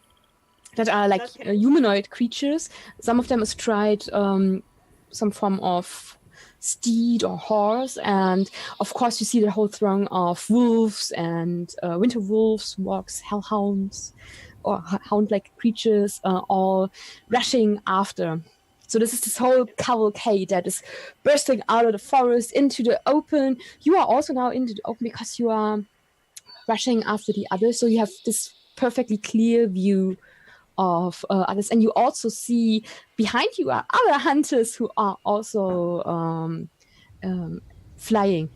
that are like humanoid creatures. Some of them astride some form of steed or horse, and of course you see the whole throng of wolves and winter wolves, wargs, hellhounds, or hound-like creatures, all rushing after. So this is this whole cavalcade that is bursting out of the forest into the open. You are also now into the open because you are rushing after the others, so you have this perfectly clear view of others, and you also see behind you are other hunters who are also flying,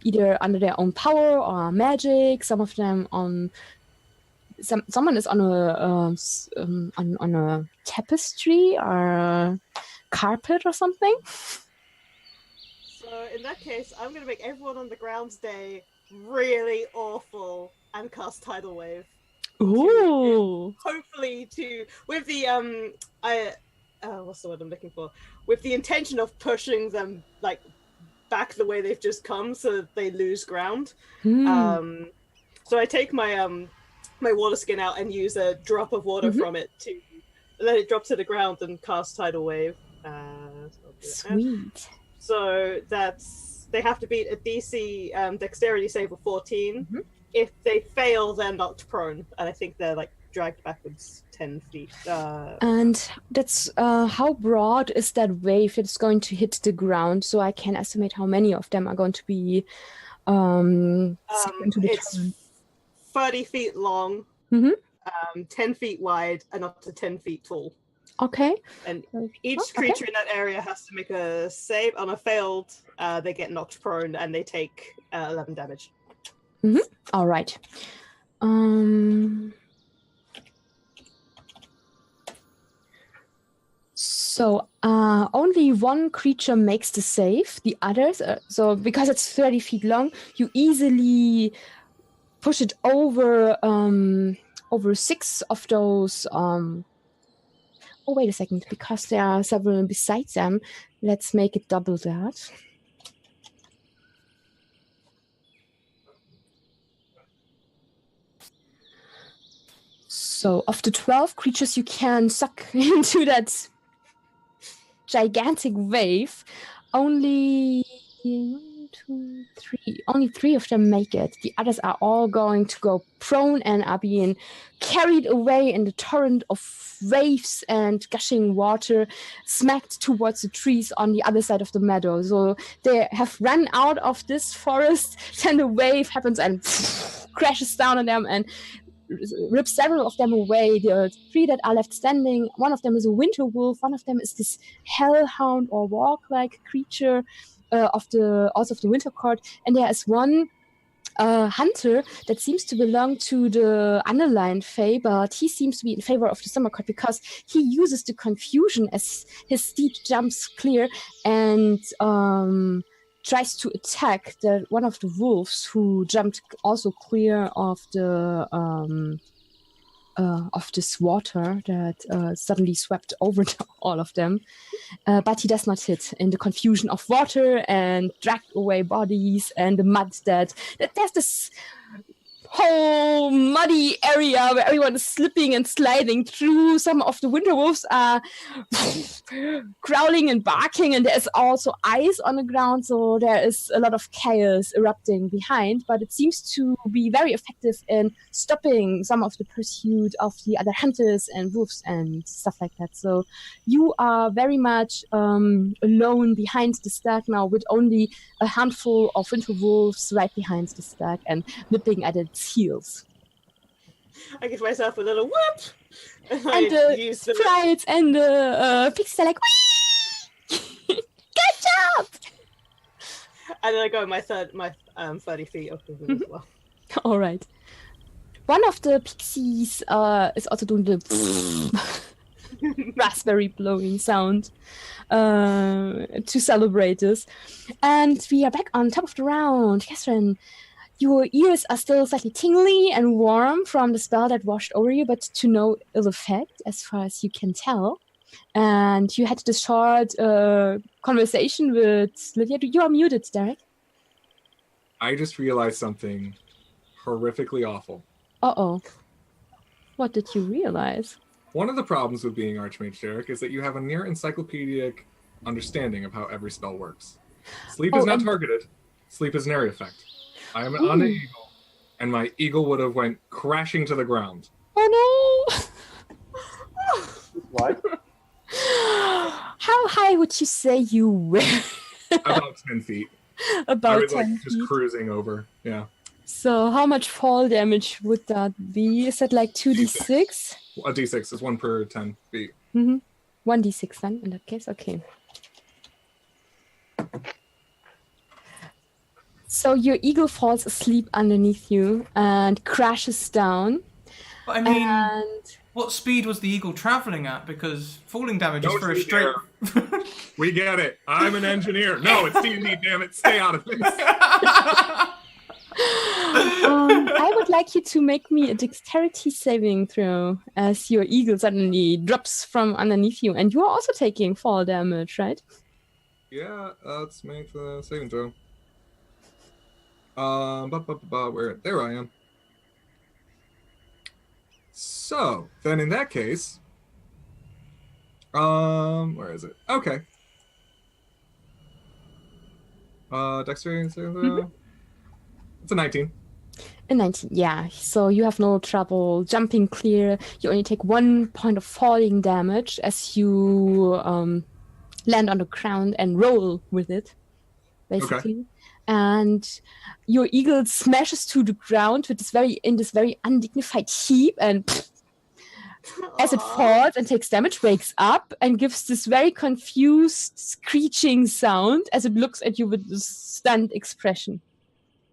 either under their own power or magic. Some of them on someone is on a tapestry or a carpet or something. So in that case, I'm going to make everyone on the ground stay really awful and cast Tidal Wave. Ooh. Hopefully with the what's the word I'm looking for? With the intention of pushing them like back the way they've just come, so that they lose ground. So I take my my water skin out and use a drop of water from it to let it drop to the ground and cast Tidal Wave. Sweet. So that's they have to beat a DC dexterity save of 14. If they fail, they're knocked prone, and I think they're like dragged backwards 10 feet. And that's how broad is that wave that's going to hit the ground, so I can estimate how many of them are going to be into the it's 30 feet long, 10 feet wide, and up to 10 feet tall. Okay. And each creature in that area has to make a save. On a failed, they get knocked prone and they take 11 damage. All right. So only one creature makes the save. The others, so because it's 30 feet long, you easily push it over 6 of those. Oh, wait a second, because there are several besides them. Let's make it double that. So of the 12 creatures you can suck into that gigantic wave, only 3 of them make it. The others are all going to go prone and are being carried away in the torrent of waves and gushing water, smacked towards the trees on the other side of the meadow. So they have run out of this forest, then the wave happens and crashes down on them and rips several of them away. The 3 that are left standing, one of them is a winter wolf, one of them is this hellhound or warg-like creature, of the Winter Court, and there is one hunter that seems to belong to the underlined Fae, but he seems to be in favor of the Summer Court because he uses the confusion as his steed jumps clear and tries to attack one of the wolves who jumped also clear of this water that suddenly swept over all of them. But he does not hit in the confusion of water and dragged away bodies and the mud that there's this whole muddy area where everyone is slipping and sliding through. Some of the winter wolves are growling and barking, and there's also ice on the ground, so there is a lot of chaos erupting behind, but it seems to be very effective in stopping some of the pursuit of the other hunters and wolves and stuff like that. So you are very much alone behind the stag now, with only a handful of winter wolves right behind the stag and nipping at its heels. I give myself a little whoop. And the sprites and the pixies are like, whee! Good job! And then I go my 30 feet up with them as well. All right. One of the pixies is also doing the raspberry blowing sound to celebrate this. And we are back on top of the round. Catherine, your ears are still slightly tingly and warm from the spell that washed over you, but to no ill effect as far as you can tell. And you had this short conversation with Lydia. You are muted, Derek. I just realized something horrifically awful. Uh-oh. What did you realize? One of the problems with being Archmage Derek is that you have a near encyclopedic understanding of how every spell works. Sleep is not targeted. Sleep is an area effect. I am on an eagle, and my eagle would have went crashing to the ground. Oh no! What? How high would you say you were? About 10 feet. About I was 10 like just feet. cruising over. Yeah. So how much fall damage would that be? Is that like 2d6? A d6 is 1 per 10 feet. 1d6 then, in that case. Okay. So your eagle falls asleep underneath you and crashes down. But I mean, And what speed was the eagle traveling at? Because falling damage is Don't for a you straight. We get it. I'm an engineer. No, it's D&D, damn it. Stay out of this. I would like you to make me a dexterity saving throw as your eagle suddenly drops from underneath you, and you are also taking fall damage, right? Yeah, let's make the saving throw. Where? There I am. So, then in that case, where is it? Okay. Dexterity saving throw. It's a 19. A 19, yeah. So you have no trouble jumping clear. You only take 1 point of falling damage as you land on the ground and roll with it, basically. Okay. And your eagle smashes to the ground with this very undignified heap, and as it falls and takes damage, wakes up and gives this very confused screeching sound as it looks at you with this stunned expression.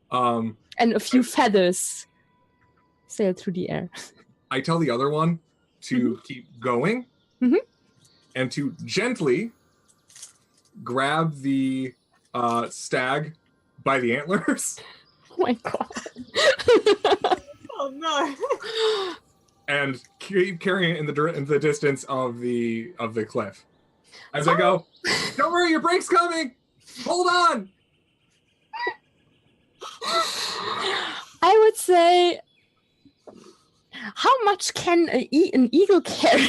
And a few feathers sail through the air. I tell the other one to keep going and to gently grab the stag by the antlers. Oh my god. Oh no. And keep carrying it in the distance of the cliff. As I go, don't worry, your break's coming. Hold on. I would say, how much can an eagle carry?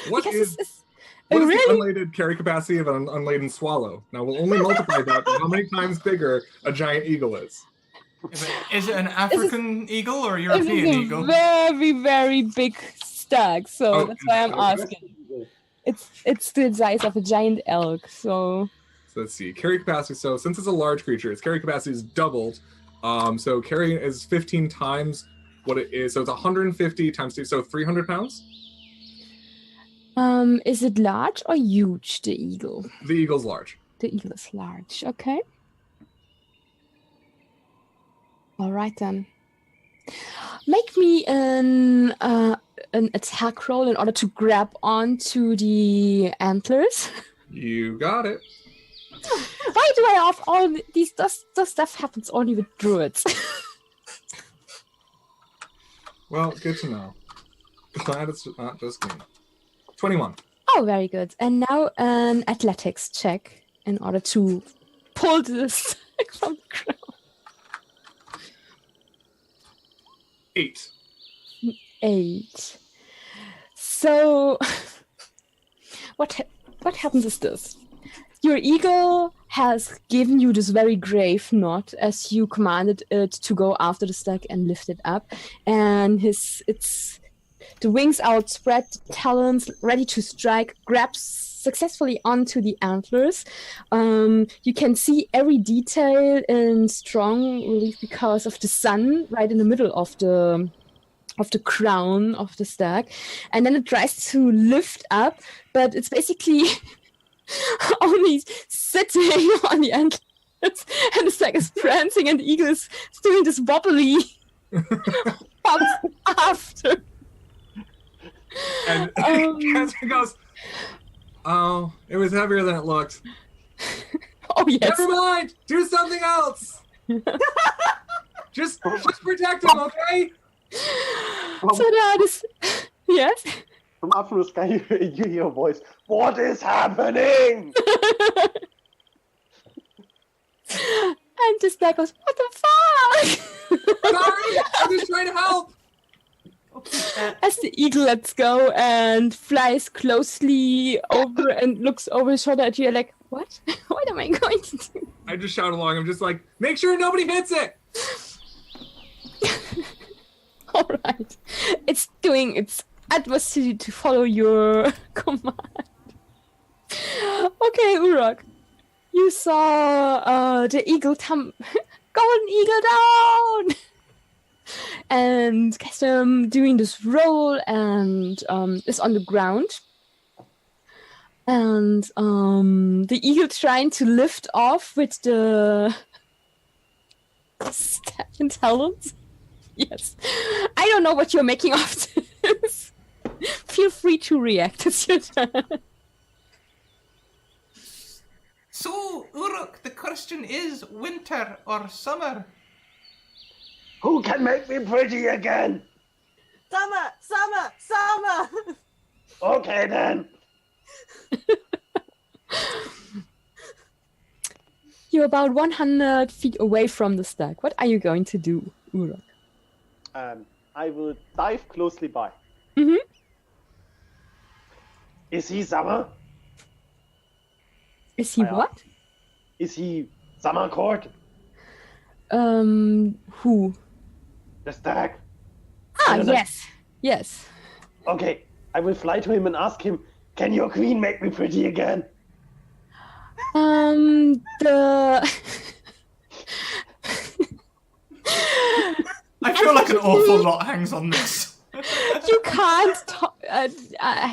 What Because is it's the really unladen carry capacity of an unladen swallow? Now we'll only multiply that by how many times bigger a giant eagle is. Is it an African eagle or a European it's a eagle? very, very big stag, so that's why I'm okay. asking. It's the size of a giant elk, so Let's see, carry capacity. So since it's a large creature, its carry capacity is doubled. So carry is 15 times what it is. So it's 150 times 2, so 300 pounds. is it large or huge, the eagle? The eagle's large. The eagle is large. Okay. All right then. Make me an attack roll in order to grab onto the antlers. You got it. Why do I have all these? This stuff happens only with druids. Well, good to know. Glad it's not just me. 21. Oh, very good. And now an athletics check in order to pull this from the ground. 8. 8. So, what happens is this. Your eagle has given you this very grave nod as you commanded it to go after the stag and lift it up. And the wings outspread, the talons ready to strike, grabs successfully onto the antlers. You can see every detail in strong relief because of the sun right in the middle of the crown of the stag. And then it tries to lift up, but it's basically only sitting on the antlers, and the stag is prancing, and the eagle is doing this wobbly bounce after. And Catherine goes, "Oh, it was heavier than it looked. Oh yes. Never mind. Do something else. just protect him, okay?" So that is yes. From up from the sky, you hear a voice. What is happening? And the stag goes, "What the fuck?" Sorry, I'm just trying to help. As the eagle lets go and flies closely over and looks over his shoulder at you, like, what? What am I going to do? I just shout along. I'm just like, make sure nobody hits it. All right. It's doing its utmost to follow your command. Okay, Uruk. You saw the eagle golden eagle down! And Kestem doing this roll and is on the ground. And the eagle trying to lift off with the staff and talons. Yes. I don't know what you're making of this. Feel free to react. It's your turn. So, Uruk, the question is winter or summer? Who can make me pretty again? Summer, summer, summer. Okay then. You're about 100 feet away from the stag. What are you going to do, Uruk? I will dive closely by. Mm-hmm. Is he summer? Is he I what? Is he summer court? Who? The stag? Ah, don't know. yes. Yes. Okay, I will fly to him and ask him, can your queen make me pretty again? The... I feel like an awful lot hangs on this. You can't talk...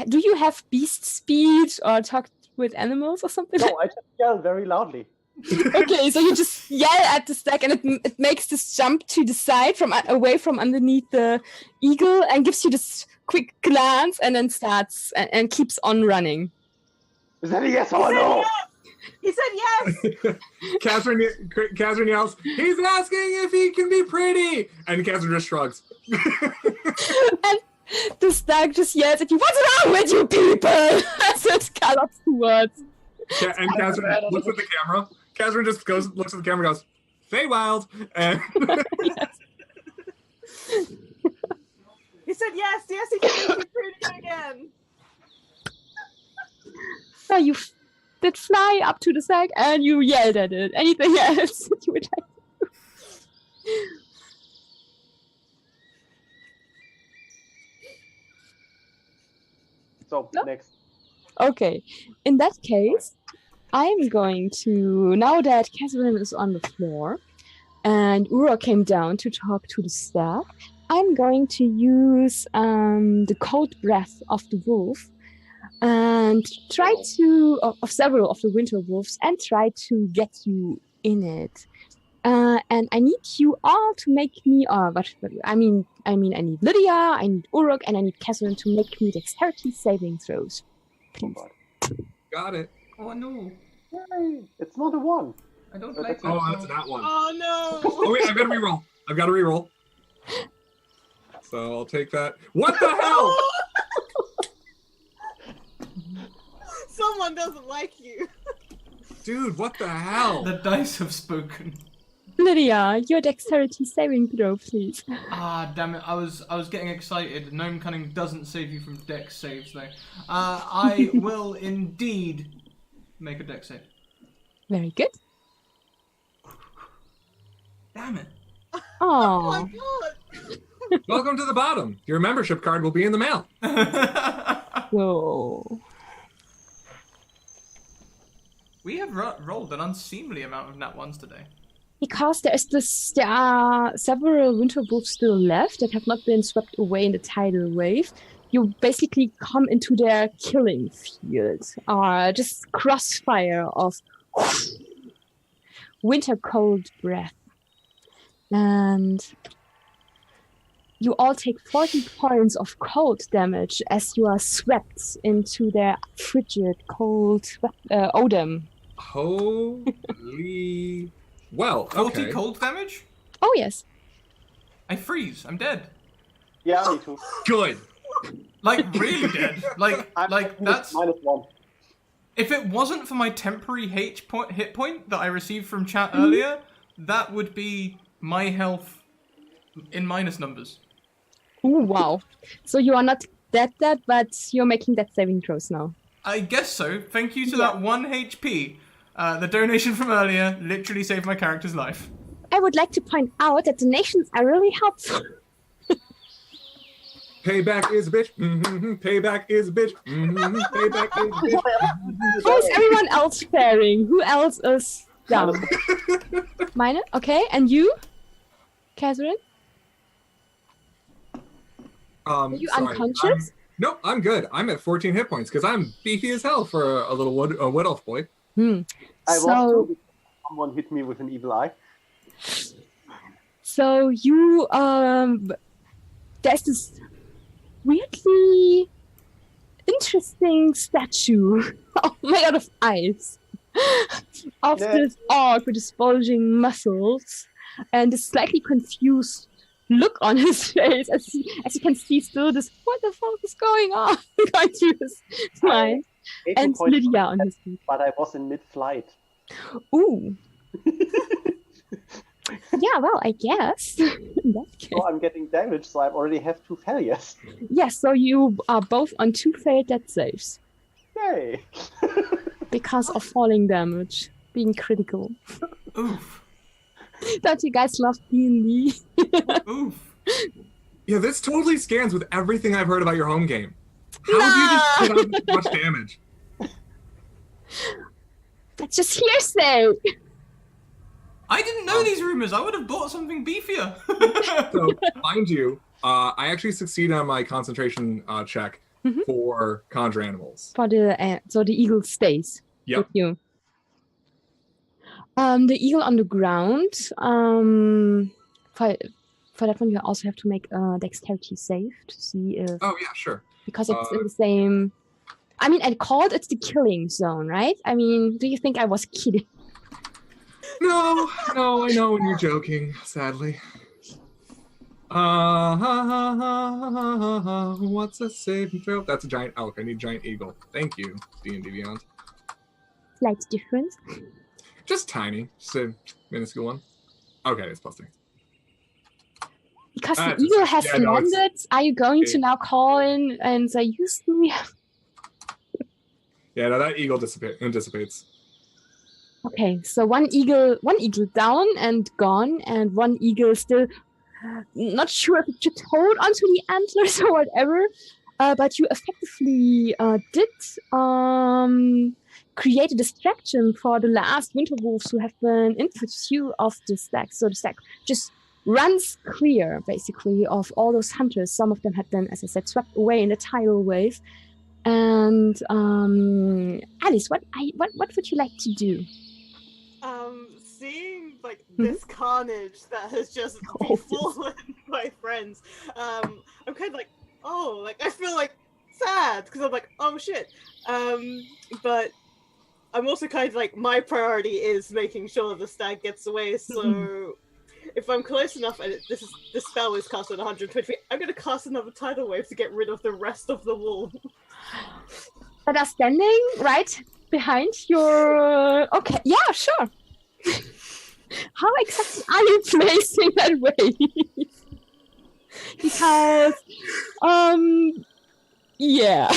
do you have beast speech or talk with animals or something? No, I just yell very loudly. Okay, so you just yell at the stag and it makes this jump to the side from away from underneath the eagle and gives you this quick glance and then starts and keeps on running. Is that a yes or a no? He said yes. Catherine yells, "He's asking if he can be pretty!" And Catherine just shrugs. And the stag just yells at you, "What's wrong with you people?" As it gallops towards. And Catherine looks at the camera. Catherine just looks at the camera and goes, "Feywild!" And He said yes, yes, he can make me pretty again. So you did fly up to the stag and you yelled at it. Anything else you would like to do? So, No? next. Okay, in that case, I'm going to, now that Catherine is on the floor and Ura came down to talk to the stag, I'm going to use the cold breath of the wolf and try to of several of the winter wolves and try to get you in it. And I need you all to make me. I need Lydia, I need Uruk, and I need Catherine to make me dexterity saving throws. Please. Got it. Oh no, Yay! It's not a 1. I don't Oh, like that's- Oh, that. that's that one. Oh no! Oh wait, I've got to reroll. So I'll take that. What the hell? Someone doesn't like you. Dude, what the hell? The dice have spoken. Lydia, your dexterity saving throw, please. Ah, damn it! I was getting excited. Gnome Cunning doesn't save you from dex saves, though. I will indeed make a dex save. Very good. Damn it! Oh my Oh, god! Welcome to the bottom. Your membership card will be in the mail. whoa. We have rolled an unseemly amount of nat ones today. Because there are several winter wolves still left that have not been swept away in the tidal wave. You basically come into their killing field, just crossfire of winter cold breath. And you all take 40 points of cold damage as you are swept into their frigid, cold odem. Holy. Well, 40 okay. cold damage? Oh, yes. I freeze. I'm dead. Yeah, me too. Good. Like really dead. Like that's. -1. If it wasn't for my temporary hit point that I received from chat earlier, that would be my health in minus numbers. Ooh, wow. So you are not dead, but you're making that saving throws now. I guess so. Thank you to that 1 HP. The donation from earlier literally saved my character's life. I would like to point out that donations are really helpful. Payback is a bitch. Payback is a bitch. Payback is a bitch. How is everyone else faring? Who else is down? Mine? Okay, and you? Catherine? Are you Sorry. unconscious? Nope, I'm good. I'm at 14 hit points because I'm beefy as hell for a little wood elf boy. I was So, too, someone hit me with an evil eye. so you, there's this weirdly interesting statue made out of ice of Yeah. this orc with his bulging muscles and this slightly confused look on his face as you can see still this what the fuck is going on going through his mind, 18 and points, Lydia on his feet. but I was in mid-flight. Ooh. Yeah, well, I guess. In that case. So I'm getting damage, so I already have 2 failures. Yes, so you are both on 2 failed death saves Yay! because of falling damage, being critical. Oof. Don't you guys love D&D? Oof. Yeah, this totally scans with everything I've heard about your home game. How do you just put out this much damage? That's just hearsay. I didn't know these rumors. I would have bought something beefier. So, mind you, I actually succeeded on my concentration check for conjure animals. For the so the eagle stays Yep. with you. The eagle on the ground. For that one, you also have to make a dexterity save to see if Oh, yeah, sure. because it's in the same. I mean, I called it the killing zone, right? I mean, do you think I was kidding? No, I know when you're joking, sadly. What's a saving throw? That's a giant elk. I need giant eagle. Thank you, D&D Beyond. Slight difference. Just tiny. Just a minuscule one. Okay, it's +3. Because Ah, the eagle has yeah, no, it's- landed, are you going to Okay. now call in and say, you still have... Yeah, no, that eagle dissipates. Okay, so one eagle down and gone, and one eagle still not sure if it should hold onto the antlers or whatever. But you effectively did create a distraction for the last winter wolves who have been in pursuit of the stack. So the stack just runs clear, basically, of all those hunters. Some of them had been, as I said, swept away in the tidal wave. And Alice, what would you like to do? Seeing like this carnage that has just befallen my friends, I'm kind of like, oh, like I feel like sad because I'm like, oh shit. But I'm also kind of like, my priority is making sure the stag gets away. So if I'm close enough and this spell is cast at 120 feet, I'm gonna cast another tidal wave to get rid of the rest of the wall. That are standing right behind your. Okay, yeah, sure. How exactly are you placing that way? Because, yeah.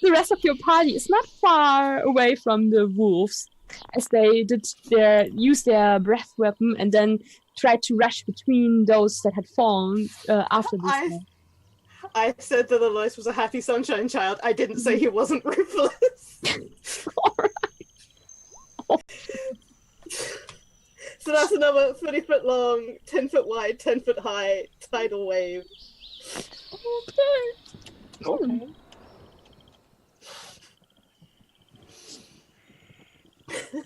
The rest of your party is not far away from the wolves, as they use their breath weapon and then tried to rush between those that had fallen after this. I said that Alois was a happy sunshine child. I didn't say he wasn't ruthless. Alright. So that's another 30-foot long, 10-foot wide, 10-foot high tidal wave. Okay.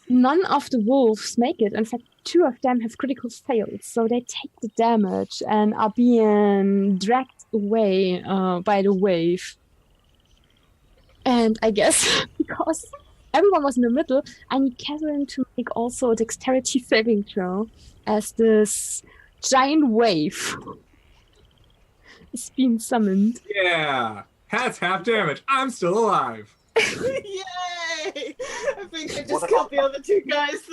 None of the wolves make it. In fact, 2 of them have critical fails, so they take the damage and are being dragged away by the wave. And I guess because everyone was in the middle, I need Catherine to make also a dexterity saving throw as this giant wave is being summoned. Yeah, that's half damage. I'm still alive. Yay! I think I just killed the other 2 guys.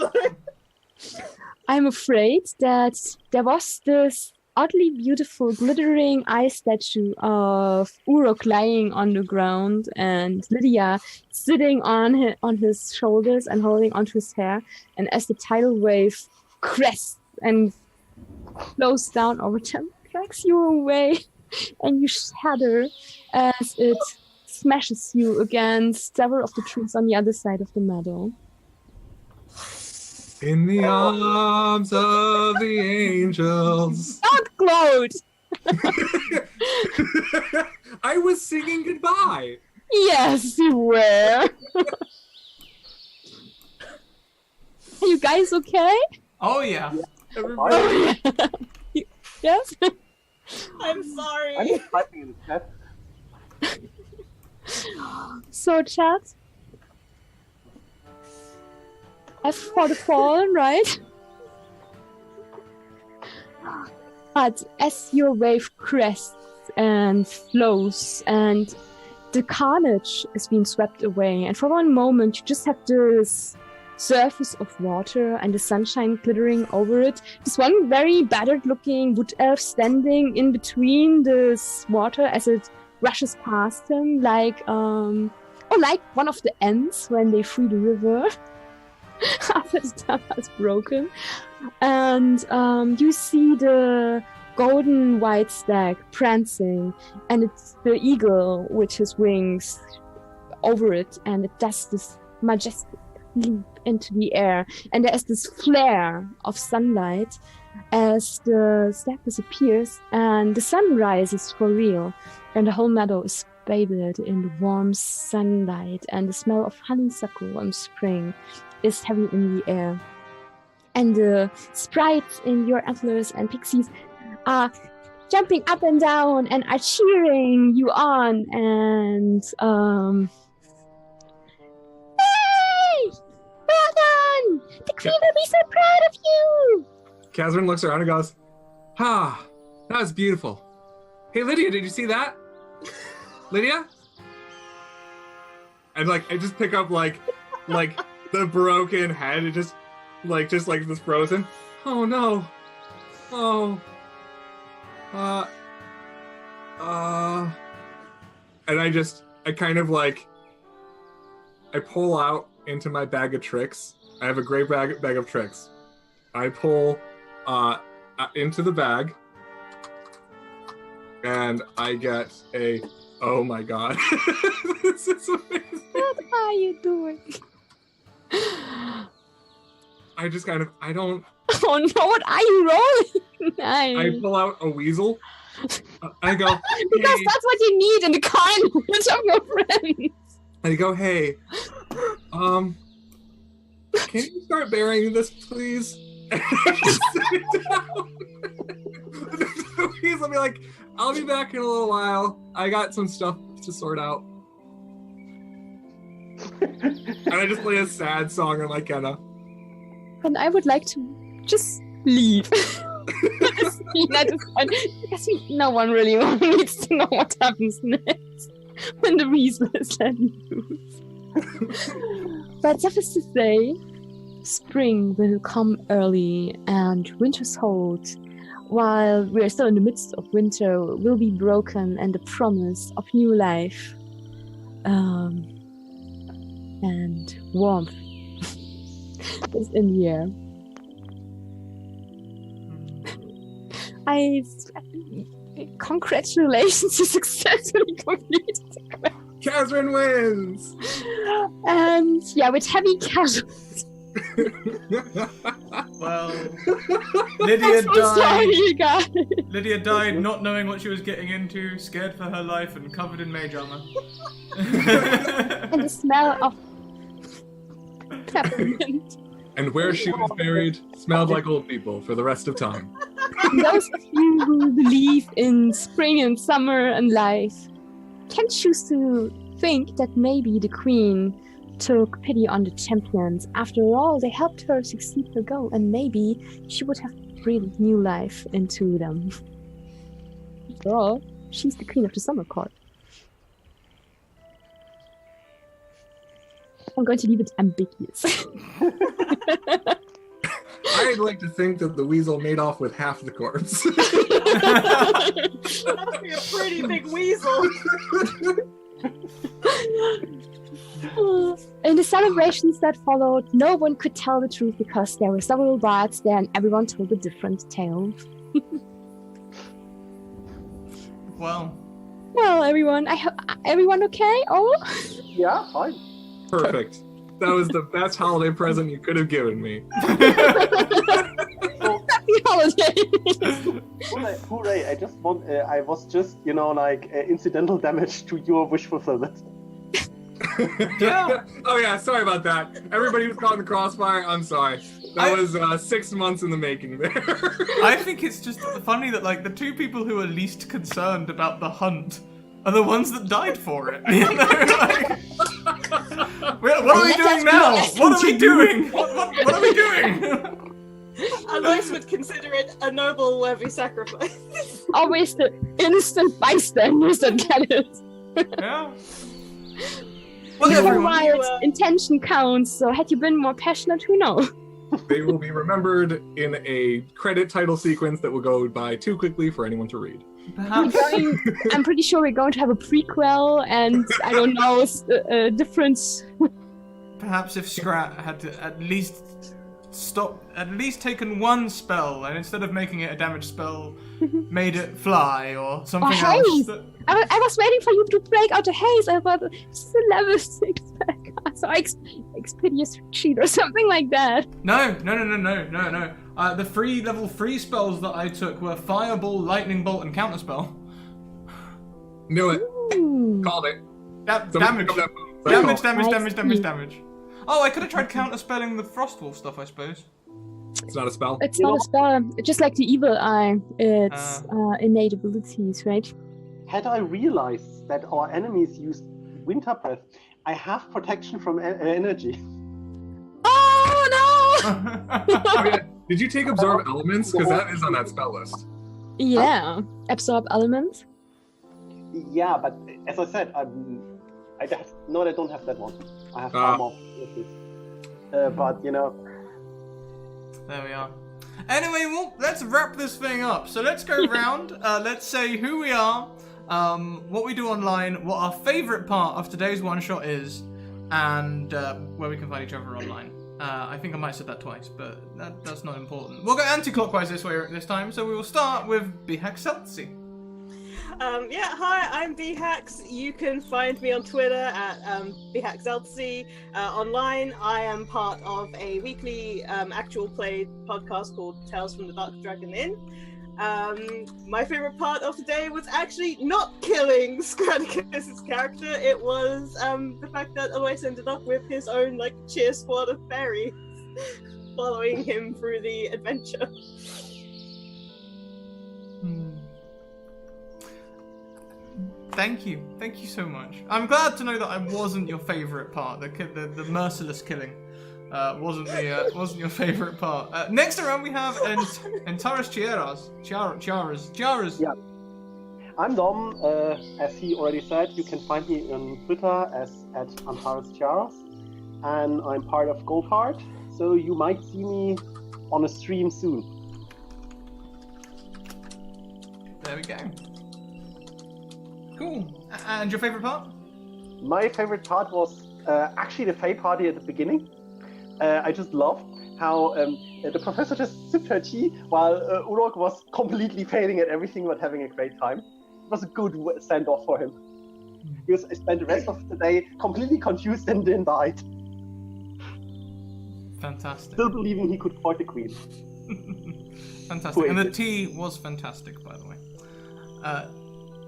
I'm afraid that there was this oddly beautiful glittering ice statue of Uruk lying on the ground and Lydia sitting on his shoulders and holding onto his hair. And as the tidal wave crests and flows down over them, drags you away and you shudder as it smashes you against several of the trees on the other side of the meadow. In the arms of the angels. Don't gloat! I was singing goodbye. Yes, you were. Are you guys okay? Oh yeah. Oh, yeah. Yes? I'm sorry. I'm just typing in the chat. So, chat. F for the fallen, right? But as your wave crests and flows and the carnage is being swept away, and for one moment you just have this surface of water and the sunshine glittering over it. There's one very battered looking wood elf standing in between this water as it rushes past him like like one of the ants when they free the river after the dam has broken. And you see the golden white stag prancing, and it's the eagle with his wings over it, and it does this majestic leap into the air, and there's this flare of sunlight as the stag disappears and the sun rises for real, and the whole meadow is bathed in the warm sunlight, and the smell of honeysuckle in spring is heavy in the air. And the sprites in your antlers and pixies are jumping up and down and are cheering you on, and hey! Well done! The queen will be so proud of you! Catherine looks around and goes, "Ah, that was beautiful. Hey, Lydia, did you see that? Lydia?" And I just pick up like the broken head. It just like this frozen. Oh no. Oh. And I kind of I pull out into my bag of tricks. I have a great bag of tricks. I pull into the bag, and I get a, oh my god. This is amazing. What are you doing? I don't. Oh no, what are you rolling? Nice. I pull out a weasel. I go, Because hey. that's what you need in the kindness of your friends. I go, hey, can you start burying this, please? And just sit it down. Please, I'll be like, I'll be back in a little while. I got some stuff to sort out. And I just play a sad song on my Kenna. And I would like to just leave. Because no one really needs to know what happens next when the Weasel is let loose. But suffice to say, spring will come early and winter's hold, while we are still in the midst of winter, will be broken and the promise of new life and warmth is in the air. Congratulations, you successfully completed the quest. Catherine wins! And yeah, with heavy casualties. Well, Lydia I'm so sorry, died. you guys. Lydia died not knowing what she was getting into, scared for her life, and covered in mage armor. And the smell of peppermint. And where she was buried smelled like old people for the rest of time. And those of you who believe in spring and summer and life can choose to think that maybe the queen took pity on the champions. After all, they helped her succeed her goal, and maybe she would have breathed new life into them. After all, she's the queen of the summer court. I'm going to leave it ambiguous. I'd like to think that the weasel made off with half the corpse. That must be a pretty big weasel. In the celebrations that followed, no one could tell the truth because there were several bards there and everyone told a different tale. Well, Everyone, everyone okay? Oh, Yeah, fine. Perfect. That was the best holiday present you could have given me. happy holidays! Hooray! I just want. I was just, incidental damage to your wish fulfillment. Yeah. Oh yeah, sorry about that. Everybody who's caught in the crossfire, I'm sorry. That was 6 months in the making there. I think it's just funny that like the two people who are least concerned about the hunt are the ones that died for it. You know, like, what are we doing now? What are we doing? What are we doing? Alois would consider it a noble, worthy sacrifice. Always the innocent bystanders that get it. Yeah. Well, Your everyone. wild intention counts, so had you been more passionate, who knows? They will be remembered in a credit title sequence that will go by too quickly for anyone to read. Perhaps, I'm pretty sure we're going to have a prequel and, I don't know, different... perhaps if Scrat had to at least taken one spell, and instead of making it a damage spell, made it fly or something else. haze. I was waiting for you to break out a haze. I thought it's a level 6 back. So Expedious Retreat or something like that. No. The level 3 spells that I took were Fireball, Lightning Bolt, and Counterspell. Knew it. Ooh. Called it. Damage. Damage. Oh, I could have tried counterspelling the Frostwolf stuff, I suppose. It's not a spell. It's not a spell. It's just like the Evil Eye. It's innate abilities, right? Had I realized that our enemies used Winter Breath, I have protection from energy. Oh no! Oh, yeah. Did you take Absorb Elements? Because that is on that spell list. Yeah, absorb elements. Yeah, but as I said, I don't have that one. I have armor. But There we are. Anyway, well, let's wrap this thing up. So let's go round. Let's say who we are, what we do online, what our favourite part of today's one-shot is, and where we can find each other online. I think I might have said that twice, but that's not important. We'll go anti-clockwise this time, so we will start with Bhaxeltsi. Hi, I'm Bhax. You can find me on Twitter at Bhaxeltsi. Online, I am part of a weekly actual play podcast called Tales from the Dark Dragon Inn. My favorite part of the day was actually not killing Scraticus' character. It was the fact that Alois ended up with his own like cheer squad of fairies following him through the adventure. Thank you so much. I'm glad to know that I wasn't your favorite part. The merciless killing wasn't your favorite part. Next around we have Antares Chiaras. Yeah. I'm Dom. As he already said, you can find me on Twitter as @AntaresChiaras, and I'm part of Goldheart, so you might see me on a stream soon. There we go. Cool. And your favorite part? My favorite part was actually the Fae party at the beginning. I just loved how the professor just sipped her tea while Urok was completely failing at everything but having a great time. It was a good send-off for him. Because I spent the rest of the day completely confused and then died. Fantastic. Still believing he could fight the queen. Fantastic. And the tea was fantastic, by the way.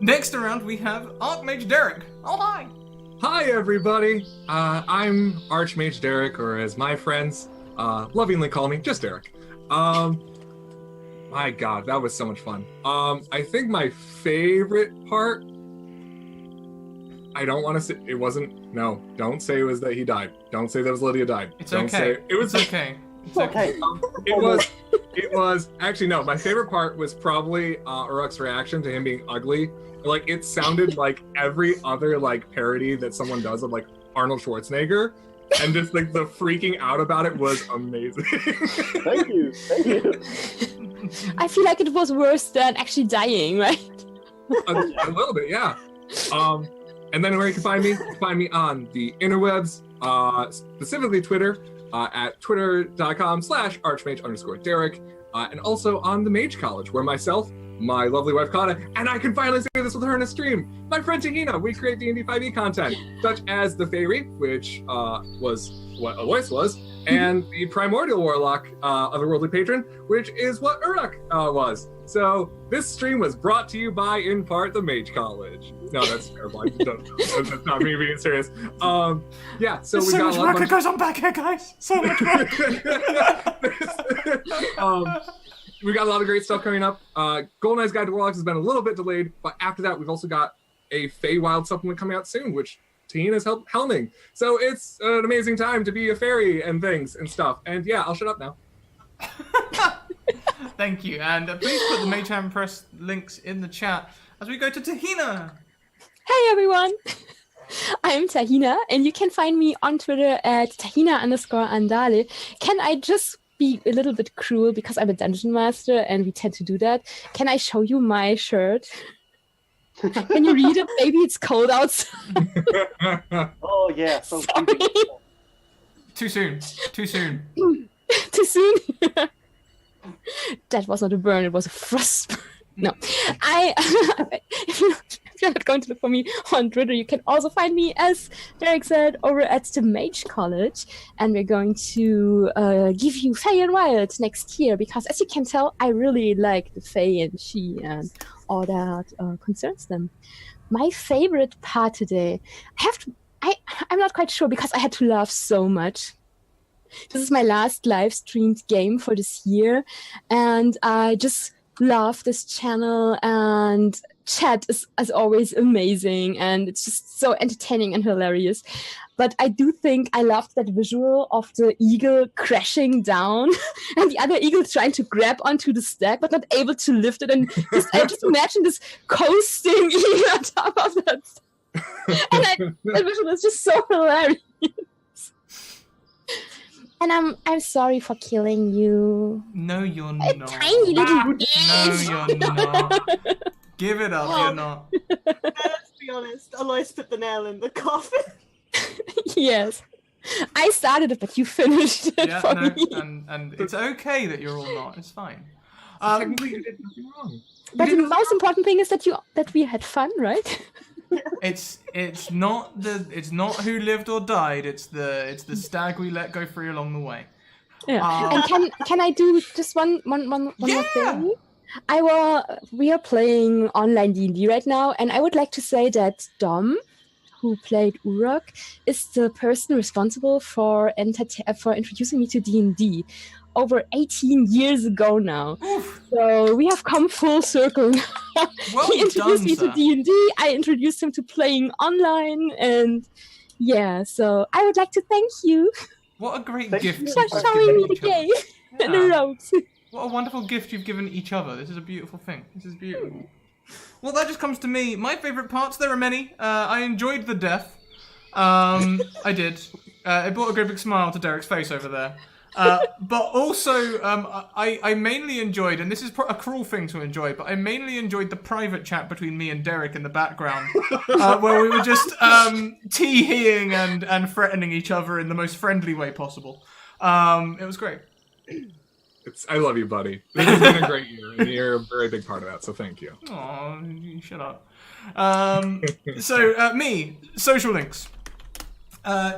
Next around we have Archmage Derek. Oh, hi! Hi, everybody. I'm Archmage Derek, or as my friends lovingly call me, just Derek. My God, that was so much fun. I think my favorite part, I don't want to say, it wasn't, no, don't say it was that he died. Don't say that was Lydia died. It's don't okay. Say, it was okay. It's okay. It was, actually, no, my favorite part was probably Uruk's reaction to him being ugly. Like, it sounded like every other, like, parody that someone does of, like, Arnold Schwarzenegger. And just, like, the freaking out about it was amazing. Thank you. I feel like it was worse than actually dying, right? a little bit, yeah. And then where you can find me on the interwebs, specifically Twitter, at twitter.com/archmage_Derek, and also on the Mage College, where myself, my lovely wife Kana, and I can finally say this with her in a stream, my friend Tahina, we create D&D 5e content, such as the Fairy, which was what Alois was, and the Primordial Warlock, Otherworldly Patron, which is what Uruk was. So this stream was brought to you by, in part, the Mage College. No, that's terrible. That's not me being serious. Yeah, so There's we so got much a lot work that goes on back here, guys. So much work. We got a lot of great stuff coming up. Golden Eye's Guide to Warlocks has been a little bit delayed, but after that, we've also got a Feywild supplement coming out soon, which Tahina's helming. So it's an amazing time to be a fairy and things and stuff. And yeah, I'll shut up now. Thank you. And please put the Mage Hand Press links in the chat as we go to Tahina. Hey everyone! I'm Tahina, and you can find me on Twitter at Tahina_Andale. Can I just be a little bit cruel because I'm a dungeon master and we tend to do that? Can I show you my shirt? Can you read it? Maybe it's cold outside. Oh yeah, so Sorry. Too soon. Too soon? That was not a burn, it was a frost burn. No. If you're not going to look for me on Twitter, you can also find me, as Derek said, over at the Mage College. And we're going to give you Fae and Wild next year, because as you can tell, I really like the Fae and She and all that concerns them. My favorite part today, I'm not quite sure because I had to laugh so much. This is my last live streamed game for this year, and I just love this channel, and chat is as always amazing, and it's just so entertaining and hilarious. But I do think I loved that visual of the eagle crashing down and the other eagle trying to grab onto the stack but not able to lift it, and I just imagine this coasting eagle on top of that. And that visual is just so hilarious. And I'm sorry for killing you. No, you're A not. tiny little No, you're not. Give it up, you're not. Let's be honest, Alois put the nail in the coffin. Yes. I started it, but you finished it for me. And it's okay that you're all not. It's fine. Technically, you did nothing wrong. But the most important thing is that we had fun, right? It's not who lived or died. It's the stag we let go free along the way. Yeah. And can I do just one more thing? We are playing online D&D right now, and I would like to say that Dom, who played Uruk, is the person responsible for introducing me to D&D over 18 years ago now. Oof. So we have come full circle. Well He introduced done, me sir. to D&D, I introduced him to playing online, and yeah, so I would like to thank you What a great Thank gift you you've for both showing given me the each other. game and the Yeah. ropes. What a wonderful gift you've given each other. This is a beautiful thing. This is beautiful. Well, that just comes to me. My favourite parts, there are many. I enjoyed the death. I did. It brought a great big smile to Derek's face over there. But also, I mainly enjoyed, and this is a cruel thing to enjoy, but I mainly enjoyed the private chat between me and Derek in the background, where we were just tee-heeing and threatening each other in the most friendly way possible. It was great. I love you, buddy. This has been a great year, and you're a very big part of that, so thank you. Aw, you shut up. Me, social links.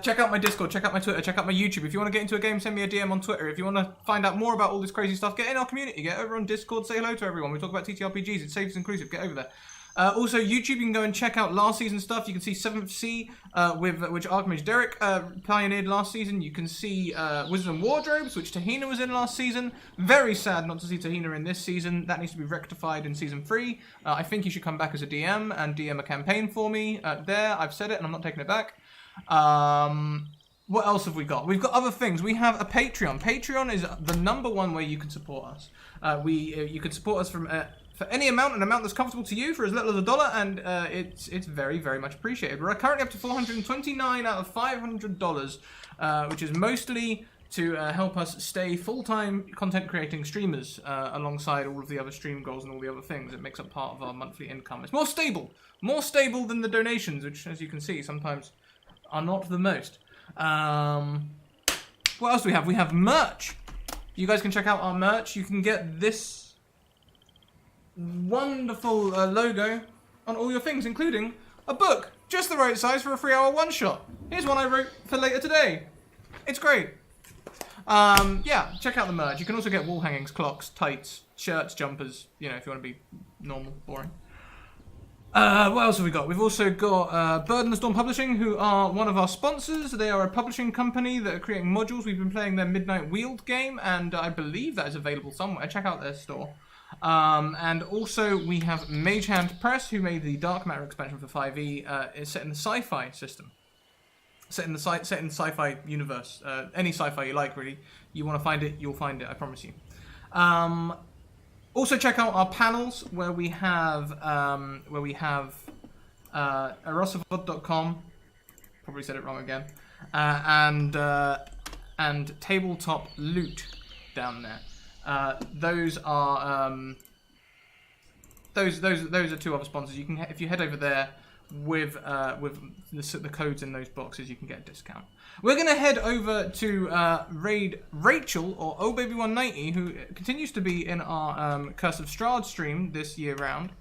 Check out my Discord, check out my Twitter, check out my YouTube. If you want to get into a game, send me a DM on Twitter. If you want to find out more about all this crazy stuff, get in our community. Get over on Discord, say hello to everyone. We talk about TTRPGs, it's safe, it's inclusive. Get over there. Also, YouTube, you can go and check out last season stuff. You can see 7th Sea, which Archmage Derek pioneered last season. You can see Wizards and Wardrobes, which Tahina was in last season. Very sad not to see Tahina in this season. That needs to be rectified in season 3. I think you should come back as a DM and DM a campaign for me there. I've said it and I'm not taking it back. What else have we got? We've got other things. We have a Patreon. Patreon is the #1 way you can support us. You can support us from for any amount, an amount that's comfortable to you, for as little as $1, and it's very, very much appreciated. We're currently up to $429 out of $500, which is mostly to help us stay full-time content creating streamers alongside all of the other stream goals and all the other things. It makes up part of our monthly income. It's more stable than the donations, which, as you can see, sometimes are not the most. What else do we have? We have merch. You guys can check out our merch. You can get this wonderful logo on all your things, including a book, just the right size for a 3-hour one-shot. Here's one I wrote for later today. It's great. Yeah, check out the merch. You can also get wall hangings, clocks, tights, shirts, jumpers, you know, if you want to be normal, boring. What else have we got? We've also got Bird and the Storm Publishing, who are one of our sponsors. They are a publishing company that are creating modules. We've been playing their Midnight Wield game, and I believe that is available somewhere. Check out their store. And also we have Mage Hand Press, who made the Dark Matter expansion for 5e. It's set in the sci-fi system. Set in the sci-fi universe. Any sci-fi you like, really. You want to find it, you'll find it, I promise you. Also check out our panels where we have erosavod.com, probably said it wrong again, and Tabletop Loot down there. Those are those are two other sponsors. You can, if you head over there with the codes in those boxes, you can get a discount. We're gonna head over to raid Rachel, or OhBaby190, who continues to be in our Curse of Strahd stream this year round.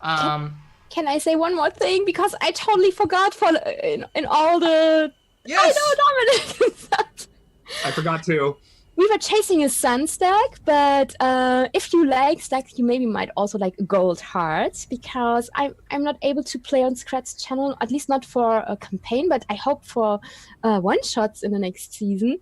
Can I say one more thing? Because I totally forgot in all the... Yes! I know, Dominic! I forgot to. We were chasing a sun stack, but if you like stacks, you maybe might also like a gold heart, because I'm not able to play on Scrat's channel, at least not for a campaign, but I hope for one-shots in the next season.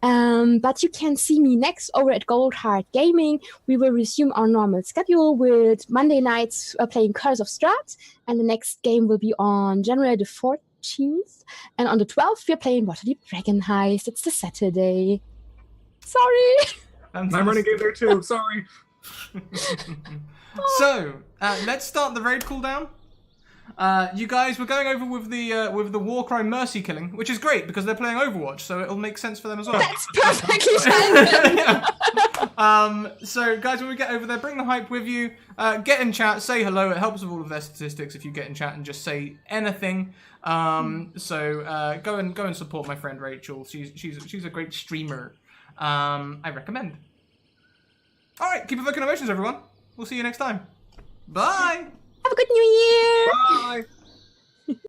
But you can see me next over at Gold Heart Gaming. We will resume our normal schedule with Monday nights playing Curse of Strahd, and the next game will be on January the 14th, and on the 12th we're playing Waterdeep Dragon Heist. It's the Saturday. Sorry. I'm running game there too. Sorry. So let's start the raid cooldown. You guys, we're going over with the Warcry Mercy killing, which is great because they're playing Overwatch, so it'll make sense for them as well. That's perfectly fine. Yeah. So guys, when we get over there, bring the hype with you. Get in chat, say hello. It helps with all of their statistics if you get in chat and just say anything. So go and support my friend Rachel. She's a great streamer. I recommend. All right, keep evoking emotions, everyone. We'll see you next time. Bye. Have a good New Year.